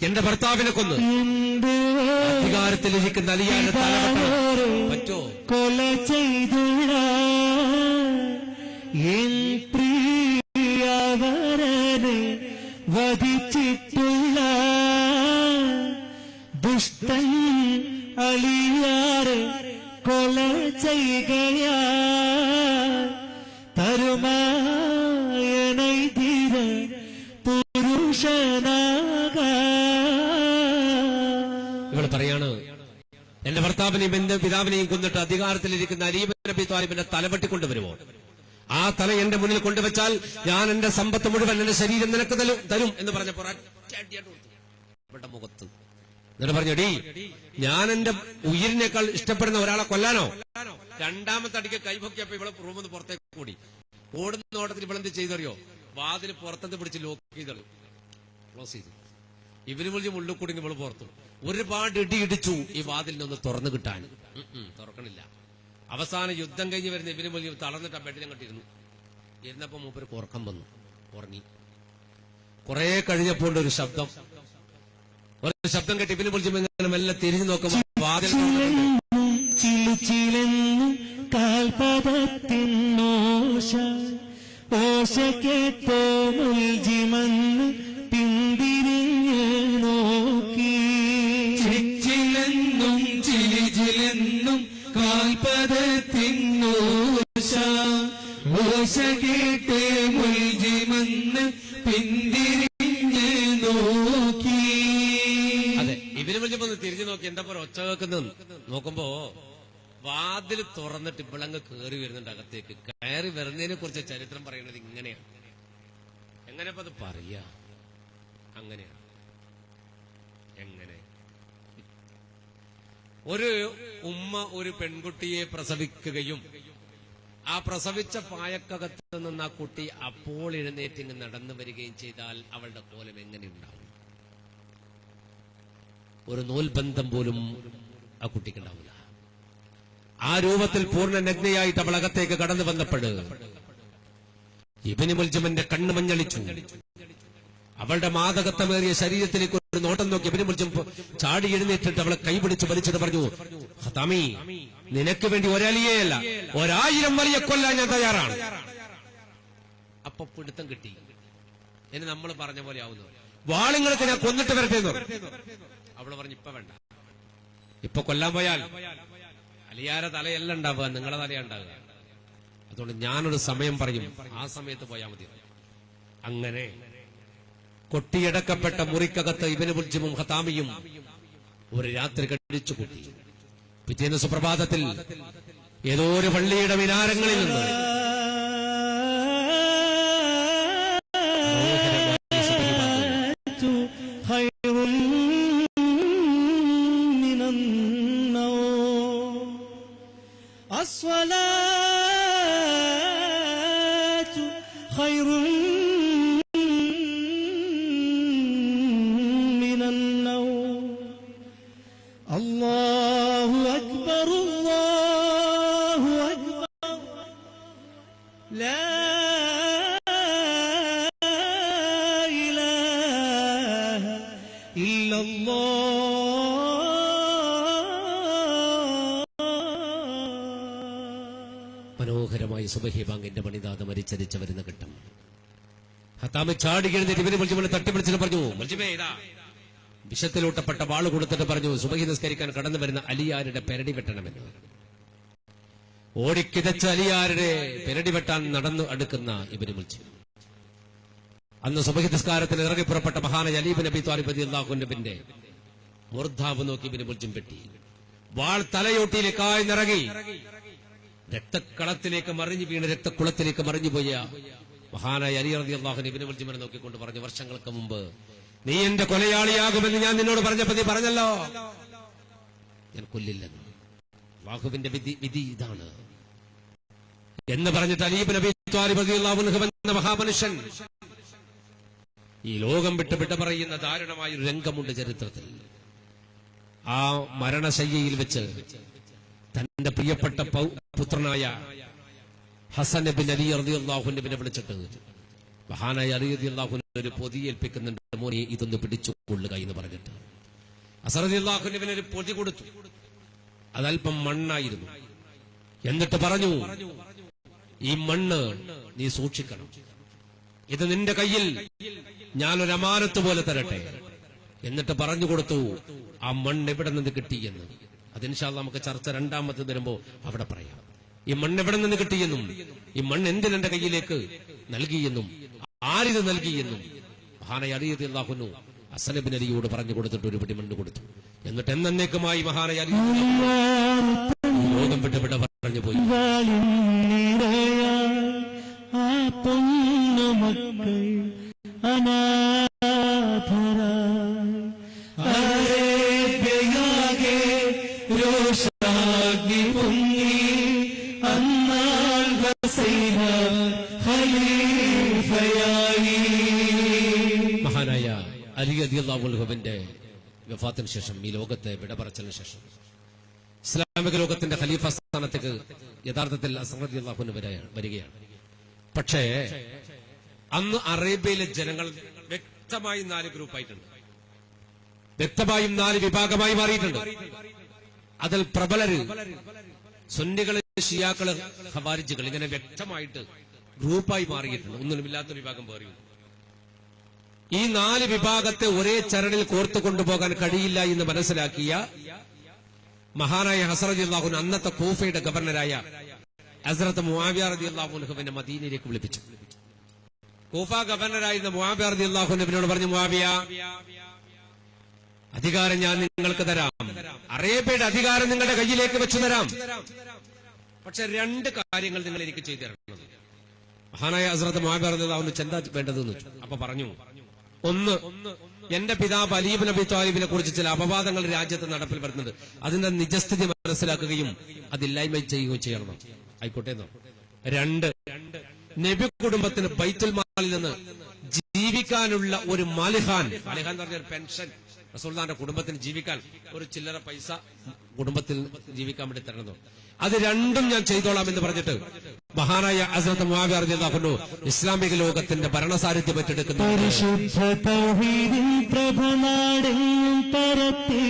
എന്റെ ഭർത്താവിനെ കൊന്ന് അധികാരത്തിലിരിക്കുന്ന അലിയാന്റെ തലവെട്ടണം. പറ്റോ? കൊല ചെയ്തുള്ള എൻ പ്രിയവരനെ വധിച്ചിട്ടുള്ള ദുഷ്ടൻ അലിയാരെ കൊല ചെയ്യുകയാ തരുമായനൈതിര പുരുഷനാകാ. ഇവള് പറയാണ്, എന്റെ ഭർത്താവിനെയും എന്റെ പിതാവിനെയും കൊന്നിട്ട് അധികാരത്തിലിരിക്കുന്ന അലി ഇബ്നു അബീ ത്വാലിബിന്റെ തലവെട്ടിക്കൊണ്ടുവരുമോ? ആ തല എന്റെ മുന്നിൽ കൊണ്ടുവച്ചാൽ ഞാൻ എന്റെ സമ്പത്ത് മുഴുവൻ, എന്റെ ശരീരം നിനക്ക് തരും എന്ന് പറഞ്ഞപ്പോ ഇവളുടെ മുഖത്ത്. എന്നിട്ട് പറഞ്ഞു, ഡി, ഞാൻ എന്റെ ഉയിരിനേക്കാൾ ഇഷ്ടപ്പെടുന്ന ഒരാളെ കൊല്ലാനോ? രണ്ടാമത്തെ അടിക്ക് കൈപൊക്കിയപ്പോ ഇവളെ റൂമിൽ നിന്ന് പുറത്തേക്ക് കൂടി. ഓടുന്ന ഓട്ടത്തിൽ ഇവളെന്ത് ചെയ്തറിയോ? വാതിൽ പുറത്തെന്ന് പിടിച്ച് ലോക്ക് ചെയ്തറിയോ, ക്ലോസ് ചെയ്തു. ഇവര് വിളിച്ച് ഉള്ളിൽ കൂടി ഇവള് പുറത്തു. ഒരുപാട് ഇടിയിടിച്ചു ഈ വാതിലിനൊന്ന് തുറന്നു കിട്ടാൻ. തുറക്കണില്ല. അവസാനം യുദ്ധം കഴിഞ്ഞ് വരുന്ന ഇവര് വലിയ തളർന്നിട്ട് ആ ബെഡിലും കണ്ടിരുന്നു. ഇരുന്നപ്പോ മൂപ്പർക്ക് ഉറക്കം വന്നു, ഉറങ്ങി. കുറെ കഴിഞ്ഞപ്പോൾ ഒരു ശബ്ദം കേട്ട് ഇവര് വിളിച്ച് ഇങ്ങനെ മെല്ലെ തിരിഞ്ഞു നോക്കുമ്പോ വാതിൽ കാൽപദത്തിനോശ ഓശ കേട്ടോ മുൽജിമന്ന് പിന്തിരിഞ്ഞ് നോക്കി. ചിച്ചിലെന്നും ചിലിജിലെന്നും കാൽപദത്തിനോശ ഓശ കേട്ട് മുൽജിമന്ന് പിന്തിരിഞ്ഞ് നോക്കി. അതെ, ഇവര് വിളിച്ചപ്പോ തിരിഞ്ഞു നോക്കി, എന്താ പോലെ ഒച്ച കേൾക്കുന്നത് നോക്കുമ്പോ വാതിൽ തുറന്നിട്ട് ഇവളങ്ങ് കയറി വരുന്നുണ്ട് അകത്തേക്ക്. കയറി വരുന്നതിനെ കുറിച്ച് ചരിത്രം പറയുന്നത് ഇങ്ങനെയാണ്. എങ്ങനെയപ്പോ അത് പറയാ? അങ്ങനെയാണ്. എങ്ങനെ? ഒരു ഉമ്മ ഒരു പെൺകുട്ടിയെ പ്രസവിക്കുകയും ആ പ്രസവിച്ച പായക്കകത്ത് നിന്ന് ആ കുട്ടി അപ്പോൾ എഴുന്നേറ്റിങ് നടന്നു വരികയും ചെയ്താൽ അവളുടെ കോലം എങ്ങനെയുണ്ടാവും? ഒരു നൂൽബന്ധം പോലും ആ കുട്ടിക്കുണ്ടാവില്ല. ആ രൂപത്തിൽ പൂർണ്ണ നഗ്നയായിട്ട് അവൾ അകത്തേക്ക് കടന്നു വന്നപ്പോൾ ഇബ്നു മുൽജിമിന്റെ കണ്ണ് മഞ്ഞളിച്ചു. അവളുടെ മാദകത്വമേറിയ ശരീരത്തിലേക്ക് ഒരു നോട്ടം നോക്കി ഇബ്നു മുൽജിം ചാടി എഴുന്നേറ്റിട്ട് അവളെ കൈപിടിച്ച് വലിച്ചിട്ട് പറഞ്ഞു, ഖതാമി, നിനക്ക് വേണ്ടി ഒരലിയെയല്ല 1000 വലിയ കൊല്ലാൻ ഞാൻ തയ്യാറാണ്. അപ്പൊ പിടുത്തം കിട്ടി. ഇനി നമ്മൾ പറഞ്ഞ പോലെ ആവുന്നു, വാളുങ്ങൾക്ക് ഞാൻ കൊന്നിട്ട് വരട്ടെ. അവള് പറഞ്ഞു, ഇപ്പൊ വേണ്ട, ഇപ്പൊ കൊല്ലാൻ പോയാൽ അലിയാരെ തലയല്ല ഉണ്ടാവുക, നിങ്ങളെ തലയാ ഉണ്ടാവുക. അതുകൊണ്ട് ഞാനൊരു സമയം പറയും, ആ സമയത്ത് പോയാൽ മതി. അങ്ങനെ കൊട്ടിയടക്കപ്പെട്ട മുറിക്കകത്ത് ഇബ്നു മുൽജിമും ഖതാമിയും ഒരു രാത്രി കഴിച്ചു കൂട്ടി. പിറ്റേന്ന് സുപ്രഭാതത്തിൽ ഏതോ ഒരു പള്ളിയുടെ മിനാരങ്ങളിൽ നിന്ന് മനോഹരമായി സുബഹി ബാങ്കിന്റെ മണിനാഥം മരിച്ചരിച്ച് വരുന്ന ഘട്ടം. ഹത്താമ് ചാടി എഴുന്നേറ്റ് ഇവര് മുൽജിമിനെ തട്ടിപ്പിടിച്ചിട്ട് പറഞ്ഞു, മുൽജിമേ ഇതാ വിഷത്തിലൂട്ടപ്പെട്ട വാള് കൊടുത്തിട്ട് പറഞ്ഞു, സുബഹി നിസ്കരിക്കാൻ കടന്നു വരുന്ന അലിയാരുടെ പെരടി വെട്ടണമെന്ന്. ഓടിക്കിതച്ച അലിയാരുടെ പെരടി വെട്ടാൻ നടന്നു അടുക്കുന്ന ഇബ്നു മുൽജിം. അന്ന് സുബഹി നിസ്കാരത്തിന് ഇറങ്ങി പുറപ്പെട്ട മഹാനായ അലി ഇബ്നു അബീ ത്വാലിബ് റളിയല്ലാഹു അൻഹുവിന്റെ മൂർധാവ് നോക്കി ഇബ്നു മുൽജിം വെട്ടി. വാൾ തലയോട്ടിയിലേക്കായി നിറങ്ങി രക്തക്കളത്തിലേക്ക് മറിഞ്ഞു വീണ് രക്തക്കുളത്തിലേക്ക് മറിഞ്ഞുപോയ മഹാനായ അലി റളിയല്ലാഹു അൻഹു ഇബ്നു മുൽജിമിനെ നോക്കിക്കൊണ്ട് പറഞ്ഞു, വർഷങ്ങൾക്ക് മുമ്പ് നീ എന്റെ കൊലയാളിയാകുമെന്ന് ഞാൻ നിന്നോട് പറഞ്ഞപ്പോ നീ പറഞ്ഞല്ലോ, ഞാൻ കൊല്ലില്ലെന്ന്. അല്ലാഹുവിന്റെ വിധി ഇതാണ് എന്ന് പറഞ്ഞിട്ട് അലി ഇബ്നു അബീ ത്വാലിബ് റളിയല്ലാഹു അൻഹു എന്ന മഹാമനുഷ്യൻ ഈ ലോകം വിട്ട് പറയുന്ന ദാരുണമായ ഒരു രംഗമുണ്ട് ചരിത്രത്തിൽ. ആ മരണശയ്യയിൽ വെച്ച് തന്റെ പ്രിയപ്പെട്ട പുത്രനായ ഹസൻ ബിൻ അലി റളിയല്ലാഹു അൻഹുവിനെ വിളിച്ചിട്ട് മഹാനായ അലി റളിയല്ലാഹു അൻഹു ഒരു പൊതി ഏൽപ്പിക്കുന്നുണ്ട്, മോനെ ഇതൊന്ന് പിടിച്ചുകൊള്ളുക എന്ന് പറഞ്ഞിട്ട് ഹസൻ റളിയല്ലാഹു അൻഹുവിന് ഒരു പൊതി കൊടുത്തു. അതല്പം മണ്ണായിരുന്നു. എന്നിട്ട് പറഞ്ഞു, ഈ മണ്ണ് നീ സൂക്ഷിക്കണം, ഇത് നിന്റെ കയ്യിൽ ഞാനൊരു അമാനത്ത് പോലെ തരട്ടെ. എന്നിട്ട് പറഞ്ഞു കൊടുത്തു ആ മണ്ണ് എവിടെ നിന്ന് കിട്ടിയെന്ന്. അത് ഇൻഷാ അല്ലാഹ് നമുക്ക് ചർച്ച രണ്ടാമത്തെ വരുമ്പോ അവിടെ പറയാം. ഈ മണ്ണ് എവിടെ നിന്ന് കിട്ടിയെന്നും ഈ മണ്ണ് എന്തിനെന്റെ കയ്യിലേക്ക് നൽകിയെന്നും ആരിത് നൽകിയെന്നും മഹാനായ അലി റളിയല്ലാഹു അൻഹു ഹസൻ ബിൻ അലിയോട് പറഞ്ഞു കൊടുത്തിട്ട് ഒരു പിടി മണ്ണ് കൊടുത്തു. എന്നിട്ട് എന്നേക്കുമായി മഹാനായ അലി ലോകം വിട്ട് പറഞ്ഞു പോയി. മഹാനായ അലി റളിയല്ലാഹു അൻഹുവിന്റെ വഫാത്തിന് ശേഷം, ഈ ലോകത്തെ വിടപറച്ചതിന് ശേഷം ഇസ്ലാമിക ലോകത്തിന്റെ ഖലീഫ സ്ഥാനത്തേക്ക് യഥാർത്ഥത്തിൽ ഹസൻ റളിയല്ലാഹു അൻഹു വരികയാണ്. പക്ഷേ അന്ന് അറേബ്യയിലെ ജനങ്ങൾ വ്യക്തമായി 4 ഗ്രൂപ്പായിട്ടുണ്ട്, വ്യക്തമായും 4 വിഭാഗമായി മാറിയിട്ടുണ്ട്. അതിൽ പ്രബലര് സുന്നികള്, ഷിയാക്കള്, ഖവാരിജുകൾ ഇങ്ങനെ വ്യക്തമായിട്ട് ഗ്രൂപ്പായി മാറിയിട്ടുണ്ട്. ഒന്നുമില്ലാത്ത വിഭാഗം വേറെയും. ഈ 4 വിഭാഗത്തെ ഒരേ ചരടിൽ കോർത്തു കൊണ്ടുപോകാൻ കഴിയില്ല എന്ന് മനസ്സിലാക്കിയ മഹാനായ ഹസൻ റളിയല്ലാഹു അൻഹു അന്നത്തെ കൂഫയുടെ ഗവർണറായ ഹസ്രത്ത് മുആവിയ റളിയല്ലാഹു അൻഹുവിനെ മദീനയിലേക്ക് വിളിപ്പിച്ചു. കൂഫ ഗവർണറായിരുന്ന മുആവിയ റളിയല്ലാഹു അൻഹുവിനോട് പറഞ്ഞു, മുആവിയ, അധികാരം ഞാൻ നിങ്ങൾക്ക് തരാം, അറേബ്യയുടെ അധികാരം നിങ്ങളുടെ കയ്യിലേക്ക് വെച്ചു തരാം. പക്ഷെ 2 കാര്യങ്ങൾ നിങ്ങൾ എനിക്ക് ചെയ്തു തരണം. മഹാനായ ഹസ്രത്ത് മുആവിയ റളിയല്ലാഹു അൻഹു എന്താ വേണ്ടതെന്ന് വെച്ചു. അപ്പൊ പറഞ്ഞു, ഒന്ന്, എന്റെ പിതാവ് അലി ഇബ്നു അബീ ത്വാലിബിനെ കുറിച്ച് ചില അപവാദങ്ങൾ രാജ്യത്ത് നടപ്പിൽ വരുന്നുണ്ട്, അതിന്റെ നിജസ്ഥിതി മനസ്സിലാക്കുകയും അതില്ലായ്മ ചെയ്യുകയും ചെയ്യണം. ആയിക്കോട്ടെ എന്നോ. 2, നബി കുടുംബത്തിന് ബൈത്തുൽ മാലിൽ നിന്ന് ജീവിക്കാനുള്ള ഒരു മാലിഹാൻ എന്ന് പറഞ്ഞ ഒരു പെൻഷൻ, റസൂലുള്ളാഹിന്റെ കുടുംബത്തിന് ജീവിക്കാൻ ഒരു ചില്ലറ പൈസ കുടുംബത്തിൽ ജീവിക്കാൻ വേണ്ടി തരണം. അത് 2ഉം ഞാൻ ചെയ്തോളാം എന്ന് പറഞ്ഞിട്ട് മഹാനായ ഹസ്രത്ത് മുആവിയ റളിയല്ലാഹു അൻഹു ഇസ്ലാമിക ലോകത്തിന്റെ ഭരണസാരഥ്യം ഏറ്റെടുക്കുന്നു. പരിശുദ്ധ തൗഹീദിൻ പ്രഭനാടെങ്ങും പരത്തി,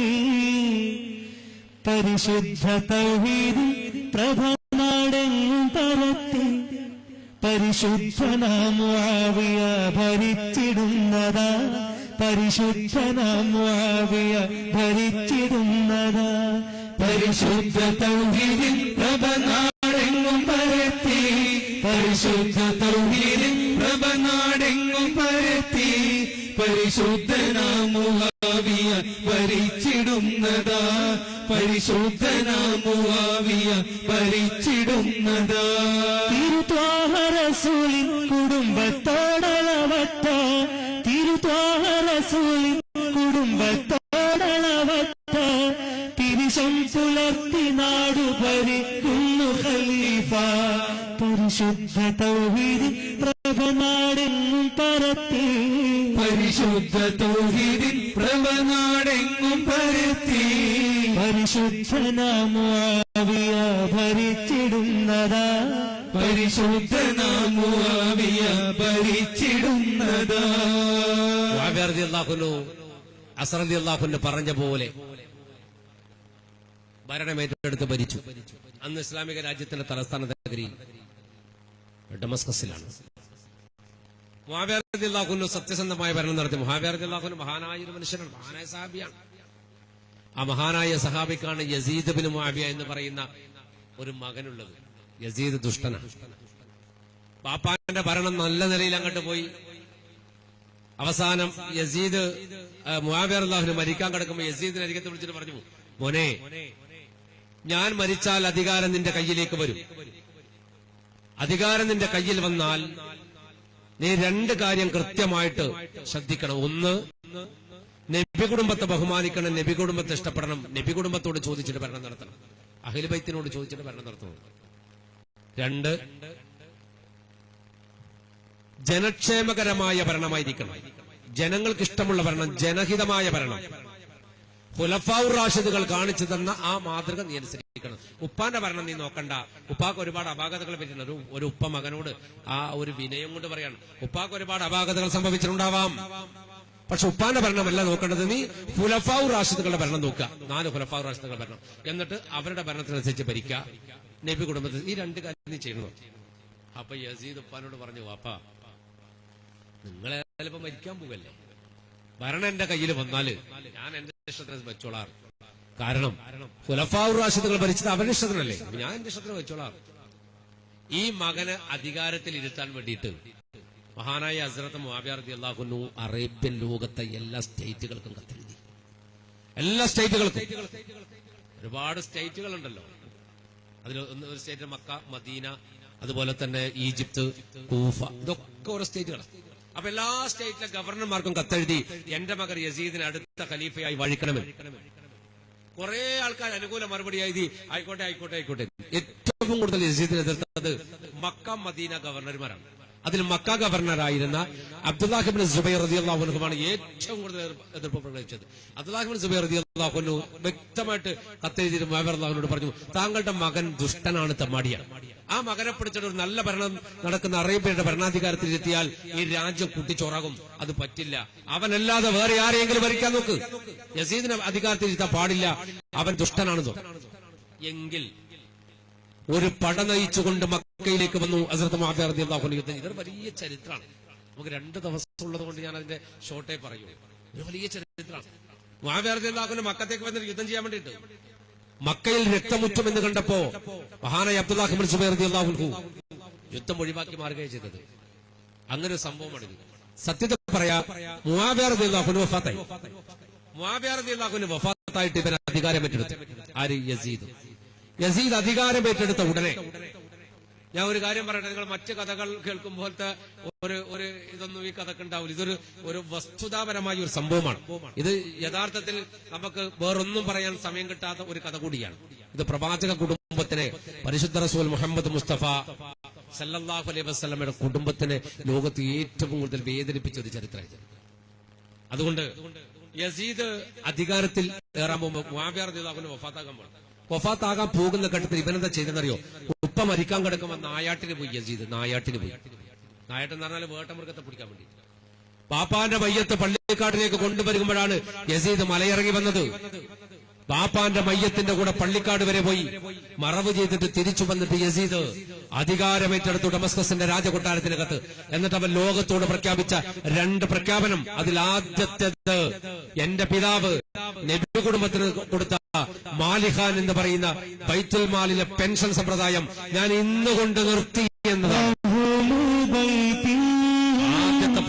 പരിശുദ്ധ തൗഹീദിൻ പ്രഭനാടെങ്ങും പരത്തി, പരിശുദ്ധനാം മുആവിയ ഭരിച്ചിടുന്നതാ, പരിശുദ്ധനാം മുആവിയ ഭരിച്ചിടുന്നതാ. പരിശുദ്ധ തൗഹീദിൻ പ്രഭനാടെങ്ങും പരത്തി, പരിശുദ്ധ തൗഹീദിൻ പ്രഭനാടെങ്ങും പരത്തി, പരിശുദ്ധനാം മുആവിയ ഭരിച്ചിടുന്നതാ, പരിശുദ്ധനാം മുആവിയ ഭരിച്ചിടുന്നതാ. തിരുത്വാഹ റസൂലിൻ കുടുംബത്തോടളവട്ട, തിരുത്വാഹ റസൂലിൻ കുടുംബത്തോടളവട്ട, തിരിശം പുലർത്തി നാടു ഭരിക്കുന്നു ഖലീഫ. പരിശുദ്ധ തൗഹീദിൻ പ്രഭനാടെങ്ങും പരത്തി, പരിശുദ്ധ തൗഹീദിൻ പ്രഭനാടെങ്ങും പരത്തി, പരിശുദ്ധനാം മുആവിയ ഭരിച്ചിടുന്നതാ, പരിശുദ്ധനാം മുആവിയ ഭരിച്ചിടുന്നതാ. മുആവിയ റളിയല്ലാഹു അൻഹു ഹസൻ റളിയല്ലാഹു അൻഹു പറഞ്ഞ പോലെ ഭരണം ഏറ്റെടുത്ത് ഭരിച്ചു. അന്ന് ഇസ്ലാമിക രാജ്യത്തിന്റെ തലസ്ഥാനത്ത് ഭരണനഗരി ഡമസ്കസിലാണ്. മുആവിയ റളിയല്ലാഹു അൻഹു സത്യസന്ധമായ ഭരണം നടത്തി. മുആവിയ റളിയല്ലാഹു അൻഹു മഹാനായ ഒരു മനുഷ്യനാണ്, മഹാനായ സഹാബിയാണ്. ആ മഹാനായ സഹാബിക്കാണ് യസീദ് ബിൻ മുആവിയ എന്ന് പറയുന്ന ഒരു മകനുള്ളത്. യസീദ് ദുഷ്ടനാണ്. പാപ്പാന്റെ ഭരണം നല്ല നിലയിൽ അങ്ങോട്ട് പോയി. അവസാനം യസീദ് മുആവിയ റളിയല്ലാഹു അൻഹു മരിക്കാൻ കിടക്കുമ്പോൾ യസീദിനെ അരികത്ത് വിളിച്ചിട്ട് പറഞ്ഞു, മോനെ, ഞാൻ മരിച്ചാൽ അധികാരം നിന്റെ കയ്യിലേക്ക് വരും. അധികാരം നിന്റെ കയ്യിൽ വന്നാൽ നീ രണ്ട് കാര്യം കൃത്യമായിട്ട് ശ്രദ്ധിക്കണം. ഒന്ന്, നബി കുടുംബത്തെ ബഹുമാനിക്കണം, നബി കുടുംബത്തെ ഇഷ്ടപ്പെടണം, നബി കുടുംബത്തോട് ചോദിച്ചിട്ട് ഭരണം നടത്തണം, അഹ്ലു ബൈത്തിനോട് ചോദിച്ചിട്ട് ഭരണം നടത്തണം. രണ്ട്, ജനക്ഷേമകരമായ ഭരണമായിരിക്കണം, ജനങ്ങൾക്ക് ഇഷ്ടമുള്ള ഭരണം, ജനഹിതമായ ഭരണം. ഖുലഫാഉർ റാഷിദുകൾ കാണിച്ചു തന്ന ആ മാതൃക നീ അനുസരിക്കണം. ഉപ്പാന്റെ ഭരണം നീ നോക്കണ്ട. ഉപ്പാക്ക് ഒരുപാട് അപാകതകൾ പറ്റുന്നുണ്ട്. ഒരു ഉപ്പ മകനോട് ആ ഒരു വിനയം കൊണ്ട് പറയാണ്, ഉപ്പാക്ക് ഒരുപാട് അപാകതകൾ സംഭവിച്ചിട്ടുണ്ടാവാം, പക്ഷെ ഉപ്പാന്റെ ഭരണമല്ല നോക്കേണ്ടത്, നീ ഖുലഫാഉർ റാഷിദുകളുടെ ഭരണം നോക്കുക. 4 ഖുലഫാഉർ റാഷിദുകളുടെ ഭരണം, എന്നിട്ട് അവരുടെ ഭരണത്തിനനുസരിച്ച് ഭരിക്കുക. നബി കുടുംബത്തിൽ ഈ 2 കാര്യം നീ ചെയ്യണം. അപ്പൊ യസീദ് ഉപ്പാനോട് പറഞ്ഞു, വാപ്പാ, നിങ്ങളെ ചിലപ്പോ മരിക്കാൻ പോകല്ലേ, ഭരണം എന്റെ കയ്യിൽ വന്നാല് ഞാൻ എന്റെ ഇഷ്ടത്തിന് വെച്ചോളാറ്. കാരണം ഖുലഫാഉർ റാഷിദുകൾ ഭരിച്ചത് അവരുടെ ഇഷ്ടത്തിനല്ലേ, ഞാൻ എന്റെ ഇഷ്ടത്തിന് വെച്ചോളാറ്. ഈ മകനെ അധികാരത്തിൽ ഇരുത്താൻ വേണ്ടിയിട്ട് മഹാനായ ഹസ്രത്ത് മുആവിയ റളിയല്ലാഹു അൻഹു അറേബ്യൻ ലോകത്തെ എല്ലാ സ്റ്റേറ്റുകൾക്കും കത്തെഴുതി. എല്ലാ സ്റ്റേറ്റുകൾക്കും, ഒരുപാട് സ്റ്റേറ്റുകൾ ഉണ്ടല്ലോ, അതിൽ ഒരു സ്റ്റേറ്റ് മക്ക, മദീന, അതുപോലെ തന്നെ ഈജിപ്ത്, കൂഫ, ഇതൊക്കെ ഓരോ സ്റ്റേറ്റുകളാണ്. അപ്പൊ എല്ലാ സ്റ്റേറ്റിലെ ഗവർണർമാർക്കും കത്തെഴുതി, എന്റെ മകൻ യസീദിനെ അടുത്ത ഖലീഫയായി വാഴിക്കണമെന്ന്. കുറെ ആൾക്കാർ അനുകൂല മറുപടി എഴുതി, ആയിക്കോട്ടെ ആയിക്കോട്ടെ ആയിക്കോട്ടെ. ഏറ്റവും കൂടുതൽ യസീദിനെ എതിർത്തത് മക്ക, മദീന ഗവർണർമാരാണ്. അതിൽ മക്ക ഗവർണറായിരുന്ന അബ്ദുല്ലാഹ് ഇബ്നു സുബൈർ റളിയല്ലാഹു അൻഹുവാണ് ഏറ്റവും കൂടുതൽ എതിർപ്പ് പ്രകടിപ്പിച്ചത്. അബ്ദുല്ലാഹ് ഇബ്നു സുബൈർ റളിയല്ലാഹു അൻഹു വ്യക്തമായിട്ട് കത്തെഴുതിയിട്ട് മുആവിയ റളിയല്ലാഹു അൻഹുവിനോട് പറഞ്ഞു, താങ്കളുടെ മകൻ ദുഷ്ടനാണ്, തെമ്മാടിയാണ്. ആ മകനെ പിടിച്ചിട്ട് ഒരു നല്ല ഭരണം നടക്കുന്ന അറേബ്യയുടെ ഭരണാധികാരത്തിലെത്തിയാൽ ഈ രാജ്യം കുട്ടിച്ചോറാകും, അത് പറ്റില്ല. അവനല്ലാതെ വേറെ ആരെയെങ്കിലും ഭരിക്കാൻ നോക്ക്, യസീദിനെ അധികാരത്തിലിരുത്താൻ പാടില്ല, അവൻ ദുഷ്ടനാണെന്നോ. എങ്കിൽ ഒരു പട നയിച്ചുകൊണ്ട് മക്കയിലേക്ക് വന്നു ഹസ്രത്ത് മുആവിയ റളിയല്ലാഹു അൻഹു. ഇതൊരു വലിയ ചരിത്രമാണ്. നമുക്ക് 2 ദിവസം ഉള്ളത് കൊണ്ട് ഞാൻ അതിന്റെ ഷോർട്ടേ പറയൂ. ഒരു വലിയ ചരിത്രമാണ്. മുആവിയ റളിയല്ലാഹു അൻഹു മക്കത്തേക്ക് വന്നിട്ട് യുദ്ധം ചെയ്യാൻ വേണ്ടിയിട്ട് മക്കയിൽ രക്തമുറ്റുമെന്ന് കണ്ടപ്പോ മഹാനായ അബ്ദുല്ലാഹ് ഇബ്നു സുബൈർ റളിയല്ലാഹു അൻഹു യുദ്ധം ഒഴിവാക്കി മാറുകയാണ് ചെയ്തത്. അങ്ങനെ ഒരു സംഭവമാണിത്. സത്യത്തിൽ പറയാ, മുആവിയ റളിയല്ലാഹു അൻഹു വഫാത്തായി. മുആവിയ റളിയല്ലാഹു അൻഹു വഫാത്തായിട്ട് ഇവൻ അധികാരം ഏറ്റെടുത്തു. ആര്? യസീദ്. യസീദ് അധികാരം ഏറ്റെടുത്ത ഉടനെ, ഞാൻ ഒരു കാര്യം പറയട്ടെ, നിങ്ങൾ മറ്റു കഥകൾ കേൾക്കുമ്പോഴത്തെ ഒരു ഇതൊന്നും ഈ കഥക്ക് ഉണ്ടാവില്ല. ഇതൊരു വസ്തുതാപരമായ ഒരു സംഭവമാണ്. ഇത് യഥാർത്ഥത്തിൽ നമുക്ക് വേറൊന്നും പറയാൻ സമയം കിട്ടാത്ത ഒരു കഥ കൂടിയാണ്. ഇത് പ്രവാചക കുടുംബത്തിനെ, പരിശുദ്ധ റസൂൽ മുഹമ്മദ് മുസ്തഫ സല്ലല്ലാഹു അലൈഹി വസല്ലമയുടെ കുടുംബത്തിനെ ലോകത്ത് ഏറ്റവും കൂടുതൽ വേദനിപ്പിച്ച ഒരു ചരിത്രമാണ്. അതുകൊണ്ട് യസീദ് അധികാരത്തിൽ ഏറാൻ പോകുമ്പോൾ മുആവിയ റളിയല്ലാഹു അൻഹു വഫാത്താകാൻ പോകുന്ന ഘട്ടത്തിൽ ഇവനെന്താ ചെയ്തെന്നറിയോ? ഉപ്പ മരിക്കാൻ കിടക്കുമ്പോൾ നായാട്ടിന് പോയി യസീദ്. നായാട്ടിന് പോയി. നായാട്ടെന്ന് പറഞ്ഞാൽ വേട്ടമൃഗത്തെ പിടിക്കാൻ വേണ്ടി. പാപ്പാന്റെ മയ്യത്ത് പള്ളിക്കാട്ടിലേക്ക് കൊണ്ടുവരുമ്പോഴാണ് യസീദ് മലയിറങ്ങി വന്നത്. പാപ്പാന്റെ മയ്യത്തിന്റെ കൂടെ പള്ളിക്കാട് വരെ പോയി മറവ് ചെയ്തിട്ട് തിരിച്ചു വന്നിട്ട് യസീദ് അധികാരമേറ്റെടുത്തു ഡമസ്കസിന്റെ രാജകൊട്ടാരത്തിനകത്ത്. എന്നിട്ട് അവൻ ലോകത്തോട് പ്രഖ്യാപിച്ച 2 പ്രഖ്യാപനം. അതിൽ ആദ്യത്തേത്, എന്റെ പിതാവ് നബി കുടുംബത്തിന് കൊടുത്ത മാലിഖാൻ എന്ന് പറയുന്ന ബൈത്തുൽ മാലിലെ പെൻഷൻ സമ്പ്രദായം ഞാൻ ഇന്നുകൊണ്ട് നിർത്തി എന്നതാണ് ആദ്യത്തെ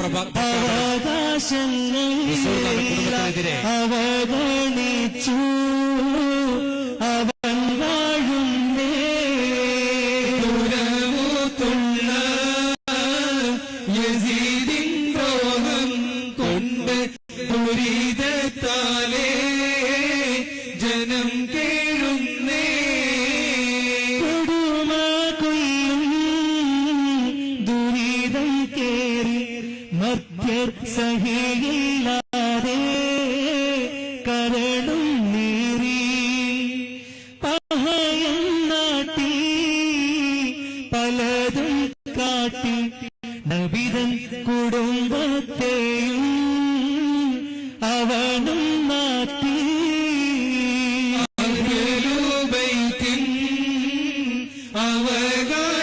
കുടുംബത്തിനെതിരെ അവഗണിച്ചു അവൻ വാഴുന്നേ യസീദിൻ ദ്രോഹം കൊണ്ട് ദുരിതത്താലേ ജനം കേഴുന്നേ. കൊടുമ കൊല്ലും ദുരിതം കേറി മധ്യർ സഹിയില്ലാതെ കരളും നീറി പഹയം നാട്ടി പലതും കാട്ടി നബിതൻ കുടുംബത്തെയും അവനും നാട്ടി. ബൈത്തിൻ അവകാശ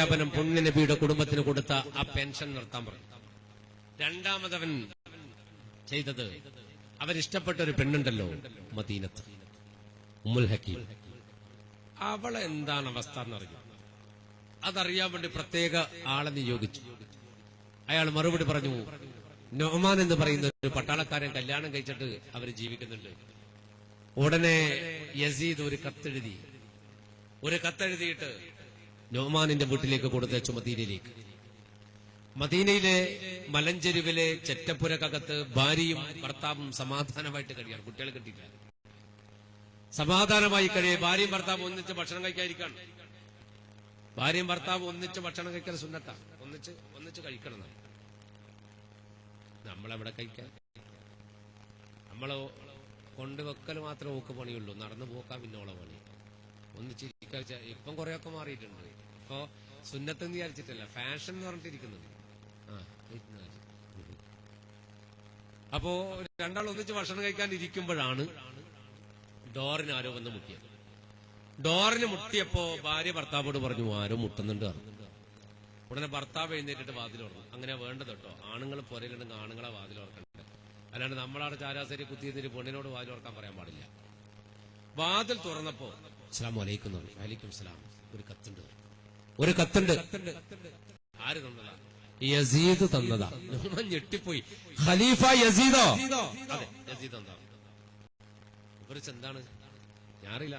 പ്രഖ്യാപനം പുണ്യ നബിയുടെ കുടുംബത്തിന് കൊടുത്ത ആ പെൻഷൻ നിർത്താൻ പറഞ്ഞു. രണ്ടാമതവൻ ചെയ്തത്, അവരിഷ്ടപ്പെട്ട ഒരു പെണ്ണുണ്ടല്ലോ മദീനത്ത്, ഉമ്മുൽ ഹക്കീം. അവളെ എന്താണ് അവസ്ഥ എന്നറിയാം. അതറിയാൻ വേണ്ടി പ്രത്യേക ആളെ നിയോഗിച്ചു. അയാൾ മറുപടി പറഞ്ഞു, നൊമാൻ എന്ന് പറയുന്ന ഒരു പട്ടാളക്കാരൻ കല്യാണം കഴിച്ചിട്ട് അവർ ജീവിക്കുന്നുണ്ട്. ഉടനെ യസീദ് ഒരു കത്തെഴുതിയിട്ട് നൊമാനിന്റെ വീട്ടിലേക്ക് കൊടുത്തയച്ചു, മദീനയിലേക്ക്. മദീനയിലെ മലഞ്ചെരുവിലെ ചെറ്റപ്പുരക്കകത്ത് ഭാര്യയും ഭർത്താവും സമാധാനമായിട്ട് കഴിയാണ്. കുട്ടികളെ കിട്ടിയില്ല. സമാധാനമായി കഴിയെ. ഭാര്യയും ഭർത്താവും ഒന്നിച്ച് ഭക്ഷണം കഴിക്കാതിരിക്കാണ്. ഭാര്യയും ഭർത്താവും ഒന്നിച്ച് ഭക്ഷണം കഴിക്കാൻ സുന്നത്താണ്. ഒന്നിച്ച് കഴിക്കണം. നമ്മളെവിടെ കഴിക്കാൻ? നമ്മള് കൊണ്ടുവെക്കൽ മാത്രമേ ഓക്ക് പണിയുള്ളൂ. നടന്നു പോക്കാൻ പിന്നോളെ പണി. ഒന്നിച്ചിരിക്കാൻ ഇപ്പം കുറെയൊക്കെ മാറിയിട്ടുണ്ട്. ഇപ്പൊ സുന്നത്തെന്ന് വിചാരിച്ചിട്ടല്ല, ഫാഷൻ എന്ന് പറഞ്ഞിട്ടിരിക്കുന്നത്. അപ്പോ രണ്ടാൾ ഒന്നിച്ച് ഭക്ഷണം കഴിക്കാൻ ഇരിക്കുമ്പോഴാണ് ഡോറിന് ആരോ വന്ന് മുട്ടിയത്. ഡോറിന് മുട്ടിയപ്പോ ഭാര്യ ഭർത്താവോട് പറഞ്ഞു, ആരോ മുട്ടുന്നുണ്ട്. ഉടനെ ഭർത്താവ് എഴുന്നേറ്റിട്ട് വാതിൽ തുറന്നു. അങ്ങനെ വേണ്ടത് കേട്ടോ, ആണുങ്ങൾ പുരയിലുണ്ടെങ്കിൽ ആണുങ്ങളെ വാതിൽ തുറക്കണ്ടേ. അല്ലാണ്ട് നമ്മളവിടെ ചാരാസരി കുത്തിയിരുന്നിട്ട് പെണ്ണിനോട് വാതിൽ തുറക്കാൻ പറയാൻ പാടില്ല. വാതിൽ തുറന്നപ്പോ അസ്സലാമു അലൈക്കും. വലൈക്കും സലാം. ഒരു കത്തുണ്ട്. ആര് തന്നതാ? യസീദ് തന്നതാ. ഞെട്ടിപ്പോയി. ഖലീഫ യസീദോ? അതെ, യസീദ് തന്നതാ. ഇവർക്ക് എന്താണ് ഞാറില്ല.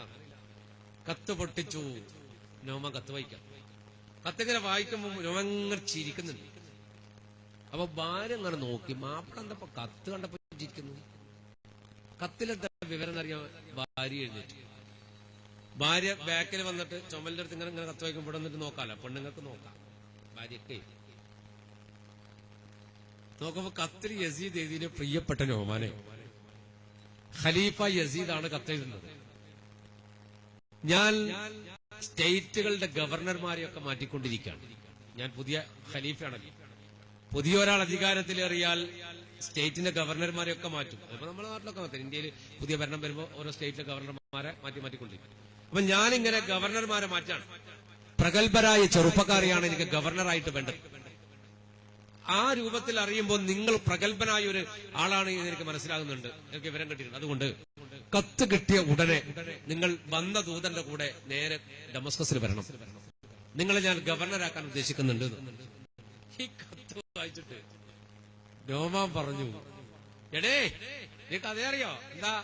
കത്ത് പൊട്ടിച്ചു. നോമ കത്ത് വായിക്കാം. കത്തിങ്ങനെ വായിക്കുമ്പോ നോമങ്ങനെ ചിരിക്കുന്നുണ്ട്. അപ്പൊ ഭാര്യ അങ്ങനെ നോക്കി. മാപ്പിള എന്താ കത്ത് കണ്ടപ്പോ ചിരിക്കുന്നു? കത്തിലെന്താ വിവരം എന്നറിയാൻ ഭാര്യ എഴുന്നേറ്റു. ഭാര്യ ബാക്കിൽ വന്നിട്ട് ചുമലിന്റെ അടുത്ത് ഇങ്ങനെ കത്ത് വായിക്കും. ഇവിടെ വന്നിട്ട് നോക്കാലോ, പെണ്ണുങ്ങൾക്ക് നോക്കാം. ഭാര്യക്ക് നോക്കുമ്പോ കത്തിൽ യസീദ് എഴുതിയ പ്രിയപ്പെട്ട നോമാനെ, ഖലീഫ യസീദാണ് കത്തെഴുതുന്നത്. ഞാൻ സ്റ്റേറ്റുകളുടെ ഗവർണർമാരെയൊക്കെ മാറ്റിക്കൊണ്ടിരിക്കുകയാണ്. ഞാൻ പുതിയ ഖലീഫയാണല്ലോ. പുതിയ ഒരാൾ അധികാരത്തിലേറിയാൽ സ്റ്റേറ്റിന്റെ ഗവർണർമാരെയൊക്കെ മാറ്റും. അപ്പൊ നമ്മുടെ നാട്ടിലൊക്കെ മാറ്റും. ഇന്ത്യയിൽ പുതിയ ഭരണം വരുമ്പോൾ ഓരോ സ്റ്റേറ്റിലെ ഗവർണർമാരെ മാറ്റിക്കൊണ്ടിരിക്കും. അപ്പൊ ഞാനിങ്ങനെ ഗവർണർമാരെ മാറ്റാണ്. പ്രഗത്ഭരായ ചെറുപ്പക്കാരെയാണ് എനിക്ക് ഗവർണറായിട്ട് വേണ്ടത്. ആ രൂപത്തിൽ അറിയുമ്പോൾ നിങ്ങൾ പ്രഗത്ഭനായ ഒരു ആളാണ് എന്ന് എനിക്ക് മനസ്സിലാകുന്നുണ്ട്. എനിക്ക് വിവരം കിട്ടിയിട്ടുണ്ട്. അതുകൊണ്ട് കത്ത് കിട്ടിയ ഉടനെ നിങ്ങൾ വന്ന ദൂതന്റെ കൂടെ നേരെ ഡമസ്കസിൽ വരണം. നിങ്ങളെ ഞാൻ ഗവർണറാക്കാൻ ഉദ്ദേശിക്കുന്നുണ്ട്. ഈ കത്ത് വായിച്ചിട്ട് നോമാൻ പറഞ്ഞു, എടേ നീ കഥയറിയോ? എന്താ?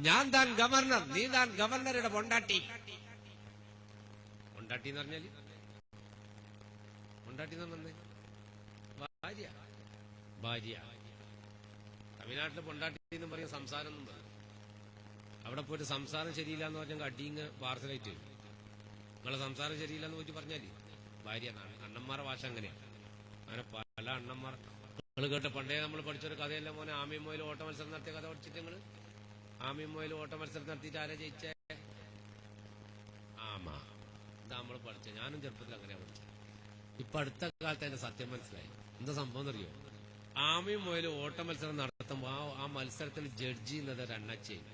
ഞാൻ താൻ ഗവർണർ, നീ താൻ ഗവർണറുടെ പൊണ്ടാട്ടി. പൊണ്ടാട്ടി എന്ന് പറഞ്ഞാല് പൊണ്ടാട്ടി എന്ന് പറഞ്ഞേ ഭാര്യ. തമിഴ്നാട്ടില് പൊണ്ടാട്ടി എന്ന് പറയും. സംസാരം എന്നും പറയും. അവിടെ പോയിട്ട് സംസാരം ശരിയില്ല എന്ന് പറഞ്ഞാൽ അടിങ്ങ് പാർസലായിട്ട് വരും. നിങ്ങളെ സംസാരം ശരിയില്ല എന്ന് പോയിട്ട് പറഞ്ഞാല് ഭാര്യ. അണ്ണന്മാരുടെ ഭാഷ അങ്ങനെയാണ്. അങ്ങനെ പല അണ്ണന്മാർ നിങ്ങൾ കേട്ട പണ്ടേ നമ്മൾ പഠിച്ചൊരു കഥയല്ല മോനെ. ആമയും മോയിൽ ഓട്ട മത്സരം നടത്തിയ കഥ പഠിച്ചിട്ട് നിങ്ങൾ ആമയും മോയിൽ ഓട്ട മത്സരം നടത്തിയിട്ട് ആരാ ജയിച്ചേ? ആമാ. ഇതാ നമ്മൾ പഠിച്ച. ഞാനും ചെറുപ്പത്തിൽ അങ്ങനെയാണ് പഠിച്ചത്. ഇപ്പൊ അടുത്ത കാലത്ത് അതിന്റെ സത്യം മനസ്സിലായി. എന്താ സംഭവം എന്നറിയോ? ആമയും മോയിലും ഓട്ട മത്സരം നടത്തുമ്പോ ആ മത്സരത്തിൽ ജഡ്ജി എന്നത് രണ്ണച്ചയും.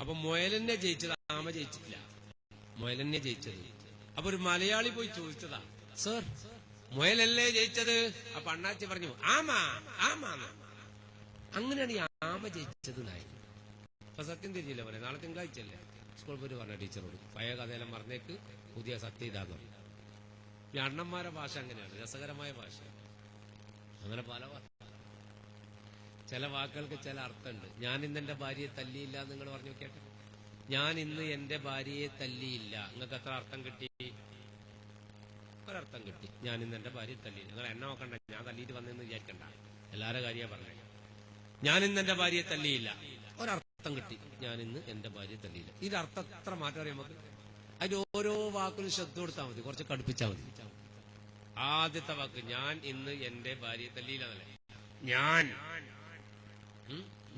അപ്പൊ മുയലിനെ ജയിച്ചത്, ആമ ജയിച്ചിട്ടില്ല. മുയലിനെ ജയിച്ചത്. അപ്പൊ ഒരു മലയാളി പോയി ചോദിച്ചതാ, സർ മുയലല്ലേ ജയിച്ചത്? അപ്പൊ അണ്ണാച്ചി പറഞ്ഞു ആമാ. അങ്ങനെയാണ് ഈ ആമ ജയിച്ചത് നായി. അപ്പൊ സത്യം തിരിഞ്ഞില്ല പോലെ. നാളെ തിങ്കളാഴ്ചയല്ലേ സ്കൂളിൽ പോയിട്ട് പറഞ്ഞ ടീച്ചറോട്, പഴയ കഥയെല്ലാം പറഞ്ഞേക്ക്, പുതിയ സത്യം ഇതാന്ന് പറഞ്ഞു. ഈ അണ്ണന്മാരുടെ ഭാഷ അങ്ങനെയാണ്, രസകരമായ ഭാഷ. അങ്ങനെ പല ചില വാക്കുകൾക്ക് ചില അർത്ഥമുണ്ട്. ഞാൻ ഇന്ന് എന്റെ ഭാര്യയെ തല്ലിയില്ല എന്ന് നിങ്ങൾ പറഞ്ഞു നോക്കിയാട്ടെ. ഞാൻ ഇന്ന് എന്റെ ഭാര്യയെ തല്ലിയില്ല. നിങ്ങൾക്ക് എത്ര അർത്ഥം കിട്ടി? ഒരർത്ഥം കിട്ടി. ഞാൻ ഇന്ന് എന്റെ ഭാര്യയെ തല്ലിയില്ല. നിങ്ങൾ എന്നെ നോക്കണ്ട, ഞാൻ തല്ലിയിട്ട് വന്നെന്ന് വിചാരിക്കണ്ട. എല്ലാവരുടെ കാര്യമാണ് പറഞ്ഞത്. ഞാൻ ഇന്ന് എന്റെ ഭാര്യയെ തല്ലിയില്ല. ഒരർത്ഥം കിട്ടി. ഞാൻ ഇന്ന് എന്റെ ഭാര്യയെ തല്ലിയില്ല. ഇതിന്റെ അർത്ഥം എത്ര മാറ്റം അറിയാം നമുക്ക്? അതിന്റെ ഓരോ വാക്കിനും ശ്രദ്ധ കൊടുത്താൽ മതി, കുറച്ച് കടുപ്പിച്ചാൽ മതി. ആദ്യത്തെ വാക്ക് ഞാൻ ഇന്ന് എന്റെ ഭാര്യയെ തല്ലിയില്ല എന്നല്ലേ.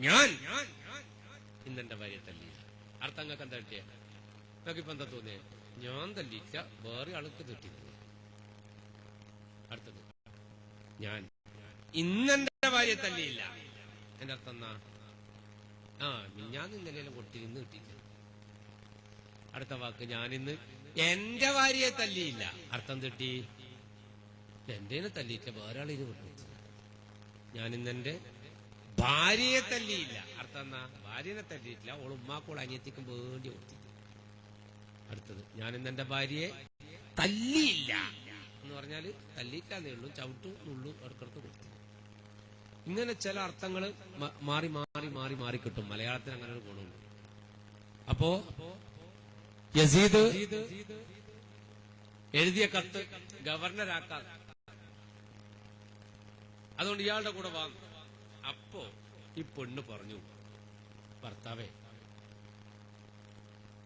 ഞാൻ ഇന്നെന്റെ ഭാര്യയെ തല്ലിയില്ല. അർത്ഥം നിങ്ങൾക്ക് എന്താ കിട്ടിയ? നോക്കിപ്പോ എന്താ തോന്നിയേ? ഞാൻ തല്ലിയില്ല, വേറെ ആൾക്ക് തെറ്റിയത്. അടുത്തത് ഞാൻ ഇന്നെന്റെ ഭാര്യയെ തല്ലിയില്ല. എന്റെ അർത്ഥം എന്നാ? ഞാൻ ഇന്നലെയും കൊട്ടി ഇന്ന് കിട്ടിയില്ല. അടുത്ത വാക്ക് ഞാൻ ഇന്ന് എന്റെ ഭാര്യയെ തല്ലിയില്ല. അർത്ഥം തെറ്റി. എന്റെ തല്ലിയില്ല, വേറെ ആളിന് വിട്ടു. ഞാൻ ഇന്നെന്റെ ഭാര്യയെ തല്ലിയില്ല. അർത്ഥം എന്നാ? ഭാര്യനെ തല്ലിയിട്ടില്ല, ഓൾ ഉമ്മാക്കോൾ അനിയത്തിക്കും വേണ്ടി കൊടുത്തു. അടുത്തത്, ഞാൻ ഇന്നെന്റെ ഭാര്യയെ തല്ലിയില്ല എന്ന് പറഞ്ഞാല് തല്ലിയില്ലാന്നേ ഉള്ളൂ, ചവിട്ടും നുള്ളും ഇടക്കിടക്ക് കൊടുത്തു. ഇങ്ങനെ ചില അർത്ഥങ്ങൾ മാറി മാറി മാറി മാറി കിട്ടും. മലയാളത്തിന് അങ്ങനെ ഒരു ഗുണമുണ്ട്. അപ്പോ യസീദ് എഴുതിയ കത്ത് ഗവർണറാക്കാൻ, അതുകൊണ്ട് ഇയാളുടെ കൂടെ വാങ്ങും. അപ്പോ ഈ പെണ്ണ് പറഞ്ഞു, ഭർത്താവേ,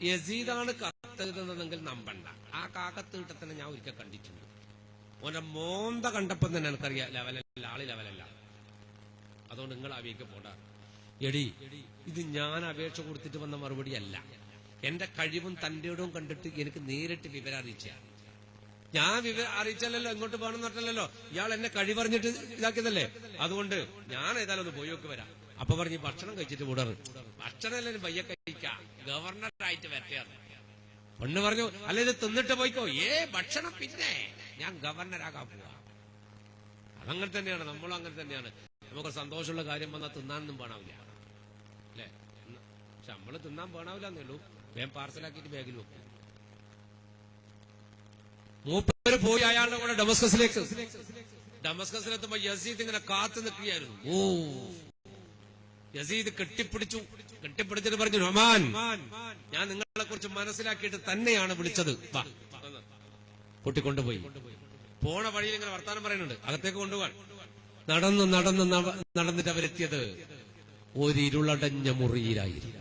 യസീദാണ് കത്തെഴുതുന്നതെങ്കിൽ നമ്പണ്ട. ആ കാക്കത്ത് കിട്ടത്തന്നെ ഞാൻ ഒരിക്കൽ കണ്ടിട്ടുണ്ട്. ഓന്റെ മോന്ത കണ്ടപ്പം തന്നെ എനിക്കറിയാം ലെവലല്ല, ആള് ലെവലല്ല. അതുകൊണ്ട് നിങ്ങൾ അവിയേക്ക് പോണ്ട. എടി, ഇത് ഞാൻ അപേക്ഷ കൊടുത്തിട്ട് വന്ന മറുപടി അല്ല. എന്റെ കഴിവും തന്റെ ഇടവും കണ്ടിട്ട് എനിക്ക് നേരിട്ട് വിവരം അറിയിച്ച. ഞാൻ വിവരം അറിയിച്ചല്ലോ, ഇങ്ങോട്ട് പോകണമെന്ന് പറഞ്ഞല്ലോ. ഇയാൾ എന്നെ കഴിവറിഞ്ഞിട്ട് ഇതാക്കിയതല്ലേ. അതുകൊണ്ട് ഞാൻ ഏതായാലും ഒന്ന് പോയി നോക്കി വരാം. അപ്പൊ പറഞ്ഞ് ഭക്ഷണം കഴിച്ചിട്ട് വിടറ്. ഭക്ഷണം എല്ലാവരും പയ്യെ കഴിക്കാം, ഗവർണറായിട്ട് വരട്ടെയാണ്. പെണ്ണ് പറഞ്ഞു, അല്ല ഇത് തിന്നിട്ട് പോയിക്കോ. ഭക്ഷണം പിന്നെ, ഞാൻ ഗവർണറാകാൻ പോവാ. അതങ്ങനെ തന്നെയാണ്, നമ്മളും അങ്ങനെ തന്നെയാണ്. നമുക്ക് സന്തോഷമുള്ള കാര്യം വന്നാൽ തിന്നാനൊന്നും വേണാവില്ല അല്ലെ. പക്ഷെ നമ്മള് തിന്നാൻ വേണാവില്ല എന്നേ ഉള്ളൂ. വേഗം പാർസലാക്കിയിട്ട് ബാഗിൽ വെക്കും. മൂപ്പര് പോയി അയാളുടെ കൂടെ ഡമസ്കസിലെത്തുമ്പോ യസീദ് ഇങ്ങനെ കാത്തു നിൽക്കുകയായിരുന്നു. യസീദ് കെട്ടിപ്പിടിച്ചിട്ട് പറഞ്ഞു, നൊമാൻ, ഞാൻ നിങ്ങളെ കുറിച്ച് മനസ്സിലാക്കിയിട്ട് തന്നെയാണ് വിളിച്ചത്. വാ. കൂട്ടിക്കൊണ്ടുപോയി. പോണ വഴിയിൽ ഇങ്ങനെ വർത്താനം പറയുന്നുണ്ട്. അകത്തേക്ക് കൊണ്ടുപോകാൻ നടന്നിട്ട് അവരെത്തിയത് ഒരു ഇരുളടഞ്ഞ മുറിയിലായിരുന്നു.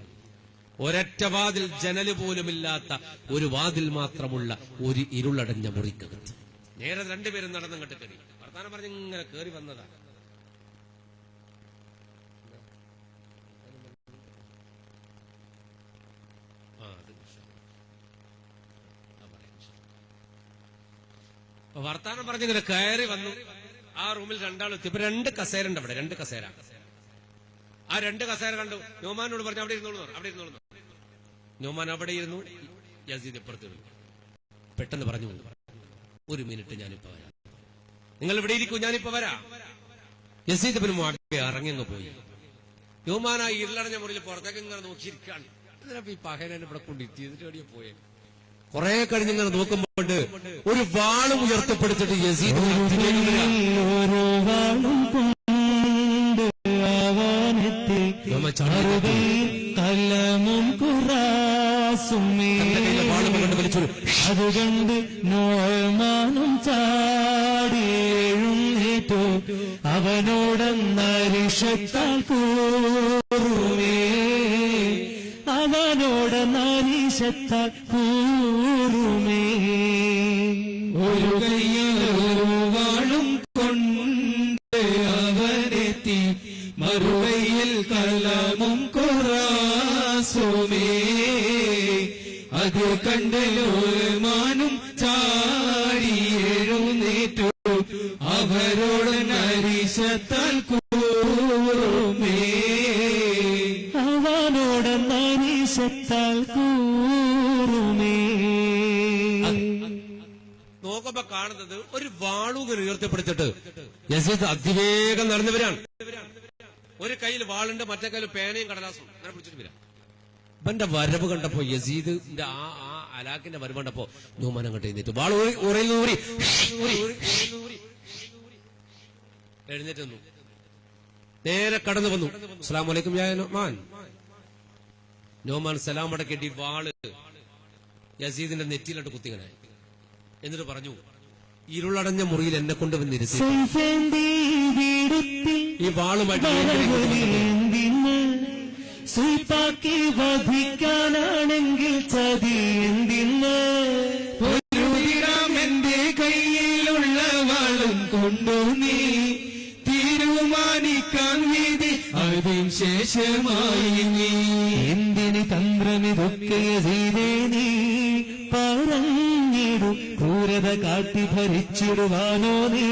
ഒരൊറ്റ വാതിൽ, ജനല് പോലുമില്ലാത്ത ഒരു വാതിൽ മാത്രമുള്ള ഒരു ഇരുളടഞ്ഞ മുറിക്കകത്ത്. നേരെ രണ്ടുപേരും നടന്നങ്ങോട്ട് കയറി. വർത്താനം പറഞ്ഞ് ഇങ്ങനെ കയറി വന്നതാ. വർത്താനം പറഞ്ഞിങ്ങനെ കയറി വന്നു. ആ റൂമിൽ രണ്ടാളും എത്തി. ഇപ്പൊ 2 കസേര ഉണ്ട് അവിടെ, 2 കസേര. ആ 2 കസേര കണ്ടു. നോമാനോട് പറഞ്ഞു, അവിടെ ഇരുന്നോളൂ, അവിടെ ഇരുന്നോളൂ. നോമാൻ അവിടെ ഇരുന്നു. യസീദ് ഇപ്പുറത്തിരുന്നു. പെട്ടെന്ന് പറഞ്ഞു, 1 മിനിറ്റ്, ഞാനിപ്പോ വരാം. നിങ്ങൾ ഇവിടെ ഇരിക്കൂ, ഞാനിപ്പോ വരാം. യസീദ് ഇബ്നു മുഅവ്വിയ ഇറങ്ങിങ്ങ് പോയി. നോമാൻ ആ ഇരുളടഞ്ഞ മുറിയിൽ പുറത്തേക്ക് ഇങ്ങനെ നോക്കിയിരിക്കാണ്. ഈ പഹരൻ ഇവിടെ കൊണ്ടിരുത്തിയിട്ട് എവിടെയാ പോയെ? കുറെ കഴിഞ്ഞിങ്ങനെ നോക്കുമ്പോണ്ട് ഒരു വാളും ഉയർത്തപ്പെടുത്തിട്ട് യസീദ് ഒരു വാളും കൊണ്ട് അവനെത്തി കലമും കുറാസുമേ അതുകൊണ്ട് നോമാനും ചാടിയെഴുന്നേറ്റു അവനോടെന്നരിഷത്താൽ കൂറുമേ അവനോടെന്നരിഷത്താൽ കൂറുമേ ഒരു കയ്യൊരു വാളും കൊണ്ട് അവനെത്തി മറുകയിൽ കലമും കുറാസുമേ അത് കണ്ട് നോമാനും ചാടി എഴുന്നേറ്റു അവരോട് നരിശത്താൽ കൂറുമേ അവനോട് നരിശത്താൽ കൂറുമേ. നോക്കുമ്പോ കാണുന്നത് ഒരു വാളുകൾ ഉയർത്തപ്പെടുത്തിട്ട് യസീദ് അതിവേഗം നടന്നുവരാണ്. ഒരു കയ്യിൽ വാളുണ്ട്, മറ്റേ കയ്യിൽ പേനയും കടലാസും അങ്ങനെ പിടിച്ചിട്ട് വരാം. ഇവന്റെ വരവ് കണ്ടപ്പോ, യസീദിന്റെ ആ അലാക്കിന്റെ വരവ് കണ്ടപ്പോ നോമാൻ അങ്ങോട്ട് എഴുന്നേറ്റ് വാൾ എഴുന്നേറ്റ് വന്നു. നേരെ കടന്നു വന്നു. അസ്സലാമു അലൈക്കും യാ നോമാൻ. നോമാൻ സലാം അടക്കേണ്ടി വാള് യസീദിന്റെ നെറ്റിയിലോട്ട് കുത്തിങ്ങനെ. എന്നിട്ട് പറഞ്ഞു, ഇരുളടഞ്ഞ മുറിയിൽ എന്നെ കൊണ്ടുവന്നിരുത്തി ഈ വാളുമായിട്ട് സ്വീപ്പാക്കി വധിക്കാനാണെങ്കിൽ ചതി എന്തിന് എന്റെ കയ്യിലുള്ള വാളും കൊണ്ടു നീ തീരുമാനിക്കാൻ വിധി അതിന് ശേഷമായി നീ എന്തിന് തന്ത്രമിതൊക്കെ ചെയ്തേ നീ പറഞ്ഞിടു ക്രൂരത കാട്ടി ഭരിച്ചിടുവാനോ നീ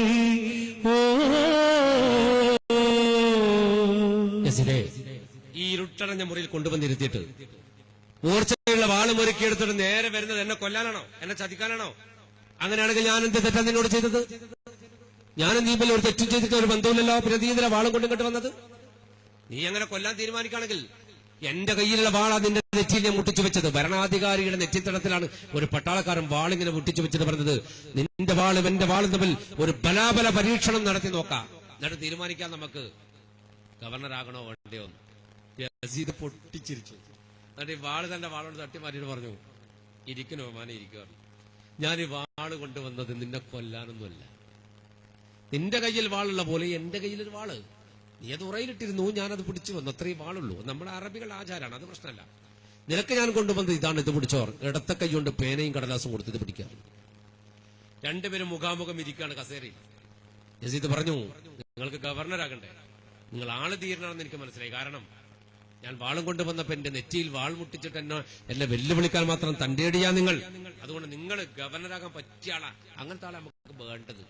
ഈ ഇരുട്ടടഞ്ഞ മുറിയിൽ കൊണ്ടുവന്നിരുത്തിയിട്ട് മൂർച്ചയുള്ള വാളും ഒരുക്കിയെടുത്തിട്ട് നേരെ വരുന്നത് എന്നെ കൊല്ലാനാണോ, എന്നെ ചതിക്കാനാണോ? അങ്ങനെയാണെങ്കിൽ ഞാൻ എന്ത് തെറ്റാ നിന്നോട് ചെയ്തത്? ഞാനും നീ ഒരു തെറ്റും ചെയ്തിട്ട് ഒരു ബന്ധവുമില്ലല്ലോ, പിന്നെ നീ ഇതിലെ വാളും കൊണ്ടും ഇങ്ങോട്ട് വന്നത്? നീ അങ്ങനെ കൊല്ലാൻ തീരുമാനിക്കുകയാണെങ്കിൽ എന്റെ കയ്യിലുള്ള വാളാ നിന്റെ നെറ്റിയിൽ ഞാൻ മുട്ടിച്ചു വെച്ചത്. ഭരണാധികാരിയുടെ നെറ്റിത്തടത്തിലാണ് ഒരു പട്ടാളക്കാരൻ വാളിങ്ങനെ മുട്ടിച്ചു വെച്ചത്. പറഞ്ഞത് നിന്റെ വാളും എന്റെ വാളും തമ്മിൽ ഒരു ബലാബല പരീക്ഷണം നടത്തി നോക്കാം, എന്നിട്ട് തീരുമാനിക്കാം നമുക്ക് ഗവർണറാകണോ വേണ്ടയോ. യസീദ് പൊട്ടിച്ചിരിച്ചു. എന്നിട്ട് ഈ വാള് തന്റെ വാളോട് തട്ടി മാറ്റിയിട്ട് പറഞ്ഞു, ഇരിക്കണോ മാനെ ഇരിക്കുകയാണ്. ഞാൻ ഈ വാള് കൊണ്ടുവന്നത് നിന്നെ കൊല്ലാനൊന്നുമല്ല. നിന്റെ കയ്യിൽ വാളുള്ള പോലെ എന്റെ കയ്യിലൊരു വാള്, നീ അത് ഉറയിലിട്ടിരുന്നു, ഞാനത് പിടിച്ചു വന്നു, അത്രയും വാളുള്ളൂ. നമ്മുടെ അറബികളുടെ ആചാരമാണ്, അത് പ്രശ്നമല്ല. നിനക്ക് ഞാൻ കൊണ്ടുവന്നത് ഇതാണ്, ഇത് പിടിച്ചോർ. ഇടത്ത കൈ കൊണ്ട് പേനയും കടലാസും കൊടുത്ത് ഇത് പിടിക്കാം. രണ്ടുപേരും മുഖാമുഖം ഇരിക്കുകയാണ് കസേരയിൽ. യസീദ് പറഞ്ഞു, നിങ്ങൾക്ക് ഗവർണറാകണ്ടേ, നിങ്ങൾ ആള് തീരണമെന്ന് എനിക്ക് മനസ്സിലായി. കാരണം ഞാൻ വാളും കൊണ്ടുവന്നപ്പോ എന്റെ നെറ്റിയിൽ വാൾ മുട്ടിച്ചിട്ട് എന്നെ വെല്ലുവിളിക്കാൻ മാത്രം തന്റേടിയാ നിങ്ങൾ. അതുകൊണ്ട് നിങ്ങൾ ഗവർണറാകാൻ പറ്റിയ ആളാ, അങ്ങനത്തെ ആളെ നമുക്ക് വേണ്ടത്.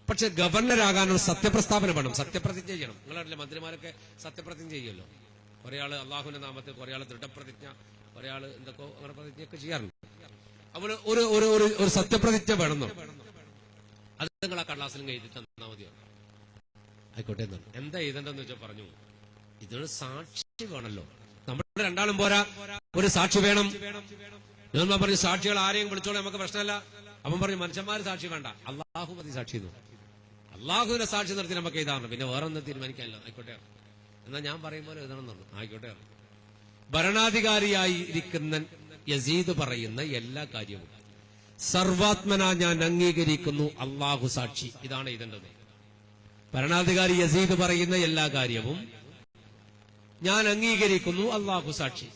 പക്ഷെ ഗവർണറാകാനൊരു സത്യപ്രസ്താവന വേണം, സത്യപ്രതിജ്ഞ ചെയ്യണം. നിങ്ങളറിയില്ല, മന്ത്രിമാരൊക്കെ സത്യപ്രതിജ്ഞ ചെയ്യുമല്ലോ. കുറെ ആള് അള്ളാഹുവിന്റെ നാമത്തിൽ, കുറെ ആള് ദൃഢപ്രതിജ്ഞ, കുറെ ആള് എന്തൊക്കെ അങ്ങനെ പ്രതിജ്ഞയൊക്കെ ചെയ്യാറുണ്ട്. അതുപോലെ ഒരു സത്യപ്രതിജ്ഞ വേണമെന്നോ, അത് നിങ്ങൾ ആ കടലാസിലും എഴുതി തന്നാ മതിയോ? ആയിക്കോട്ടെ എന്നാണ്. എന്താ എഴുതണ്ടെന്ന് വെച്ചാൽ പറഞ്ഞു, ഇതൊരു സാക്ഷി വേണമല്ലോ, നമ്മുടെ രണ്ടാളും പോരാ, ഒരു സാക്ഷി വേണം. ഞാൻ പറഞ്ഞു, സാക്ഷികൾ ആരെയും വിളിച്ചോളൂ, നമുക്ക് പ്രശ്നമല്ല. അവൻ പറഞ്ഞു, മനുഷ്യന്മാര് സാക്ഷി വേണ്ട, അള്ളാഹു മതി സാക്ഷി. അള്ളാഹുവിനെ സാക്ഷി നിർത്തി നമുക്ക് എഴുതാറുണ്ട്, പിന്നെ വേറെ ഒന്നും തീരുമാനിക്കാനില്ല. ആയിക്കോട്ടെ, എന്നാ ഞാൻ പറയും പോലെ എഴുതണം എന്ന് പറഞ്ഞു. ആയിക്കോട്ടെ. ഭരണാധികാരിയായി ഇരിക്കുന്ന യസീദ് പറയുന്ന എല്ലാ കാര്യവും സർവാത്മന ഞാൻ അംഗീകരിക്കുന്നു, അള്ളാഹു സാക്ഷി. ഇതാണ് എഴുതേണ്ടത്. ഭരണാധികാരി യസീദ് പറയുന്ന എല്ലാ കാര്യവും ഞാൻ അംഗീകരിക്കുന്നു, അള്ളാഹു സാക്ഷി.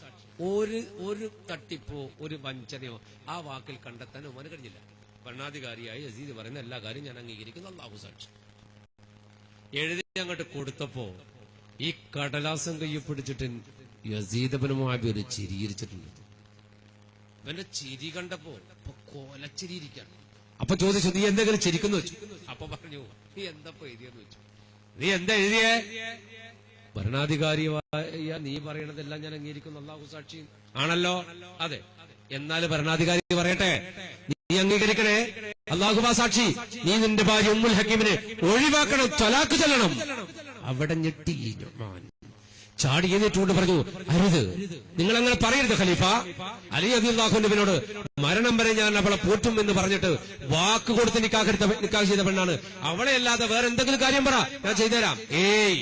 ഒരു തട്ടിപ്പോ ഒരു വഞ്ചനയോ ആ വാക്കിൽ കണ്ടെത്താൻ ഉമാന് കഴിഞ്ഞില്ല. ഭരണാധികാരിയായി യസീദ് പറയുന്ന എല്ലാ കാര്യവും ഞാൻ അംഗീകരിക്കുന്നു, അള്ളാഹു സാക്ഷി. എഴുതി അങ്ങോട്ട് കൊടുത്തപ്പോ ഈ കടലാസം കയ്യിൽ പിടിച്ചിട്ട് യസീദ് ഇബ്നു മുആവിയ ഒരു ചിരിയിരിച്ചിട്ടുണ്ട്. ഇവന്റെ ചിരി കണ്ടപ്പോ കോലച്ചിരിയിരിക്കാണ്. അപ്പൊ ചോദിച്ചു, നീ എന്തെങ്കിലും ചിരിക്കുന്നു വെച്ചു. അപ്പൊ പറഞ്ഞു, നീ എന്താ എഴുതിയെന്ന് വെച്ചു. നീ എന്താ എഴുതിയേ? ഭരണാധികാരിയായ നീ പറയണതെല്ലാം ഞാൻ അംഗീകരിക്കുന്നു, അല്ലാഹു സാക്ഷി. ആണല്ലോ? അതെ. എന്നാൽ ഭരണാധികാരി പറയട്ടെ, നീ അംഗീകരിക്കണേ, അല്ലാഹു സാക്ഷി. നീ നിന്റെ ഭാര്യ ഉമ്മുൽ ഹക്കീമിനെ ഒഴിവാക്കണം, ത്വലാഖ് ചൊല്ലണം. അവിടെ ഞെട്ടി ചാടി എഴുന്നേറ്റുകൊണ്ട് പറഞ്ഞു, അരുത്, നിങ്ങൾ അങ്ങനെ പറയരുത് ഖലീഫ. അലി റളിയല്ലാഹു അൻഹുവിനോട് മരണം വരെ ഞാൻ അവളെ പോറ്റും എന്ന് പറഞ്ഞിട്ട് വാക്ക് കൊടുത്ത് നിക്കാഹ് ചെയ്ത പെണ്ണാണ്. അവളെ അല്ലാതെ വേറെ എന്തെങ്കിലും കാര്യം പറ, ഞാൻ ചെയ്തുതരാം. ഏയ്,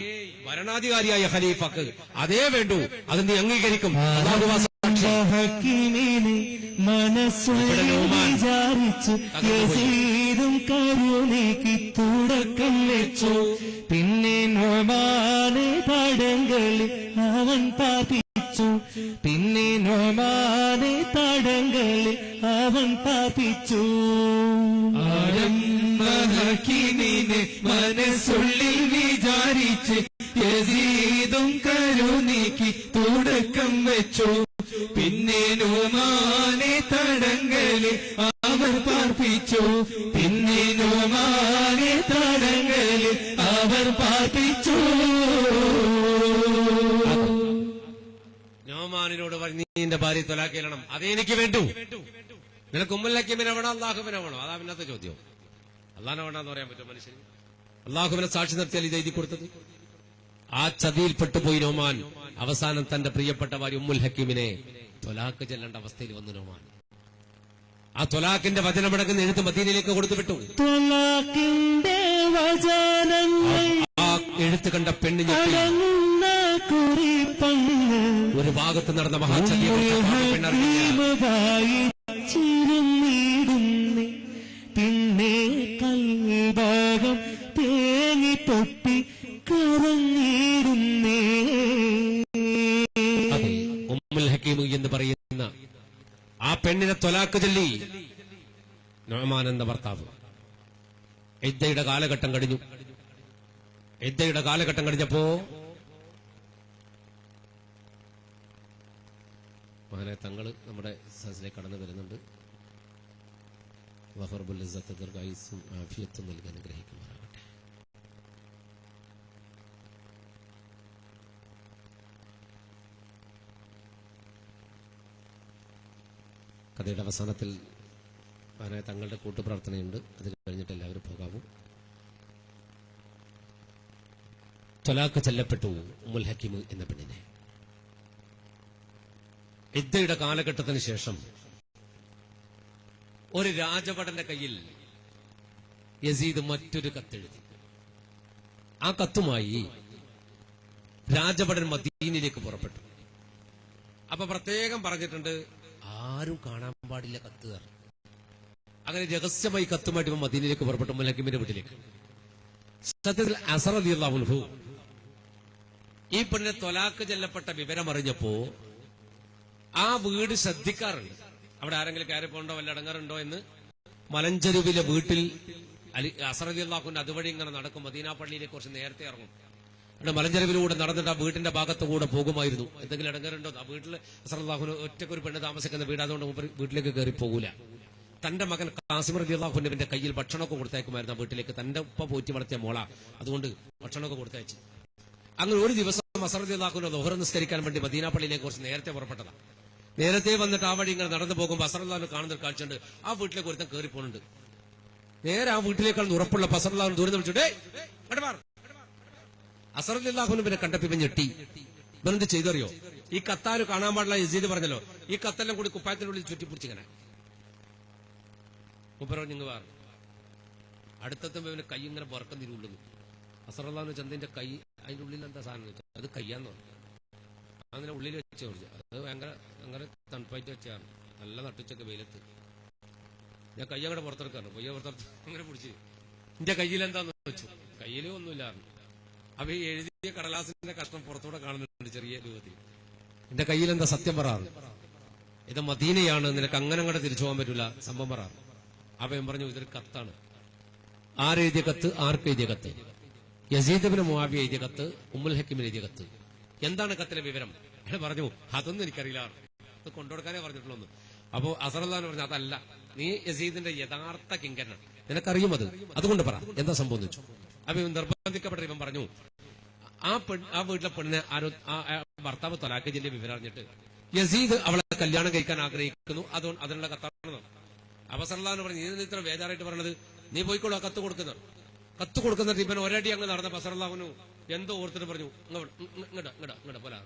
ഭരണാധികാരിയായ ഖലീഫക്ക് അതേ വേണ്ടൂ, അത് നീ അംഗീകരിക്കും. മനസ്സുള്ളിൽ വിചാരിച്ചു യസീദും കരുണയ്ക്ക് തുടക്കം വെച്ചു. പിന്നെ നൊമാനെ തടങ്ങളിൽ അവൻ പാപിച്ചു. പിന്നെ നൊമാനെ തടങ്ങളിൽ അവൻ പാപിച്ചു. ഹക്കീമിനെ മനസ്സുള്ളിൽ വിചാരിച്ച് യസീദും കരുണയ്ക്ക് തുടക്കം വെച്ചു. പിന്നെ നൊമാനെ തടങ്ങളിൽ അവർ പാർപ്പിച്ചു. പിന്നെ നൊമാനെ തടങ്ങളിൽ അവർ പാർപ്പിച്ചു. നോമാനിനോട് നീ നിന്റെ ഭാര്യ ത്വലാഖ് ചൊല്ലണം, അതേ എനിക്ക് വേണ്ടു. നിനക്ക് ഉമ്മുൽ ഹക്കീമിനെ വേണോ അള്ളാഹുവിനെ വേണോ? അതാ പിന്നത്തെ ചോദ്യം. അള്ളാഹിനെ വേണ്ടെന്ന് പറയാൻ പറ്റും മനുഷ്യന്? അള്ളാഹുവിനെ സാക്ഷി നിർത്തിയാൽ ഇത് എഴുതി കൊടുത്തത്. ആ ചതിയിൽ പെട്ടുപോയി നോമാൻ. അവസാനം തന്റെ പ്രിയപ്പെട്ട ഭാര്യ ഉമ്മുൽ ഹക്കീമിനെ ത്വലാഖ് ചെല്ലേണ്ട അവസ്ഥയിൽ വന്നു നോമാൻ. ആ ത്വലാഖിന്റെ വചനമടങ്ങുന്ന എഴുത്ത് മദീനയിലേക്ക് കൊടുത്തുവിട്ടു. ആ എഴുത്ത് കണ്ട പെണ്ണിന് ഒരു ഭാഗത്ത് നടന്ന മഹാചതിയെ പിന്നെ കൽഭാഗം തേങ്ങി പൊട്ടി കറങ്ങിടുന്നേ. ഉമ്മുൽ ഹക്കീം എന്ന് പറയുന്ന ആ പെണ്ണിനെ ത്വലാഖ് ചൊല്ലി നൊമാൻ എന്ന ഭർത്താവ്. ഇദ്ദയുടെ കാലഘട്ടം കഴിഞ്ഞു. ഇദ്ദയുടെ കാലഘട്ടം കഴിഞ്ഞപ്പോ മഹാനെ തങ്ങള് നമ്മുടെ സദസ്സിലേക്ക് കടന്നു വരുന്നുണ്ട്. വഹറബുൽ ഇസ്സത്ത് ദീർഘായുസ്സും ആഫിയത്തും നൽകി അനുഗ്രഹിക്കുമാറാകട്ടെ. കഥയുടെ അവസാനത്തിൽ മഹാനായ തങ്ങളുടെ കൂട്ടുപ്രാർത്ഥനയുണ്ട്, അത് കഴിഞ്ഞിട്ട് എല്ലാവരും പോകാവൂ. ത്വലാഖ് ചെല്ലപ്പെട്ടു ഉമ്മുൽ ഹക്കീം എന്ന പെണ്ണിനെ. ഇദ്ദയുടെ കാലഘട്ടത്തിന് ശേഷം ഒരു രാജഭടന്റെ കയ്യിൽ യസീദ് മറ്റൊരു കത്തെഴുതി. ആ കത്തുമായി രാജഭടൻ മദീനയിലേക്ക് പുറപ്പെട്ടു. അപ്പൊ പ്രത്യേകം പറഞ്ഞിട്ടുണ്ട്, ആരും കാണാൻ പാടില്ല കത്ത്. അങ്ങനെ രഹസ്യമായി കത്തുമായിട്ട് ഇവൻ മദീനയിലേക്ക് പുറപ്പെട്ടു, ഉമ്മുൽ ഹക്കീമിന്റെ വീട്ടിലേക്ക്. സത്യത്തിൽ അസർ റളിയല്ലാഹു അൻഹു ഈ പെണ്ണിനെ ത്വലാഖ് ചെല്ലപ്പെട്ട വിവരം അറിഞ്ഞപ്പോ ആ വീട് ശ്രദ്ധിക്കാറുണ്ട്. അവിടെ ആരെങ്കിലും കയറിപ്പോണ്ടോ വല്ല അടങ്ങാറുണ്ടോ എന്ന്. മലഞ്ചെരുവിലെ വീട്ടിൽ അസർ റളിയല്ലാഹു അൻഹു അതുവഴി ഇങ്ങനെ നടക്കും. മദീന പള്ളിയിലേക്ക് കുറച്ച് നേരത്തെ ഇറങ്ങും. അവിടെ മലഞ്ചെരുവിലൂടെ നടന്നിട്ട് ആ വീട്ടിന്റെ ഭാഗത്തുകൂടെ പോകുമായിരുന്നു. എന്തെങ്കിലും ഇടങ്ങാറുണ്ടോ? ആ വീട്ടിൽ അസർ റളിയല്ലാഹു അൻഹു ഒറ്റക്കൊരു പെണ്ണ് താമസിക്കുന്ന വീട്, അതുകൊണ്ട് വീട്ടിലേക്ക് കയറി പോകൂല. തന്റെ മകൻ ഖാസിം റളിയല്ലാഹു അൻഹുവിന്റെ കയ്യിൽ ഭക്ഷണമൊക്കെ കൊടുത്തേക്കുമായിരുന്നു ആ വീട്ടിലേക്ക്. തന്റെ ഉപ്പ പോറ്റി വളർത്തിയ മോള, അതുകൊണ്ട് ഭക്ഷണമൊക്കെ കൊടുത്തയച്ചു. അങ്ങനെ ഒരു ദിവസം അസർ റളിയല്ലാഹു അൻഹു ദുഹർ നിസ്കരിക്കാൻ വേണ്ടി മദീന പള്ളിയിലേക്ക് കുറച്ച് നേരത്തെ പുറപ്പെട്ടതാണ്. നേരത്തെ വന്നിട്ട് ആ വഴി ഇങ്ങനെ നടന്നു പോകുമ്പോൾ അസർ റളിയല്ലാഹു അൻഹു കാണുന്ന ഒരു കാഴ്ചയുണ്ട്. ആ വീട്ടിലേക്ക് ഒരുത്തൻ കയറി പോകുന്നുണ്ട്. നേരെ ആ വീട്ടിലേക്കാണ് ഉറപ്പുള്ള അസർ റളിയല്ലാഹു അൻഹു ദൂരം വിളിച്ചിട്ട് അസർ റളിയല്ലാഹു അൻഹുവിനെ കണ്ടപ്പോ ഇവൻ ഞെട്ടി. ഇവനെന്ത് ചെയ്തറിയോ? ഈ കത്താര് കാണാൻ പാടില്ല യസീദ് പറഞ്ഞല്ലോ, ഈ കത്തെല്ലാം കൂടി കുപ്പായത്തിനുള്ളിൽ ചുറ്റിപ്പിടിച്ചിങ്ങനെ മുപ്പരോ ഞങ്ങൾ വാർ അടുത്തെത്തുമ്പോ ഇവന് കൈ ഇങ്ങനെ പുറക്കുന്നിരുള്ളുന്നു. അസർ റളിയല്ലാഹു അൻഹു ചന്തിന്റെ കൈ, അതിന്റെ ഉള്ളിൽ എന്താ സാധനം വെച്ചാൽ അത് കയ്യാന്ന് പറഞ്ഞു. അങ്ങനെ ഉള്ളിൽ വെച്ച് ചോദിച്ചു. അത് ഭയങ്കര തണുപ്പായിട്ട് വെച്ചാണ്, നല്ല നട്ടുച്ചൊക്കെ വെയിലത്ത്. ഞാൻ കൈ അങ്ങടെ പുറത്തെടുക്കാണ്. പൊയ്യ പുറത്തെടുത്ത് അങ്ങനെ പിടിച്ച് എന്റെ കയ്യിൽ എന്താന്ന് വെച്ചു. കയ്യിലും ഒന്നുമില്ലായിരുന്നു. അപ്പൊ ഈ എഴുതിയ കടലാസിന്റെ കഷ്ണം പുറത്തൂടെ കാണുന്നുണ്ട് ചെറിയ രൂപത്തിൽ. എന്റെ കയ്യിൽ എന്താ? സത്യം പറയാറ്, ഇത് മദീനയാണ്, നിനക്ക് അങ്ങനെ അങ്ങോട്ട് തിരിച്ചു പോകാൻ പറ്റൂല, സംഭവം പറയാറ്. അപ്പൊ ഞാൻ പറഞ്ഞു, ഇതൊരു കത്താണ്. ആരെഴുതിയ കത്ത്? ആർക്ക് എഴുതിയ കത്ത്? യസീദ് ഇബ്നു മുആവിയ എഴുതിയ കത്ത്, ഉമ്മുൽ ഹക്കീമിന് എഴുതിയ കത്ത്. എന്താണ് കത്തിലെ വിവരം? അയാൾ പറഞ്ഞു, അതൊന്നും എനിക്കറിയില്ല, അത് കൊണ്ടുകൊടുക്കാനേ പറഞ്ഞിട്ടുള്ളൂ. അപ്പോ അസർ റളിയല്ലാഹു അൻഹു പറഞ്ഞു, അതല്ല, നീ യസീദിന്റെ യഥാർത്ഥ കിങ്കരനാണ്, നിനക്കറിയും അത്, അതുകൊണ്ട് പറ എന്താ സംഭവിച്ചു. അപ്പൊ ഇവൻ നിർബന്ധിക്കപ്പെട്ട ഇവൻ പറഞ്ഞു, ആ വീട്ടിലെ പെണ്ണിനെ ഭർത്താവ് ത്വലാഖ് ചെല്ലിയ വിവരം അറിഞ്ഞിട്ട് യസീദ് അവളെ കല്യാണം കഴിക്കാൻ ആഗ്രഹിക്കുന്നു, അതിനുള്ള കത്താണെന്ന്. അപ്പൊ അസർ റളിയല്ലാഹു അൻഹു പറഞ്ഞു, നീ ഇത്ര വേദാറായിട്ട് പറഞ്ഞത്, നീ പോയിക്കോളൂ കത്ത് കൊടുക്കുന്നുണ്ട്. ഇവൻ ഒരടി അങ്ങ് നടന്ന അസർ റളിയല്ലാഹു അൻഹു എന്തോ ഓർത്തിട്ട് പറഞ്ഞു, ഇങ്ങോട്ട് പോലാ.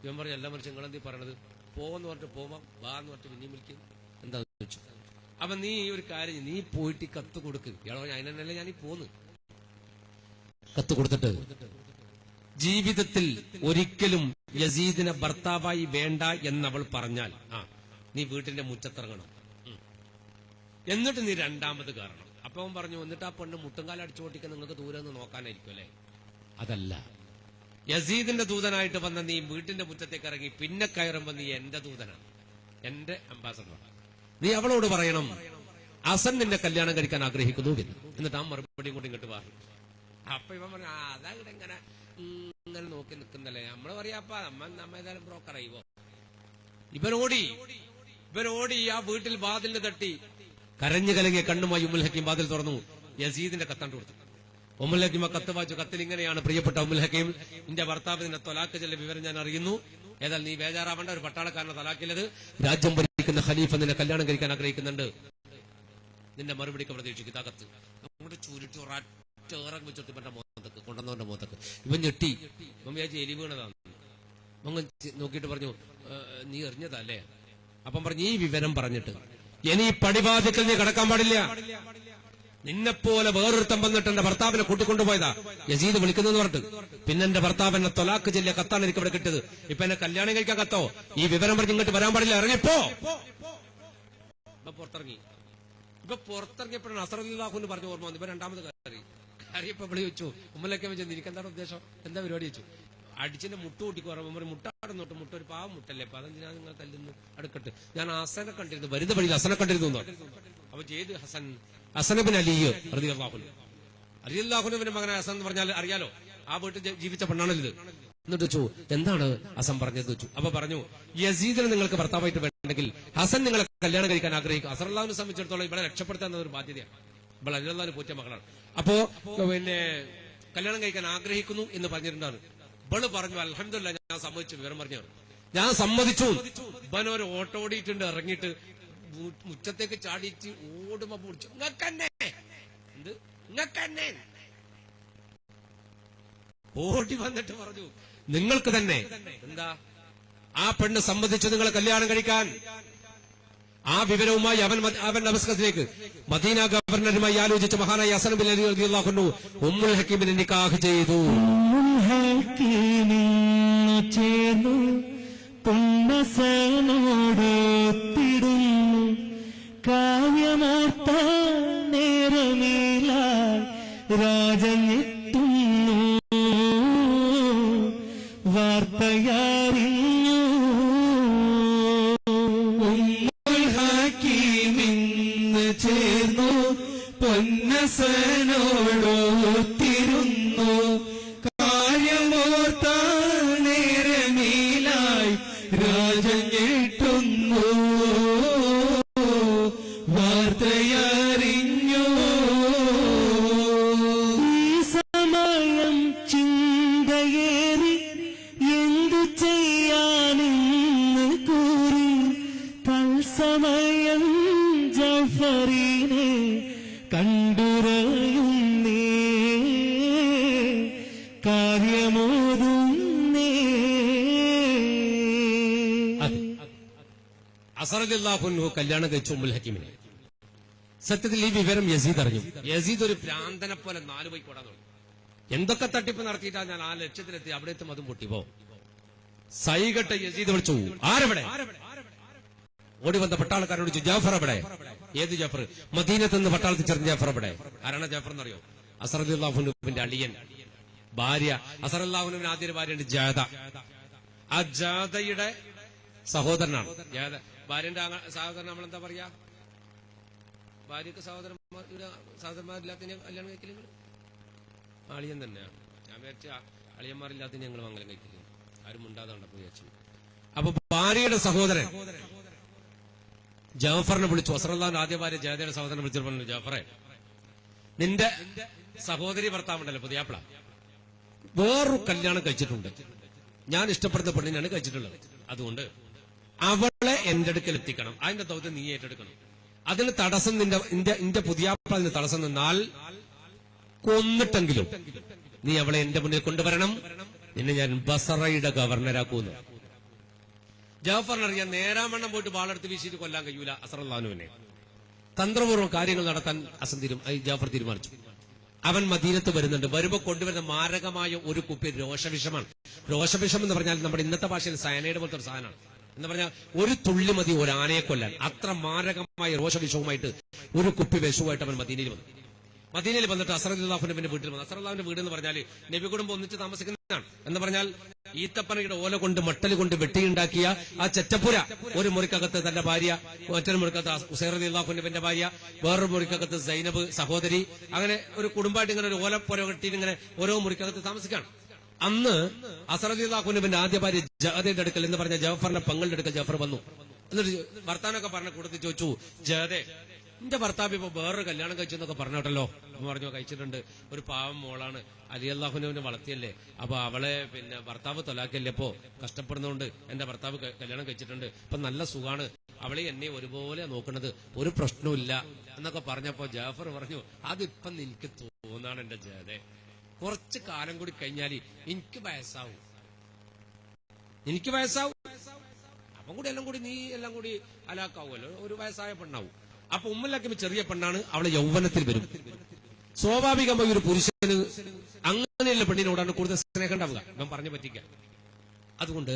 ഇവൻ പറഞ്ഞു, എല്ലാ മനുഷ്യൻ നിങ്ങളെന്തീ പറയണത്? പോവെന്ന് പറഞ്ഞിട്ട് പോവാം, വാ എന്ന് പറഞ്ഞിട്ട് പിന്നെയും വിളിക്കും, എന്താന്ന് ചോദിച്ചു. അപ്പൊ നീ ഒരു കാര്യം, നീ പോയിട്ട് കത്ത് കൊടുക്ക്. ഇയാളോ അതിനല്ലേ ഞാനീ പോന്ന്. കത്ത് കൊടുത്തിട്ട് ജീവിതത്തിൽ ഒരിക്കലും യസീദിനെ ഭർത്താവായി വേണ്ട എന്നവൾ പറഞ്ഞാൽ നീ വീട്ടിന്റെ മുറ്റത്തിറങ്ങണം, എന്നിട്ട് നീ രണ്ടാമത് കയറണം. അപ്പൊ അവൻ പറഞ്ഞു, എന്നിട്ട് ആ പെണ്ണ് മുട്ടുംകാലം അടിച്ചു പൊട്ടിക്കാൻ നിങ്ങൾക്ക് ദൂരെ നിന്ന് നോക്കാനായിരിക്കും അല്ലെ? അതല്ല, യസീദിന്റെ ദൂതനായിട്ട് വന്ന നീ വീട്ടിന്റെ മുറ്റത്തേക്ക് ഇറങ്ങി പിന്നെ കയറുമ്പോ നീ എന്റെ ദൂതനാണ്, എന്റെ അംബാസഡർ. നീ അവളോട് പറയണം, ഹസൻ നിന്നെ കല്യാണം കഴിക്കാൻ ആഗ്രഹിക്കുന്നു എന്ന്. എന്നിട്ട് ആ മറുപടിയും കൂടി ഇങ്ങോട്ട് പറഞ്ഞു. അപ്പൊ ഇവൻ പറഞ്ഞു, അതാ ഇവിടെ ഇങ്ങനെ നോക്കി നിൽക്കുന്നല്ലേ, നമ്മള് പറയാപ്പാ നമ്മ ഏതായാലും ബ്രോക്കർ ആയിവോ. ഇവരോടി ആ വീട്ടിൽ വാതിലിന് തട്ടി കരഞ്ഞു കലങ്ങിയ കണ്ണുമായി ഉമ്മുൽ ഹക്കീം വാതിൽ തുറന്നു. യസീദിന്റെ കത്താണ്ട് കൊടുത്തു. ഉമ്മുൽ ഹക്കീം ആ കത്ത് വായിച്ചു. കത്തിൽ ഇങ്ങനെയാണ്, പ്രിയപ്പെട്ട ഉമ്മുൽ ഹക്കീം, നിന്റെ ഭർത്താവിന്റെ ത്വലാഖ് ചെല്ലിയ വിവരം ഞാൻ അറിയുന്നു. ഏതായാലും നീ ബേജാറാവേണ്ട, ഒരു പട്ടാളക്കാരനെ തലാക്കില്ലത്, രാജ്യം ഭരിക്കുന്ന ഖലീഫ നിന്നെ കല്യാണം കഴിക്കാൻ ആഗ്രഹിക്കുന്നുണ്ട്, നിന്റെ മറുപടിക്ക് പ്രതീക്ഷിക്കും. ആ കത്ത് അങ്ങോട്ട് ചുരുട്ടി ഒറ്റേറങ്ങ് വെച്ചിട്ട് ഇവന്റെ മുഖത്തേക്ക് കൊണ്ടുവന്നവന്റെ മുഖത്തേക്ക് ഇവൻ ഞെട്ടി. ഇവൻ വിചാരിച്ച് എലി വീണതാണ്. അങ്ങ് നോക്കിയിട്ട് പറഞ്ഞു, നീ എറിഞ്ഞതല്ലേ? അപ്പം പറഞ്ഞു, ഈ വിവരം പറഞ്ഞിട്ട് ഇനി പടിവാതിക്കൽ നീ കടക്കാൻ പാടില്ല. നിന്നെപ്പോലെ വേറൊരുത്തം വന്നിട്ട് എന്റെ ഭർത്താവിനെ കൂട്ടിക്കൊണ്ടുപോയതാ, യസീദ് വിളിക്കുന്നത് പറഞ്ഞിട്ട്. പിന്നെ എന്റെ ഭർത്താവ് എന്നെ ത്വലാഖ് ചെല്ലിയ കത്താണ് എനിക്ക് ഇവിടെ കിട്ടിയത്. ഇപ്പൊ എന്നെ കല്യാണം കഴിക്കാൻ കത്തോ? ഈ വിവരം പറഞ്ഞ് ഇങ്ങോട്ട് വരാൻ പാടില്ല, ഇറങ്ങിപ്പോ. പുറത്തിറങ്ങിയപ്പോഴാണ് അസർ റളിയല്ലാഹു അൻഹു പറഞ്ഞു ഓർമ്മ വന്നു. ഇപ്പൊ രണ്ടാമത് കയറിയപ്പോ വിളി വെച്ചു, ഉമ്മലൊക്കെ വെച്ചു, എനിക്ക് എന്താണ് ഉദ്ദേശം, എന്താ പരിപാടി വെച്ചു. അടിച്ചിന്റെ മുട്ട കൂട്ടിക്ക് പറയുമ്പോൾ മുട്ടാടുന്നോട്ട്, മുട്ട ഒരു പാവം മുട്ടല്ലേ, അപ്പൊ അതെന്തിനാ നിങ്ങൾ തല്ലുന്നു, അടുക്കട്ട്. ഞാൻ ഹസനെ കണ്ടിരുന്നു, വരുന്ന വഴിയിൽ ഹസനെ കണ്ടിരുന്നു. അപ്പൊ ചെയ്ത് ഹസൻ ഇബ്നു അലി റളിയല്ലാഹു അൻഹുവിന്റെ മകനായ ഹസൻ എന്ന് പറഞ്ഞാൽ അറിയാലോ, ആ വീട്ടിൽ ജീവിച്ച പെണ്ണാണല്ലോ ഇത്. എന്നിട്ട് വെച്ചു, എന്താണ് ഹസൻ പറഞ്ഞത് വെച്ചു. അപ്പൊ പറഞ്ഞു, യസീദിനെ നിങ്ങൾക്ക് ഭർത്താവായിട്ട് വേണമെങ്കിൽ ഹസൻ നിങ്ങളെ കല്യാണം കഴിക്കാൻ ആഗ്രഹിക്കും. അസർ റളിയല്ലാഹു അൻഹുവിനെ സംബന്ധിച്ചിടത്തോളം ഇവിടെ രക്ഷപ്പെടുത്താൻ ഒരു ബാധ്യതയാണ്. ഇപ്പോൾ റളിയല്ലാഹു അൻഹു പോറ്റിയ മകളാണ്. അപ്പോ പിന്നെ കല്യാണം കഴിക്കാൻ ആഗ്രഹിക്കുന്നു എന്ന് പറഞ്ഞിട്ടുണ്ടാണ്. ഇവള് പറഞ്ഞു, അൽഹംദുലില്ലാഹ് ഞാൻ സമ്മതിച്ചു, വിവരം പറഞ്ഞു, ഞാൻ സമ്മതിച്ചു. ഇവനൊരു ഓട്ടോ ഓടിയിട്ടുണ്ട്, ഇറങ്ങിയിട്ട് മുറ്റത്തേക്ക് ചാടിയിട്ട് ഓടുമ്പോ പിടിച്ചു, ഇങ്ങക്കന്നെ എന്ത് ഇങ്ങക്കന്നെ. ഓടി വന്നിട്ട് പറഞ്ഞു, നിങ്ങൾക്ക് തന്നെ. എന്താ? ആ പെണ്ണ് സമ്മതിച്ചു നിങ്ങളെ കല്യാണം കഴിക്കാൻ. ആ വിവരവുമായി അവൻ നമസ്കാരത്തിലേക്ക് മദീന ഗവർണറുമായി ആലോചിച്ച് മഹാനായ ഹസൻ ബിൻ അലി റളിയല്ലാഹു അൻഹു ഉമ്മുൽ ഹക്കീമിനെ നിക്കാഹ് ചെയ്തു. ചേർന്നു പുണ്യസനോടൊത്തിടുന്നു കാവ്യമോർത്ത നേരമേല രാജഞ്ഞെത്തുന്നു വാർത്തയാറിഞ്ഞു ഹക്കീമിന്ന് ചേർന്നു പൊന്നസനോടൊത്തിരുന്നു കാര്യമോർത്ത നേരമേലായി രാജൻ ഞെട്ടുന്നു വാർത്തയറിഞ്ഞു. ഈ സമയം ചിന്തയേറി എന്തു ചെയ്യാനെന്ന് കൂറി തത്സമയം ജഫറിനെ കണ്ടുറയുന്നേ കാര്യമോതുന്നേ. ഹസൻ റളിയല്ലാഹു അൻഹു കല്യാണം കഴിച്ചു ഉമ്മുൽ ഹക്കീമിനെ. സത്യത്തിൽ ഈ വിവരം യസീദ് അറിഞ്ഞു. യസീദ് ഒരു ഭ്രാന്തനെ പോലെ 4 ബൈക്ക് ഓടാൻ തുടങ്ങി. എന്തൊക്കെ തട്ടിപ്പ് നടത്തിയിട്ടാ ഞാൻ ആ ലക്ഷ്യത്തിലെത്തി. അവിടെ എത്തും അതും പൊട്ടിപ്പോ സൈകെട്ട യസീദ് വിളിച്ചു, ആരെവിടെ? ഓടി വന്ന പട്ടാളക്കാരോട് ചോദിച്ചു, ജാഫർ എവിടെ? ഏത് ജാഫർ? മദീനത്ത് നിന്ന് പട്ടാളത്തിൽ ചേർന്ന ജാഫർ എവിടെ? ആരാണ് ജാഫർ എന്നറിയോ? ഹസൻ റളിയല്ലാഹു അൻഹുവിന്റെ അളിയൻ, ഭാര്യ. ഹസൻ റളിയല്ലാഹു അൻഹുവിന് ആദ്യ ഭാര്യയുണ്ട് ജാദ. ആ ജാദയുടെ സഹോദരനാണ് ജാദ. ഭാര്യന്റെ സഹോദരൻ നമ്മളെന്താ പറയാ? ഭാര്യക്ക് സഹോദരന്മാരില്ലാത്തതിനെ കല്യാണം കഴിക്കില്ലെങ്കിൽ അളിയൻ തന്നെയാണ്. ഞാൻ വിചാരിച്ച അളിയന്മാരില്ലാത്തതിന് ഞങ്ങൾ മംഗലം കഴിക്കില്ല. ആരും ഉണ്ടാകാണ്ടപ്പോ വിചാരിച്ചു. അപ്പൊ ഭാര്യയുടെ സഹോദരൻ ജാഫറിനെ വിളിച്ചു. ഹസറല്ലാഹുവിന്റെ ആദ്യ ഭാര്യ ജാദയുടെ സഹോദരനെ വിളിച്ചിട്ട് പറഞ്ഞു, ജാഫറെ, നിന്റെ സഹോദരി ഭർത്താവുണ്ടല്ലോ പുതിയാപ്പിള, വേറൊരു കല്യാണം കഴിച്ചിട്ടുണ്ട്. ഞാൻ ഇഷ്ടപ്പെടുന്ന പെണ്ണിനാണ് കഴിച്ചിട്ടുള്ളത്. അതുകൊണ്ട് അവളെ എന്റെ അടുക്കൽ എത്തിക്കണം. അതിന്റെ ദൗത്യം നീ ഏറ്റെടുക്കണം. അതിന് തടസ്സം നിന്റെ പുതിയാപ്പിള അതിന് തടസ്സം നിന്നാൽ കൊന്നിട്ടെങ്കിലും നീ അവളെ എന്റെ മുന്നിൽ കൊണ്ടുവരണം. നിന്നെ ഞാൻ ബസറയുടെ ഗവർണറാക്കുന്നു. ജാഫറിനറിയാൻ നേരാവണ്ണം പോയിട്ട് വാളെടുത്ത് വീശിയിട്ട് കൊല്ലാൻ കഴിയൂല ഹസറല്ലാഹുവിനെ. തന്ത്രപൂർവ്വം കാര്യങ്ങൾ നടത്താൻ ജാഫർ തീരുമാനിച്ചു. അവൻ മദീനത്ത് വരുന്നുണ്ട്. വരുമ്പോ കൊണ്ടുവരുന്ന മാരകമായ ഒരു കുപ്പി രോഷവിഷമാണ്. രോഷവിഷം എന്ന് പറഞ്ഞാൽ നമ്മുടെ ഇന്നത്തെ ഭാഷയിൽ സയനൈഡ് പോലത്തെ ഒരു സാധനമാണ്. എന്ന് പറഞ്ഞാൽ ഒരു തുള്ളി മതി ഒരു ആനയെ കൊല്ലാൻ. അത്ര മാരകമായ രോഷവിഷവുമായിട്ട് ഒരു കുപ്പി വിഷവുമായിട്ട് അവൻ മദീനയിൽ വന്നു. മദീനയിൽ വന്നിട്ട് ഹസൻ റളിയല്ലാഹുവിന്റെ വീട്ടിൽ വന്നു. ഹസൻ റളിയല്ലാഹുവിന്റെ വീട് എന്ന് പറഞ്ഞാൽ നബി കുടുംബം ഒന്നിച്ച് താമസിക്കുന്നതാണ്. എന്ന് പറഞ്ഞാൽ ഈത്തപ്പനയുടെ ഓല കൊണ്ട് മട്ടൽ കൊണ്ട് വെട്ടിയുണ്ടാക്കിയ ആ ചെറ്റപ്പുര. ഒരു മുറിക്കകത്ത് തന്റെ ഭാര്യ, മറ്റൊരു മുറിക്കകത്ത് ഹുസൈൻ റളിയല്ലാഹുവിന്റെ ഭാര്യ, വേറൊരു മുറിക്കകത്ത് സൈനബ് സഹോദരി. അങ്ങനെ ഒരു കുടുംബമായിട്ട് ഇങ്ങനെ ഒരു ഓലപ്പുര കെട്ടിയിട്ട് ഇങ്ങനെ ഓരോ മുറിക്കകത്ത് താമസിക്കാണ്. അന്ന് ഹസൻ റളിയല്ലാഹുവിന്റെ ആദ്യ ഭാര്യ ജാദയുടെ അടുക്കൽ എന്ന് പറഞ്ഞ ജാഫറിന്റെ പെങ്ങളുടെ അടുക്കൽ ജാഫർ വന്നു. എന്നിട്ട് വർത്താനൊക്കെ പറഞ്ഞ കൂട്ടത്തിൽ ചോദിച്ചു, ജാദേ, എന്റെ ഭർത്താവ് ഇപ്പൊ വേറൊരു കല്യാണം കഴിച്ചെന്നൊക്കെ പറഞ്ഞോട്ടല്ലോ. പറഞ്ഞു, കഴിച്ചിട്ടുണ്ട്. ഒരു പാവം മോളാണ്, അലി അള്ളാഹുവിനെ വളർത്തിയല്ലേ. അപ്പൊ അവളെ ഭർത്താവ് തൊലാക്കല്ലേ, ഇപ്പോ കഷ്ടപ്പെടുന്നതുകൊണ്ട് എന്റെ ഭർത്താവ് കല്യാണം കഴിച്ചിട്ടുണ്ട്. ഇപ്പൊ നല്ല സുഖാണ്, അവളെ എന്നെ ഒരുപോലെ നോക്കുന്നത്, ഒരു പ്രശ്നമില്ല എന്നൊക്കെ പറഞ്ഞപ്പോ ജാഫർ പറഞ്ഞു, അതിപ്പം എനിക്ക് തോന്നാണ് എന്റെ ജാദേ, കുറച്ച് കാലം കൂടി കഴിഞ്ഞാല് എനിക്ക് വയസ്സാവും. അപ്പം കൂടി എല്ലാം കൂടി നീ എല്ലാം കൂടി അലാക്കാവുമല്ലോ, ഒരു വയസ്സായ പെണ്ണാവും. അപ്പൊ ഉമ്മുൽ ഹക്കീം ചെറിയ പെണ്ണാണ്, അവളെ യൗവനത്തിൽ വരും. സ്വാഭാവികമായി ഒരു പുരുഷന് അങ്ങനെയുള്ള പെണ്ണിനോടാണ് കൂടുതൽ സ്നേഹം ഉണ്ടാവുക. ഞാൻ പറഞ്ഞു പറ്റിക്ക. അതുകൊണ്ട്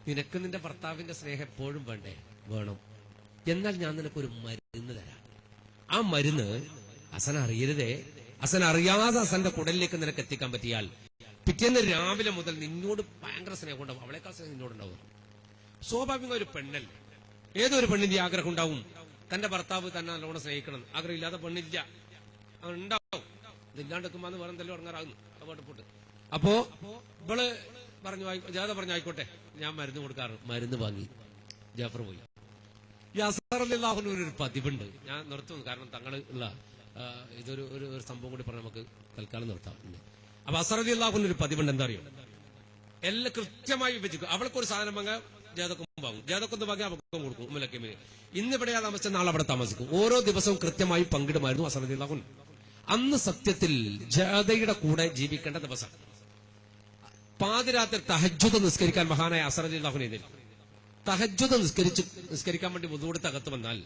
നിനക്ക് നിന്റെ ഭർത്താവിന്റെ സ്നേഹം എപ്പോഴും വേണം. എന്നാൽ ഞാൻ നിനക്കൊരു മരുന്ന് തരാം. ആ മരുന്ന് ഹസൻ അറിയരുതേ. ഹസൻ അറിയാതെ ഹസന്റെ കുടലിലേക്ക് നിനക്ക് എത്തിക്കാൻ പറ്റിയാൽ പിറ്റേന്ന് രാവിലെ മുതൽ നിന്നോട് ഭയങ്കര സ്നേഹം ഉണ്ടാവും. അവളെക്കാൾ സ്നേഹം നിന്നോടുണ്ടാവും. സ്വാഭാവികമായ ഒരു പെണ്ണല്ലേ, ഏതൊരു പെണ്ണിന്റെ ആഗ്രഹം ഉണ്ടാവും തന്റെ ഭർത്താവ് തന്നെ നല്ലോണം സ്നേഹിക്കണം. ആഗ്രഹം ഇല്ലാത്ത പെണ്ണില്ല, ഉണ്ടാവും. ഇതില്ലാണ്ടെക്കുമ്പോ വേറെ എന്തെല്ലാം ഇറങ്ങാറാകുന്നു പോട്ട്. അപ്പോ ഇവള് പറഞ്ഞു, ജാഥ പറഞ്ഞു, ആയിക്കോട്ടെ ഞാൻ മരുന്ന് കൊടുക്കാറ്. മരുന്ന് വാങ്ങി ജാഫർ പോയി. ഈ ഹസൻ റളിയല്ലാഹു ഒരു പതിവുണ്ട്. ഞാൻ നിർത്തുന്നു, കാരണം തങ്ങൾ ഉള്ള ഇതൊരു ഒരു സംഭവം കൂടി പറഞ്ഞ് നമുക്ക് തൽക്കാലം നിർത്താം. അപ്പൊ ഹസൻ റളിയല്ലാഹു ഒരു പതിവുണ്ട്. എന്താ അറിയോ, എല്ലാം കൃത്യമായി വിഭജിക്കും. അവൾക്കൊരു സാധനം വാങ്ങാൻ ജാഥക്ക് വാങ്ങും. ജാതൊക്കെ ഒന്ന് വാങ്ങി അവക്കും കൊടുക്കും. ഉമ്മുലക്കീമിന് ഇന്നിവിടെയാ താമസിച്ച നാളെ അവിടെ താമസിക്കും. ഓരോ ദിവസവും കൃത്യമായി പങ്കിടുമായിരുന്നു അസ്ഹർ റളിയല്ലാഹു അൻഹു. അന്ന് സത്യത്തിൽ ജാദയുടെ കൂടെ ജീവിക്കേണ്ട ദിവസം. പാതിരാത്രി തഹജ്ജുദ് നിസ്കരിക്കാൻ മഹാനായ അസ്ഹർ റളിയല്ലാഹു അൻഹു എഴുന്നേൽക്കും. തഹജ്ജുദ് നിസ്കരിക്കാൻ വേണ്ടി വുദൂ എടുത്ത് അകത്ത് വന്നാൽ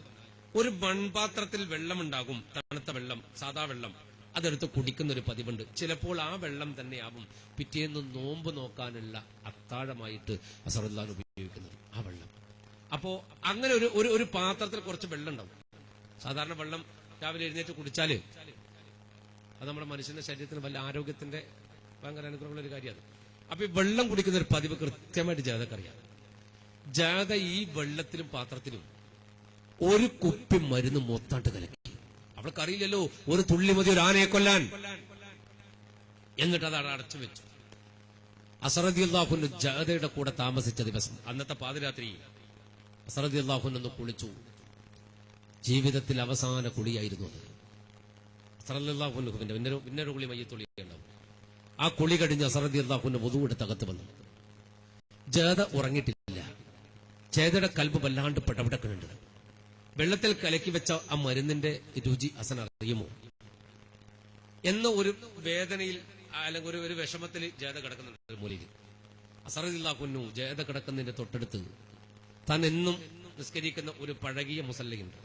ഒരു മൺപാത്രത്തിൽ വെള്ളമുണ്ടാകും, തണുത്ത വെള്ളം, സാധാ വെള്ളം. അതെടുത്ത് കുടിക്കുന്ന ഒരു പതിവുണ്ട്. ചിലപ്പോൾ ആ വെള്ളം തന്നെയാവും പിറ്റേന്ന് നോമ്പ് നോക്കാനുള്ള അത്താഴമായിട്ട് അസ്ഹർ റളിയല്ലാഹു അൻഹു ഉപയോഗിക്കുന്നത്, ആ വെള്ളം. അപ്പോ അങ്ങനെ ഒരു പാത്രത്തിൽ കുറച്ച് വെള്ളം ഉണ്ടാവും. സാധാരണ വെള്ളം രാവിലെ എഴുന്നേറ്റ് കുടിച്ചാല് അത് നമ്മുടെ മനുഷ്യന്റെ ശരീരത്തിന് വല്ല ആരോഗ്യത്തിന്റെ ഭയങ്കര അനുഗ്രഹമുള്ള ഒരു കാര്യമാണ്. അപ്പൊ ഈ വെള്ളം കുടിക്കുന്ന ഒരു പതിവ് കൃത്യമായിട്ട് ജാഥക്കറിയാം. ജാഥ ഈ വെള്ളത്തിലും പാത്രത്തിലും ഒരു കുപ്പി മരുന്ന് മൊത്താണ്ട് കലക്കി. അവൾക്കറിയില്ലല്ലോ ഒരു തുള്ളി മതി ഒരു ആനയെ കൊല്ലാൻ. എന്നിട്ട് അത് അടച്ചു വെച്ചു. അസ്ഹർ റളിയല്ലാഹു അൻഹു ജാഥയുടെ കൂടെ താമസിച്ച ദിവസം, അന്നത്തെ പാതിരാത്രി അസ്ഹർ റളിയല്ലാഹു അൻഹു ഒന്ന് കുളിച്ചു. ജീവിതത്തിൽ അവസാന കുളിയായിരുന്നു അത്. അസ്ഹർ റളിയല്ലാഹു അൻഹു പിന്നെ ഒരു കുളി മയ്യത്തുളി ഉണ്ടാവും. ആ കുളി കഴിഞ്ഞ് അസ്ഹർ റളിയല്ലാഹു അൻഹു വുദൂ എടുത്ത് അകത്ത് വന്നു. ജാഥ ഉറങ്ങിയിട്ടില്ല. ജാഥയുടെ കൽബ് വല്ലാണ്ട് പടപടക്കുന്നുണ്ട്. വെള്ളത്തിൽ കലക്കി വെച്ച ആ മരുന്നിന്റെ രുചി ഹസൻ അറിയുമോ എന്ന ഒരു വേദനയിൽ അല്ലെങ്കിൽ ഒരു വിഷമത്തിൽ ജാഥ കിടക്കുന്നുണ്ട് മൂലയിൽ. അസ്ഹർ റളിയല്ലാഹു അൻഹു ജാഥ കിടക്കുന്നതിന്റെ തൊട്ടടുത്ത് താൻ എന്നും നിസ്കരിക്കുന്ന ഒരു പഴകിയ മുസല്ലയുണ്ട്.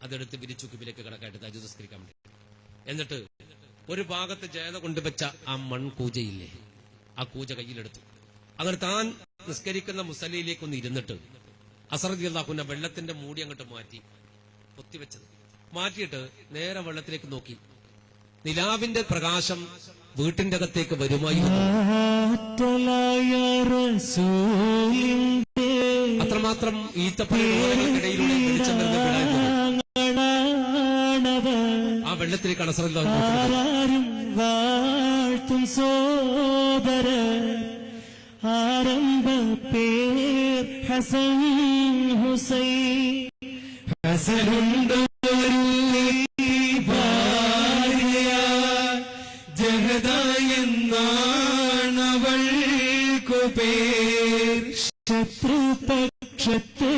അതെടുത്ത് വിരിച്ചു കിബിലേക്ക് കിടക്കായിട്ട് തഹജ്ജുദ് നിസ്കരിക്കാൻ വേണ്ടി. എന്നിട്ട് ഒരു ഭാഗത്ത് ജാഥ കൊണ്ടുവച്ച ആ മൺകൂജയില്ലേ, ആ കൂജ കയ്യിലെടുത്തു. അങ്ങനെ താൻ നിസ്കരിക്കുന്ന മുസല്ലയിലേക്കൊന്ന് ഇരുന്നിട്ട് അസ്ഹർ റളിയല്ലാഹു അൻഹു വെള്ളത്തിന്റെ മൂടി അങ്ങോട്ട് മാറ്റി, പൊത്തിവെച്ചത് മാറ്റിയിട്ട് നേരെ വെള്ളത്തിലേക്ക് നോക്കി. നിലാവിന്റെ പ്രകാശം വീട്ടിന്റെ അകത്തേക്ക് വരുമായിരുന്നു. അത്രമാത്രം ഈത്തപ്പഴയിലൂടെ വെളിച്ചം വരുന്ന വിടായിരുന്നു. ആ വെള്ളത്തിലേക്കാണ് അസ്ഹർ റളിയല്ലാഹു ആരംഭ പേർ ഹസൻ ഹുസൈൻ. ഹസനുണ്ടൊരു ഭാര്യ ജഹദ എന്നാണവൾക്കു പേർ. ശത്രുപക്ഷത്ത്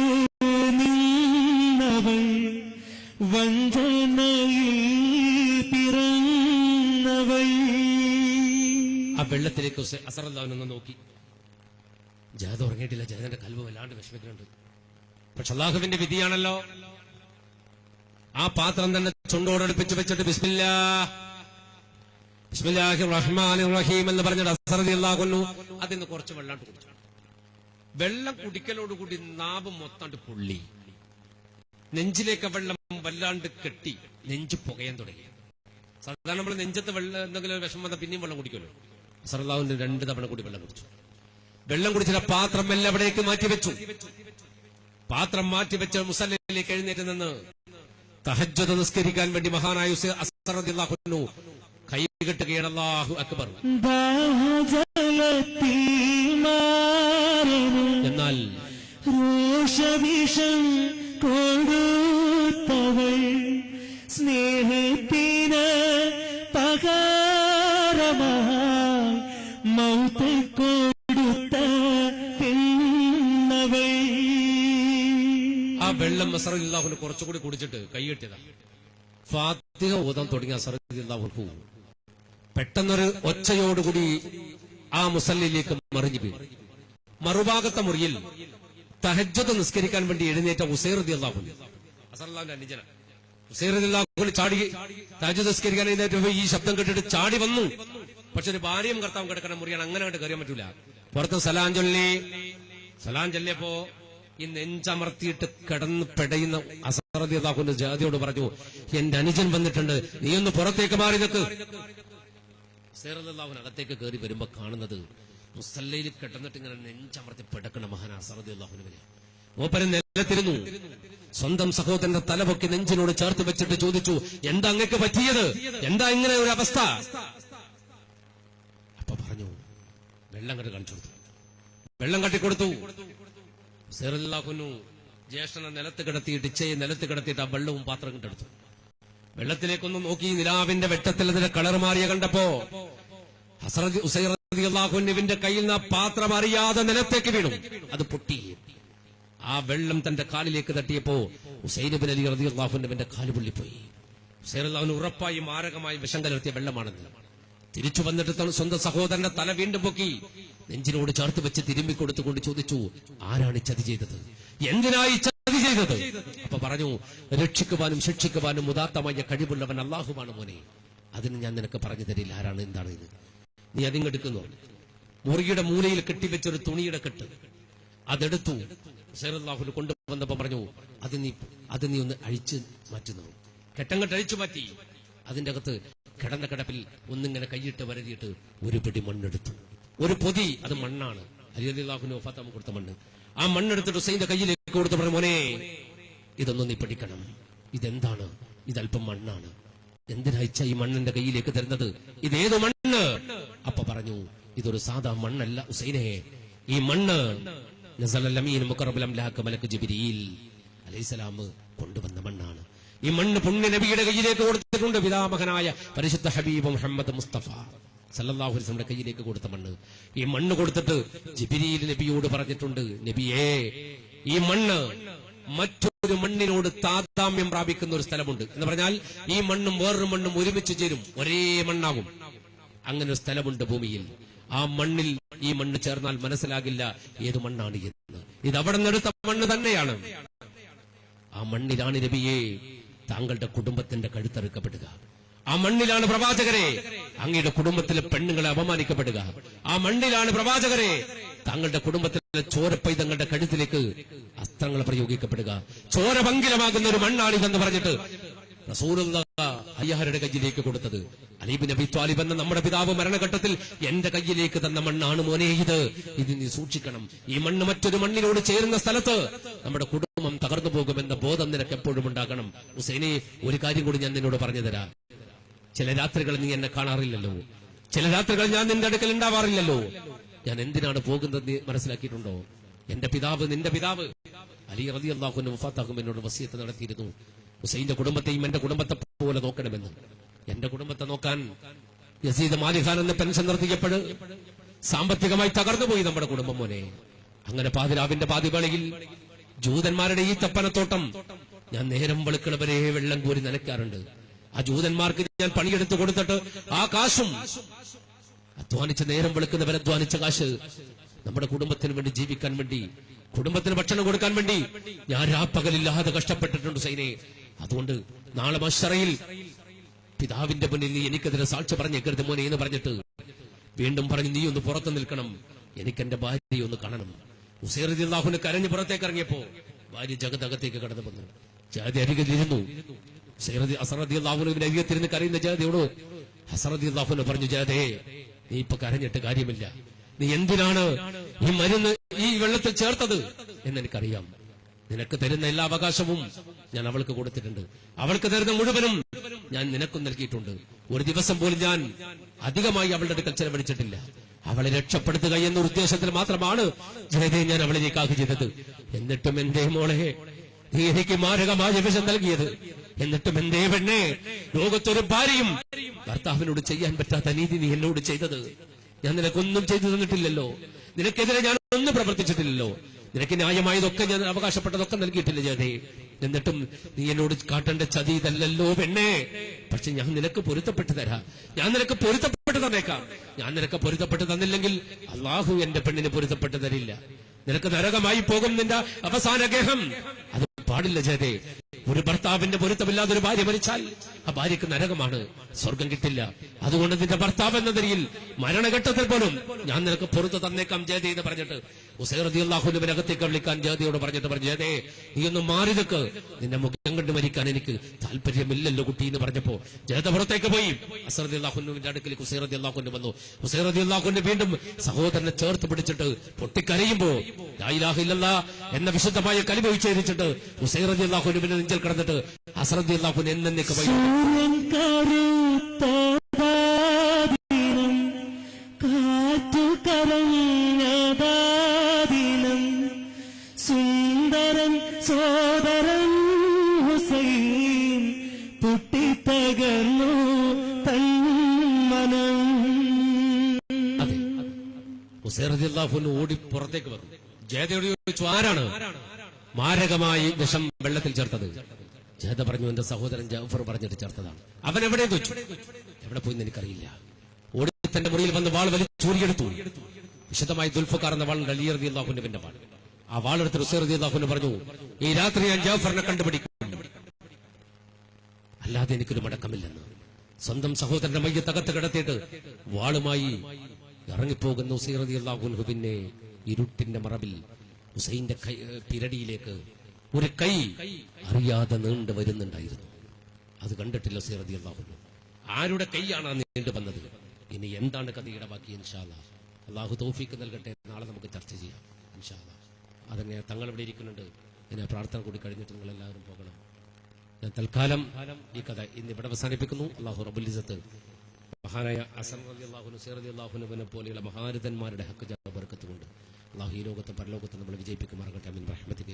നിന്നവൾ വഞ്ചനയിൽ പിറന്നവൾ. ആ വെള്ളത്തിലേക്ക് അസ്ഹർ റളിയല്ലാഹു അൻഹു നോക്കി. ജാഥ ഉറങ്ങിയിട്ടില്ല. ജാഥന്റെ കൽബ് വല്ലാണ്ട് വിഷമിക്കുന്നുണ്ട്. പക്ഷെ അല്ലാഹുവിന്റെ വിധിയാണല്ലോ. ആ പാത്രം തന്നെ ചുണ്ടോടടുപ്പിച്ച് വെച്ചിട്ട് ബിസ്മില്ലാഹിർ റഹ്മാനിർ റഹീം എന്ന് പറഞ്ഞിട്ട് അസ്ഹർ റളിയല്ലാഹു അൻഹു അതിന് കുറച്ച് വെള്ളാണ്ട് കുടിച്ചു. വെള്ളം കുടിക്കലോടുകൂടി നാവ് മൊത്താണ്ട് പൊള്ളി. നെഞ്ചിലേക്ക് വെള്ളം വല്ലാണ്ട് കെട്ടി നെഞ്ച് പുകയാൻ തുടങ്ങി. സാധാരണ നമ്മൾ നെഞ്ചത്ത് വെള്ളം എന്തെങ്കിലും വിഷം വന്നാൽ പിന്നെയും വെള്ളം കുടിക്കുമല്ലോ. അസ്ഹർ റളിയല്ലാഹു അൻഹു 2 തവണ കൂടി വെള്ളം കുടിച്ചു. വെള്ളം കുടിച്ചിട്ട് പാത്രം എല്ലാം അവിടേക്ക് മാറ്റിവെച്ചു. പാത്രം മാറ്റിവെച്ച മുസല്ലയിലേക്ക് എഴുന്നേറ്റ് നിന്ന് തഹജ്ജുദ് നിസ്കരിക്കാൻ വേണ്ടി മഹാനായ അസ്ഹർ റളിയല്ലാഹു അൻഹു കൈകെട്ടുകയാണ്. അല്ലാഹു അക്ബർ. എന്നാൽ രോഷവിഷം കൊടുത്തവൾ സ്നേഹത്തിന് പകരമായി മൗത്ത് കൊടുത്ത പിന്നവൾ. ആ വെള്ളം അസ്ഹർ റളിയല്ലാഹു അൻഹു കുറച്ചുകൂടി കുടിച്ചിട്ട് കൈകെട്ടിയതാ. ഫാത്തിഹ ഓതാൻ തുടങ്ങിയ അസ്ഹർ റളിയല്ലാഹു അൻഹു പെട്ടെന്നൊരു ഒച്ചയോടുകൂടി ആ മുസല്ലയിലേക്ക് മറിഞ്ഞു വീണു. മറുഭാഗത്തെ മുറിയിൽ തഹജ്ജുദ് നിസ്കരിക്കാൻ വേണ്ടി എഴുന്നേറ്റ ഉസൈർ റളിയല്ലാഹു അൻഹു, അസ്ഹർ റളിയല്ലാഹുവിന്റെ അനുജനാണ്. ഉസൈർ റളിയല്ലാഹു അൻഹു ചാടി തഹജ്ജുദ് നിസ്കരിക്കാൻ എഴുന്നേറ്റപ്പോൾ ഈ ശബ്ദം കേട്ടിട്ട് ചാടി വന്നു. പക്ഷെ ഒരു ഭാര്യയും കർത്താവും കിടക്കുന്ന മുറിയാണ്, അങ്ങനെ അങ്ങോട്ട് കയറിയാൻ പറ്റൂല. പുറത്ത് സലാം ചൊല്ലിയപ്പോ ഈ നെഞ്ചമർത്തിയിട്ട് കിടന്ന് പെടയുന്ന അസ്ഹർ റളിയല്ലാഹു അൻഹു ജാഥയോട് പറഞ്ഞു, എന്റെ അനുജൻ വന്നിട്ടുണ്ട്, നീ ഒന്ന് പുറത്തേക്ക് മാറി നിൽക്ക്. ഉസൈർ റളിയല്ലാഹു അൻഹു അകത്തേക്ക് കയറി വരുമ്പോ കാണുന്നത് മുസല്ലയിൽ കിടന്നിട്ട് ഇങ്ങനെ നെഞ്ചമർത്തി പെടക്കണ മഹാനാ അസ്ഹർ റളിയല്ലാഹു അൻഹുവിനെ. മൂപ്പര് നിലത്തിരുന്നു. സ്വന്തം സഹോദരന്റെ തലപൊക്കി നെഞ്ചിനോട് ചേർത്ത് വെച്ചിട്ട് ചോദിച്ചു, എന്താ അങ്ങക്ക് പറ്റിയത്? എന്താ ഇങ്ങനെ ഒരു അവസ്ഥ? അപ്പൊ പറഞ്ഞു, വെള്ളം കണ്ട് കാണിച്ചു കൊടുത്തു. വെള്ളം കട്ടിക്കൊടുത്തു. ഉസൈർ റളിയല്ലാഹു അൻഹു ജ്യേഷ്ഠനെ നിലത്ത് കിടത്തിയിട്ട് ഇച്ചയെ നിലത്ത് കിടത്തിയിട്ട് ആ വെള്ളവും പാത്രം കണ്ടെടുത്തു. വെള്ളത്തിലേക്കൊന്നും നോക്കി നിലാവിന്റെ വെട്ടത്തിൽ അതിന്റെ കളർ മാറിയ കണ്ടപ്പോ ഉസൈർ റളിയല്ലാഹു അൻഹുവിന്റെ കയ്യിൽ നിന്ന് ആ പാത്രം അറിയാതെ നിലത്തേക്ക് വീണു. അത് പൊട്ടി. ആ വെള്ളം തന്റെ കാലിലേക്ക് തട്ടിയപ്പോ ഹുസൈൻ ഇബ്നു അലി റളിയല്ലാഹു അൻഹുവിന്റെ കാല് പൊള്ളിപ്പോയി. ഹുസൈൻ റളിയല്ലാഹു ഉറപ്പായി മാരകമായി വിഷം കലർത്തിയ വെള്ളമാണെന്ന് തിരിച്ചു വന്നിട്ട് സ്വന്തം സഹോദരന്റെ തല വീണ്ടും പൊക്കി നെഞ്ചിനോട് ചേർത്ത് വെച്ച് തിരുമ്പി കൊടുത്തുകൊണ്ട് ചോദിച്ചു, ആരാണ് ചതി ചെയ്തത്? എന്തിനായി ചതി ചെയ്തത്? അപ്പൊ പറഞ്ഞു, രക്ഷിക്കുവാനും ശിക്ഷിക്കുവാനും ഉദാത്തമായ കഴിവുള്ളവൻ അല്ലാഹുവാണ് മോനെ. അതിന് ഞാൻ നിനക്ക് പറഞ്ഞു തരില്ല ആരാണ് എന്താണ് ഇത്. നീ അതിങ്ങെടുക്കുന്നു. മുറിയുടെ മൂലയിൽ കെട്ടിവെച്ചൊരു തുണിയുടെ കെട്ട് അതെടുത്തു ഹുസൈൻ കൊണ്ടുവന്നപ്പോ പറഞ്ഞു, അത് നീ ഒന്ന് അഴിച്ച് മാറ്റുന്നു. കെട്ടങ്ങട്ട് അഴിച്ചു മാറ്റി അതിന്റെ അകത്ത് കിടന്ന കിടപ്പിൽ ഒന്നിങ്ങനെ കൈയിട്ട് വരതിയിട്ട് ഒരു പിടി മണ്ണെടുത്തു. ഒരു പൊതി, അത് മണ്ണാണ്. അലി റളിയല്ലാഹു വഫാത്താമ കൊടുത്ത മണ്ണ്. ആ മണ്ണെടുത്തിട്ട് ഹുസൈന്റെ കയ്യിലേക്ക് കൊടുത്ത് പറഞ്ഞു, മോനെ ഇതൊന്നും നീ പഠിക്കണം. ഇതെന്താണ്? ഇതല്പം മണ്ണാണ്. എന്തിനയച്ച ഈ മണ്ണിന്റെ കയ്യിലേക്ക് തരുന്നത്? ഇതേത് മണ്ണ്? അപ്പൊ പറഞ്ഞു, ഇതൊരു സാധാ മണ്ണല്ല ഹുസൈനെ. ഈ മണ്ണ് നസലൽ അമീൻ മുഖറബുൽ അംലാഖ് മലക്ക് ജിബ്രീൽ അലൈഹിസ്സലാം കൊണ്ടുവന്ന മണ്ണാണ്. ഈ മണ്ണ് പുണ്യ നബിയുടെ കയ്യിലേക്ക് കൊടുത്തിട്ടുണ്ട്. പിതാമഹനായ പരിശുദ്ധ ഹബീബ് മുഹമ്മദ് മുസ്തഫ സല്ലല്ലാഹു അലൈഹി വസല്ലം കയ്യിലേക്ക് കൊടുത്ത മണ്ണ്. ഈ മണ്ണ് കൊടുത്തിട്ട് ജിബ്രീൽ നബിയോട് പറഞ്ഞിട്ടുണ്ട്, നബിയേ, ഈ മണ്ണ് മറ്റൊരു മണ്ണിനോട് താതാമ്യം പ്രാപിക്കുന്ന ഒരു സ്ഥലമുണ്ട്. എന്ന് പറഞ്ഞാൽ ഈ മണ്ണും വേറൊരു മണ്ണും ഒരുമിച്ച് ചേരും, ഒരേ മണ്ണാകും. അങ്ങനെ ഒരു സ്ഥലമുണ്ട് ഭൂമിയിൽ. ആ മണ്ണിൽ ഈ മണ്ണ് ചേർന്നാൽ മനസ്സിലാകില്ല ഏത് മണ്ണാണ് എന്ന്. ഇത് അവിടെ നിന്നെടുത്ത മണ്ണ് തന്നെയാണ്. ആ മണ്ണിലാണ് നബിയെ താങ്കളുടെ കുടുംബത്തിന്റെ കഴുത്തറുക്കപ്പെടുക. ആ മണ്ണിലാണ് പ്രവാചകരെ അങ്ങയുടെ കുടുംബത്തിലെ പെണ്ണുങ്ങളെ അപമാനിക്കപ്പെടുക. ആ മണ്ണിലാണ് പ്രവാചകരെ താങ്കളുടെ കുടുംബത്തിലെ ചോരപ്പൈതങ്ങളുടെ കഴുത്തിലേക്ക് അസ്ത്രങ്ങൾ പ്രയോഗിക്കപ്പെടുക. ചോരഭംഗിലമാകുന്ന ഒരു മണ്ണാണിതെന്ന് പറഞ്ഞിട്ട് റസൂലുള്ളാഹി അയ്യാരുടെ കയ്യിലേക്ക് കൊടുത്തത്. അലി ഇബ്നു അബീ ത്വാലിബ് എന്ന നമ്മുടെ പിതാവ് മരണഘട്ടത്തിൽ എന്റെ കയ്യിലേക്ക് തന്ന മണ്ണാണ് മോനെ ഇത് നീ സൂക്ഷിക്കണം. ഈ മണ്ണ് മറ്റൊരു മണ്ണിനോട് ചേരുന്ന സ്ഥലത്ത് നമ്മുടെ കുടുംബം തകർന്നു പോകുമെന്ന ബോധം നിനക്ക് എപ്പോഴും ഉണ്ടാകണം. ഹുസൈനെ, ഒരു കാര്യം കൂടി ഞാൻ നിന്നോട് പറഞ്ഞു തരാം. ചില രാത്രികൾ നീ എന്നെ കാണാറില്ലല്ലോ, ചില രാത്രികൾ ഞാൻ നിന്റെ അടുക്കൽ ഉണ്ടാവാറില്ലല്ലോ. ഞാൻ എന്തിനാണ് പോകുന്നത് നീ മനസ്സിലാക്കിയിട്ടുണ്ടോ? എന്റെ പിതാവ്, നിന്റെ പിതാവ് അലി റളിയല്ലാഹു അൻഹു വഫാത്താകും എന്നോട് വസിയത്ത് നടത്തിയിരുന്നു, ഹുസൈന്റെ കുടുംബത്തെയും എന്റെ കുടുംബത്തെ പോലെ നോക്കണമെന്ന്. എന്റെ കുടുംബത്തെ നോക്കാൻ യസീദ് മാലിഖാൻ എന്ന പെൻഷൻ നിർത്തിയപ്പോൾ സാമ്പത്തികമായി തകർന്നുപോയി നമ്മുടെ കുടുംബം മോനെ. അങ്ങനെ പാതിരാവിന്റെ പാതിവേളയിൽ ജൂതന്മാരുടെ ഈ തപ്പനത്തോട്ടം ഞാൻ നേരം വെളുക്കണവരെ വെള്ളം കോരി നനയ്ക്കാറുണ്ട്. ആ ജൂതന്മാർക്ക് ഞാൻ പണിയെടുത്ത് കൊടുത്തിട്ട് ആ കാശും അധ്വാനിച്ച് നേരം വെളുക്കുന്നവരെ അധ്വാനിച്ച കാശ് നമ്മുടെ കുടുംബത്തിന് വേണ്ടി ജീവിക്കാൻ വേണ്ടി, കുടുംബത്തിന് ഭക്ഷണം കൊടുക്കാൻ വേണ്ടി ഞാൻ രാപ്പകലില്ലാതെ കഷ്ടപ്പെട്ടിട്ടുണ്ട് ഹുസൈനെ. അതുകൊണ്ട് നാളെ മശ്ശറയിൽ പിതാവിന്റെ മുന്നിൽ നീ എനിക്കെതിരെ സാക്ഷി പറഞ്ഞേക്കരുത് മോനെ എന്ന് പറഞ്ഞിട്ട് വീണ്ടും പറഞ്ഞു, നീ ഒന്ന് പുറത്തു നിൽക്കണം, എനിക്ക് എന്റെ ഭാര്യയെ ഒന്ന് കാണണം. ഹുസൈൻ റളിയല്ലാഹു അൻഹു കരഞ്ഞ് പുറത്തേക്ക് ഇറങ്ങിയപ്പോ ഭാര്യ ജഗതകത്തേക്ക് കടന്നു വന്നു. ജാതി അരികിലിരുന്നു. ഹസൻ റളിയല്ലാഹു അൻഹുവിന്റെ അരികത്തിരുന്ന് കരയുന്ന ജാതിയോട് ഹസൻ റളിയല്ലാഹു അൻഹു പറഞ്ഞു, ജാതേ, നീ ഇപ്പൊ കരഞ്ഞിട്ട് കാര്യമില്ല. നീ എന്തിനാണ് ഈ മരുന്ന് ഈ വെള്ളത്തിൽ ചേർത്തത് എന്നെനിക്കറിയാം. നിനക്ക് തരുന്ന എല്ലാ അവകാശവും ഞാൻ അവൾക്ക് കൊടുത്തിട്ടുണ്ട്. അവൾക്ക് തരുന്ന മുഴുവനും ഞാൻ നിനക്കും നൽകിയിട്ടുണ്ട്. ഒരു ദിവസം പോലും ഞാൻ അധികമായി അവളുടെ അടുക്കൽ ചെലവഴിച്ചിട്ടില്ല. അവളെ രക്ഷപ്പെടുത്തുക എന്ന ഉദ്ദേശത്തിൽ മാത്രമാണ് ജയതയെ ഞാൻ അവളെ നിക്കാഹ് ചെയ്തത്. എന്നിട്ടും എന്റെ മോളെ നീ എനിക്ക് മാരകമായ വിഷം നൽകിയത്. എന്നിട്ടും എന്തേ പെണ്ണെ, ലോകത്തൊരു ഭാര്യയും ഭർത്താവിനോട് ചെയ്യാൻ പറ്റാത്ത നീതി നീ എന്നോട് ചെയ്തത്. ഞാൻ നിനക്കൊന്നും ചെയ്തു തന്നിട്ടില്ലല്ലോ, നിനക്കെതിരെ ഞാൻ ഒന്നും പ്രവർത്തിച്ചിട്ടില്ലല്ലോ, നിനക്ക് ന്യായമായതൊക്കെ ഞാൻ അവകാശപ്പെട്ടതൊക്കെ നൽകിയിട്ടില്ല ജയതേ. എന്നിട്ടും നീ എന്നോട് കാട്ടേണ്ട ചതി ഇതല്ലല്ലോ പെണ്ണേ. പക്ഷെ ഞാൻ നിനക്ക് പൊരുത്തപ്പെട്ടു തരാം, ഞാൻ നിനക്ക് പൊരുത്തപ്പെട്ടു തന്നേക്കാം. ഞാൻ നിനക്ക് പൊരുത്തപ്പെട്ടു തന്നില്ലെങ്കിൽ അള്ളാഹു എന്റെ പെണ്ണിന് പൊരുത്തപ്പെട്ടു തരില്ല. നിനക്ക് നരകമായി പോകും നിന്റെ അവസാന ഗേഹം. അത് പാടില്ല ജയതേ. ഒരു ഭർത്താവിന്റെ പൊരുത്തമില്ലാതെ ഒരു ഭാര്യ മരിച്ചാൽ ആ ഭാര്യക്ക് നരകമാണ്, സ്വർഗം കിട്ടില്ല. അതുകൊണ്ട് നിന്റെ ഭർത്താവ് എന്ന നിലയിൽ മരണഘട്ടത്തിൽ പോലും ഞാൻ നിനക്ക് പുറത്തു തന്നേക്കാം ജയതേ എന്ന് പറഞ്ഞിട്ട് ഹുസൈൻ റളിയല്ലാഹു അൻഹുവിനെ അകത്തേക്ക് വിളിക്കാൻ ജയതയോട് പറഞ്ഞിട്ട് പറഞ്ഞു, ജയതേ, നീ ഒന്ന് മാറി നിൽക്ക്, നിന്റെ മുഖം കണ്ട് മരിക്കാൻ എനിക്ക് താല്പര്യമില്ലല്ലോ കുട്ടി എന്ന് പറഞ്ഞപ്പോ ജയത പുറത്തേക്ക് പോയി. ഹസൻ റളിയല്ലാഹു അൻഹുവിന്റെ അടുക്കലേക്ക് ഹുസൈൻ റളിയല്ലാഹു അൻഹു വന്നു. ഹുസൈൻ റളിയല്ലാഹു അൻഹു വീണ്ടും സഹോദരനെ ചേർത്ത് പിടിച്ചിട്ട് പൊട്ടിക്കരയുമ്പോ ലാ ഇലാഹ ഇല്ലല്ലാഹ് എന്ന വിശുദ്ധമായ കലിമ ഉച്ചരിച്ചിട്ട് ഹുസൈൻ റളിയല്ലാഹു അൻഹുവിന്റെ നെഞ്ചിൽ കിടന്നിട്ട് ഹസൻ റളിയല്ലാഹു അൻഹു എന്നേക്ക് പോയി. സുന്ദരൻ സോദരൻ ഹുസൈൻ പൊട്ടിത്തകർന്നു തന്മനം. ഹുസൈൻ റളിയല്ലാഹു അൻഹു ഓടി പുറത്തേക്ക് വന്നു. ജയതയോട് ചോദിച്ചു, ആരാണ്? മാരകമായി വിഷം വെള്ളത്തിൽ ചേർത്തത്. ജഹദ പറഞ്ഞു, എന്റെ സഹോദരൻ ജാഫർ പറഞ്ഞിട്ട് ചേർത്തതാണ്. അവൻ എവിടെ വെച്ചു? എവിടെ പോയി എനിക്കറിയില്ല. ഓടി തന്റെ മുറിയിൽ വന്ന് വാൾ വലിച്ചൂരിയെടുത്തു. വിശദമായി ദുൽഫഖാർ എന്ന വാളുണ്ട്, അലി റളിയല്ലാഹുവിന്റെ വാൾ. ആ വാളെടുത്ത് ഉസൈർ റളിയല്ലാഹു പറഞ്ഞു, ഈ രാത്രി ഞാൻ ജാഫറിനെ കണ്ടുപിടിക്കും, അല്ലാതെ എനിക്കൊരു മടക്കമില്ലെന്ന്. സ്വന്തം സഹോദരന്റെ മയ്യത്ത് അകത്ത് കിടത്തിയിട്ട് വാളുമായി ഇറങ്ങിപ്പോകുന്ന ഉസൈർ റളിയല്ലാഹു പിന്നെ ഇരുട്ടിന്റെ മറവിൽ ഹുസൈന്റെ പിരടിയിലേക്ക് ഒരു കൈ അറിയാതെ നീണ്ടു വരുന്നുണ്ടായിരുന്നു. അത് കണ്ടിട്ടില്ല ഉസൈർ റളിയല്ലാഹു അൻഹു. ആരുടെ കൈയാണ് നീണ്ടു വന്നത്? ഇനി എന്താണ് കഥയുടെ ബാക്കി? ഇൻഷാ അല്ലാഹ് അള്ളാഹു തൗഫീഖ് നൽകട്ടെ. നാളെ നമുക്ക് ചർച്ച ചെയ്യാം ഇൻഷാ അല്ലാഹ്. അതങ്ങനെ തങ്ങൾ ഇവിടെ ഇരിക്കുന്നുണ്ട്. ഇതിനെ പ്രാർത്ഥന കൂടി കഴിഞ്ഞിട്ട് നിങ്ങൾ എല്ലാവരും പോകണം. ഞാൻ തൽക്കാലം ഈ കഥ ഇന്ന് ഇവിടെ അവസാനിപ്പിക്കുന്നു. അള്ളാഹു റബ്ബുൽ ഇസ്സത്ത് മഹാനായ ഹസൻ റളിയല്ലാഹു അൻഹു, ഉസൈർ റളിയല്ലാഹു അൻഹുവിനെ പോലെയുള്ള മഹാരഥന്മാരുടെ ഹക്ക് ബർക്കത്ത് കൊണ്ട് അള്ളാഹു ഈ ലോകത്തും പരലോകത്തും നമ്മൾ വിജയിപ്പിക്കുമാറാകട്ടെ. ആമീൻ. റഹ്മത്തിക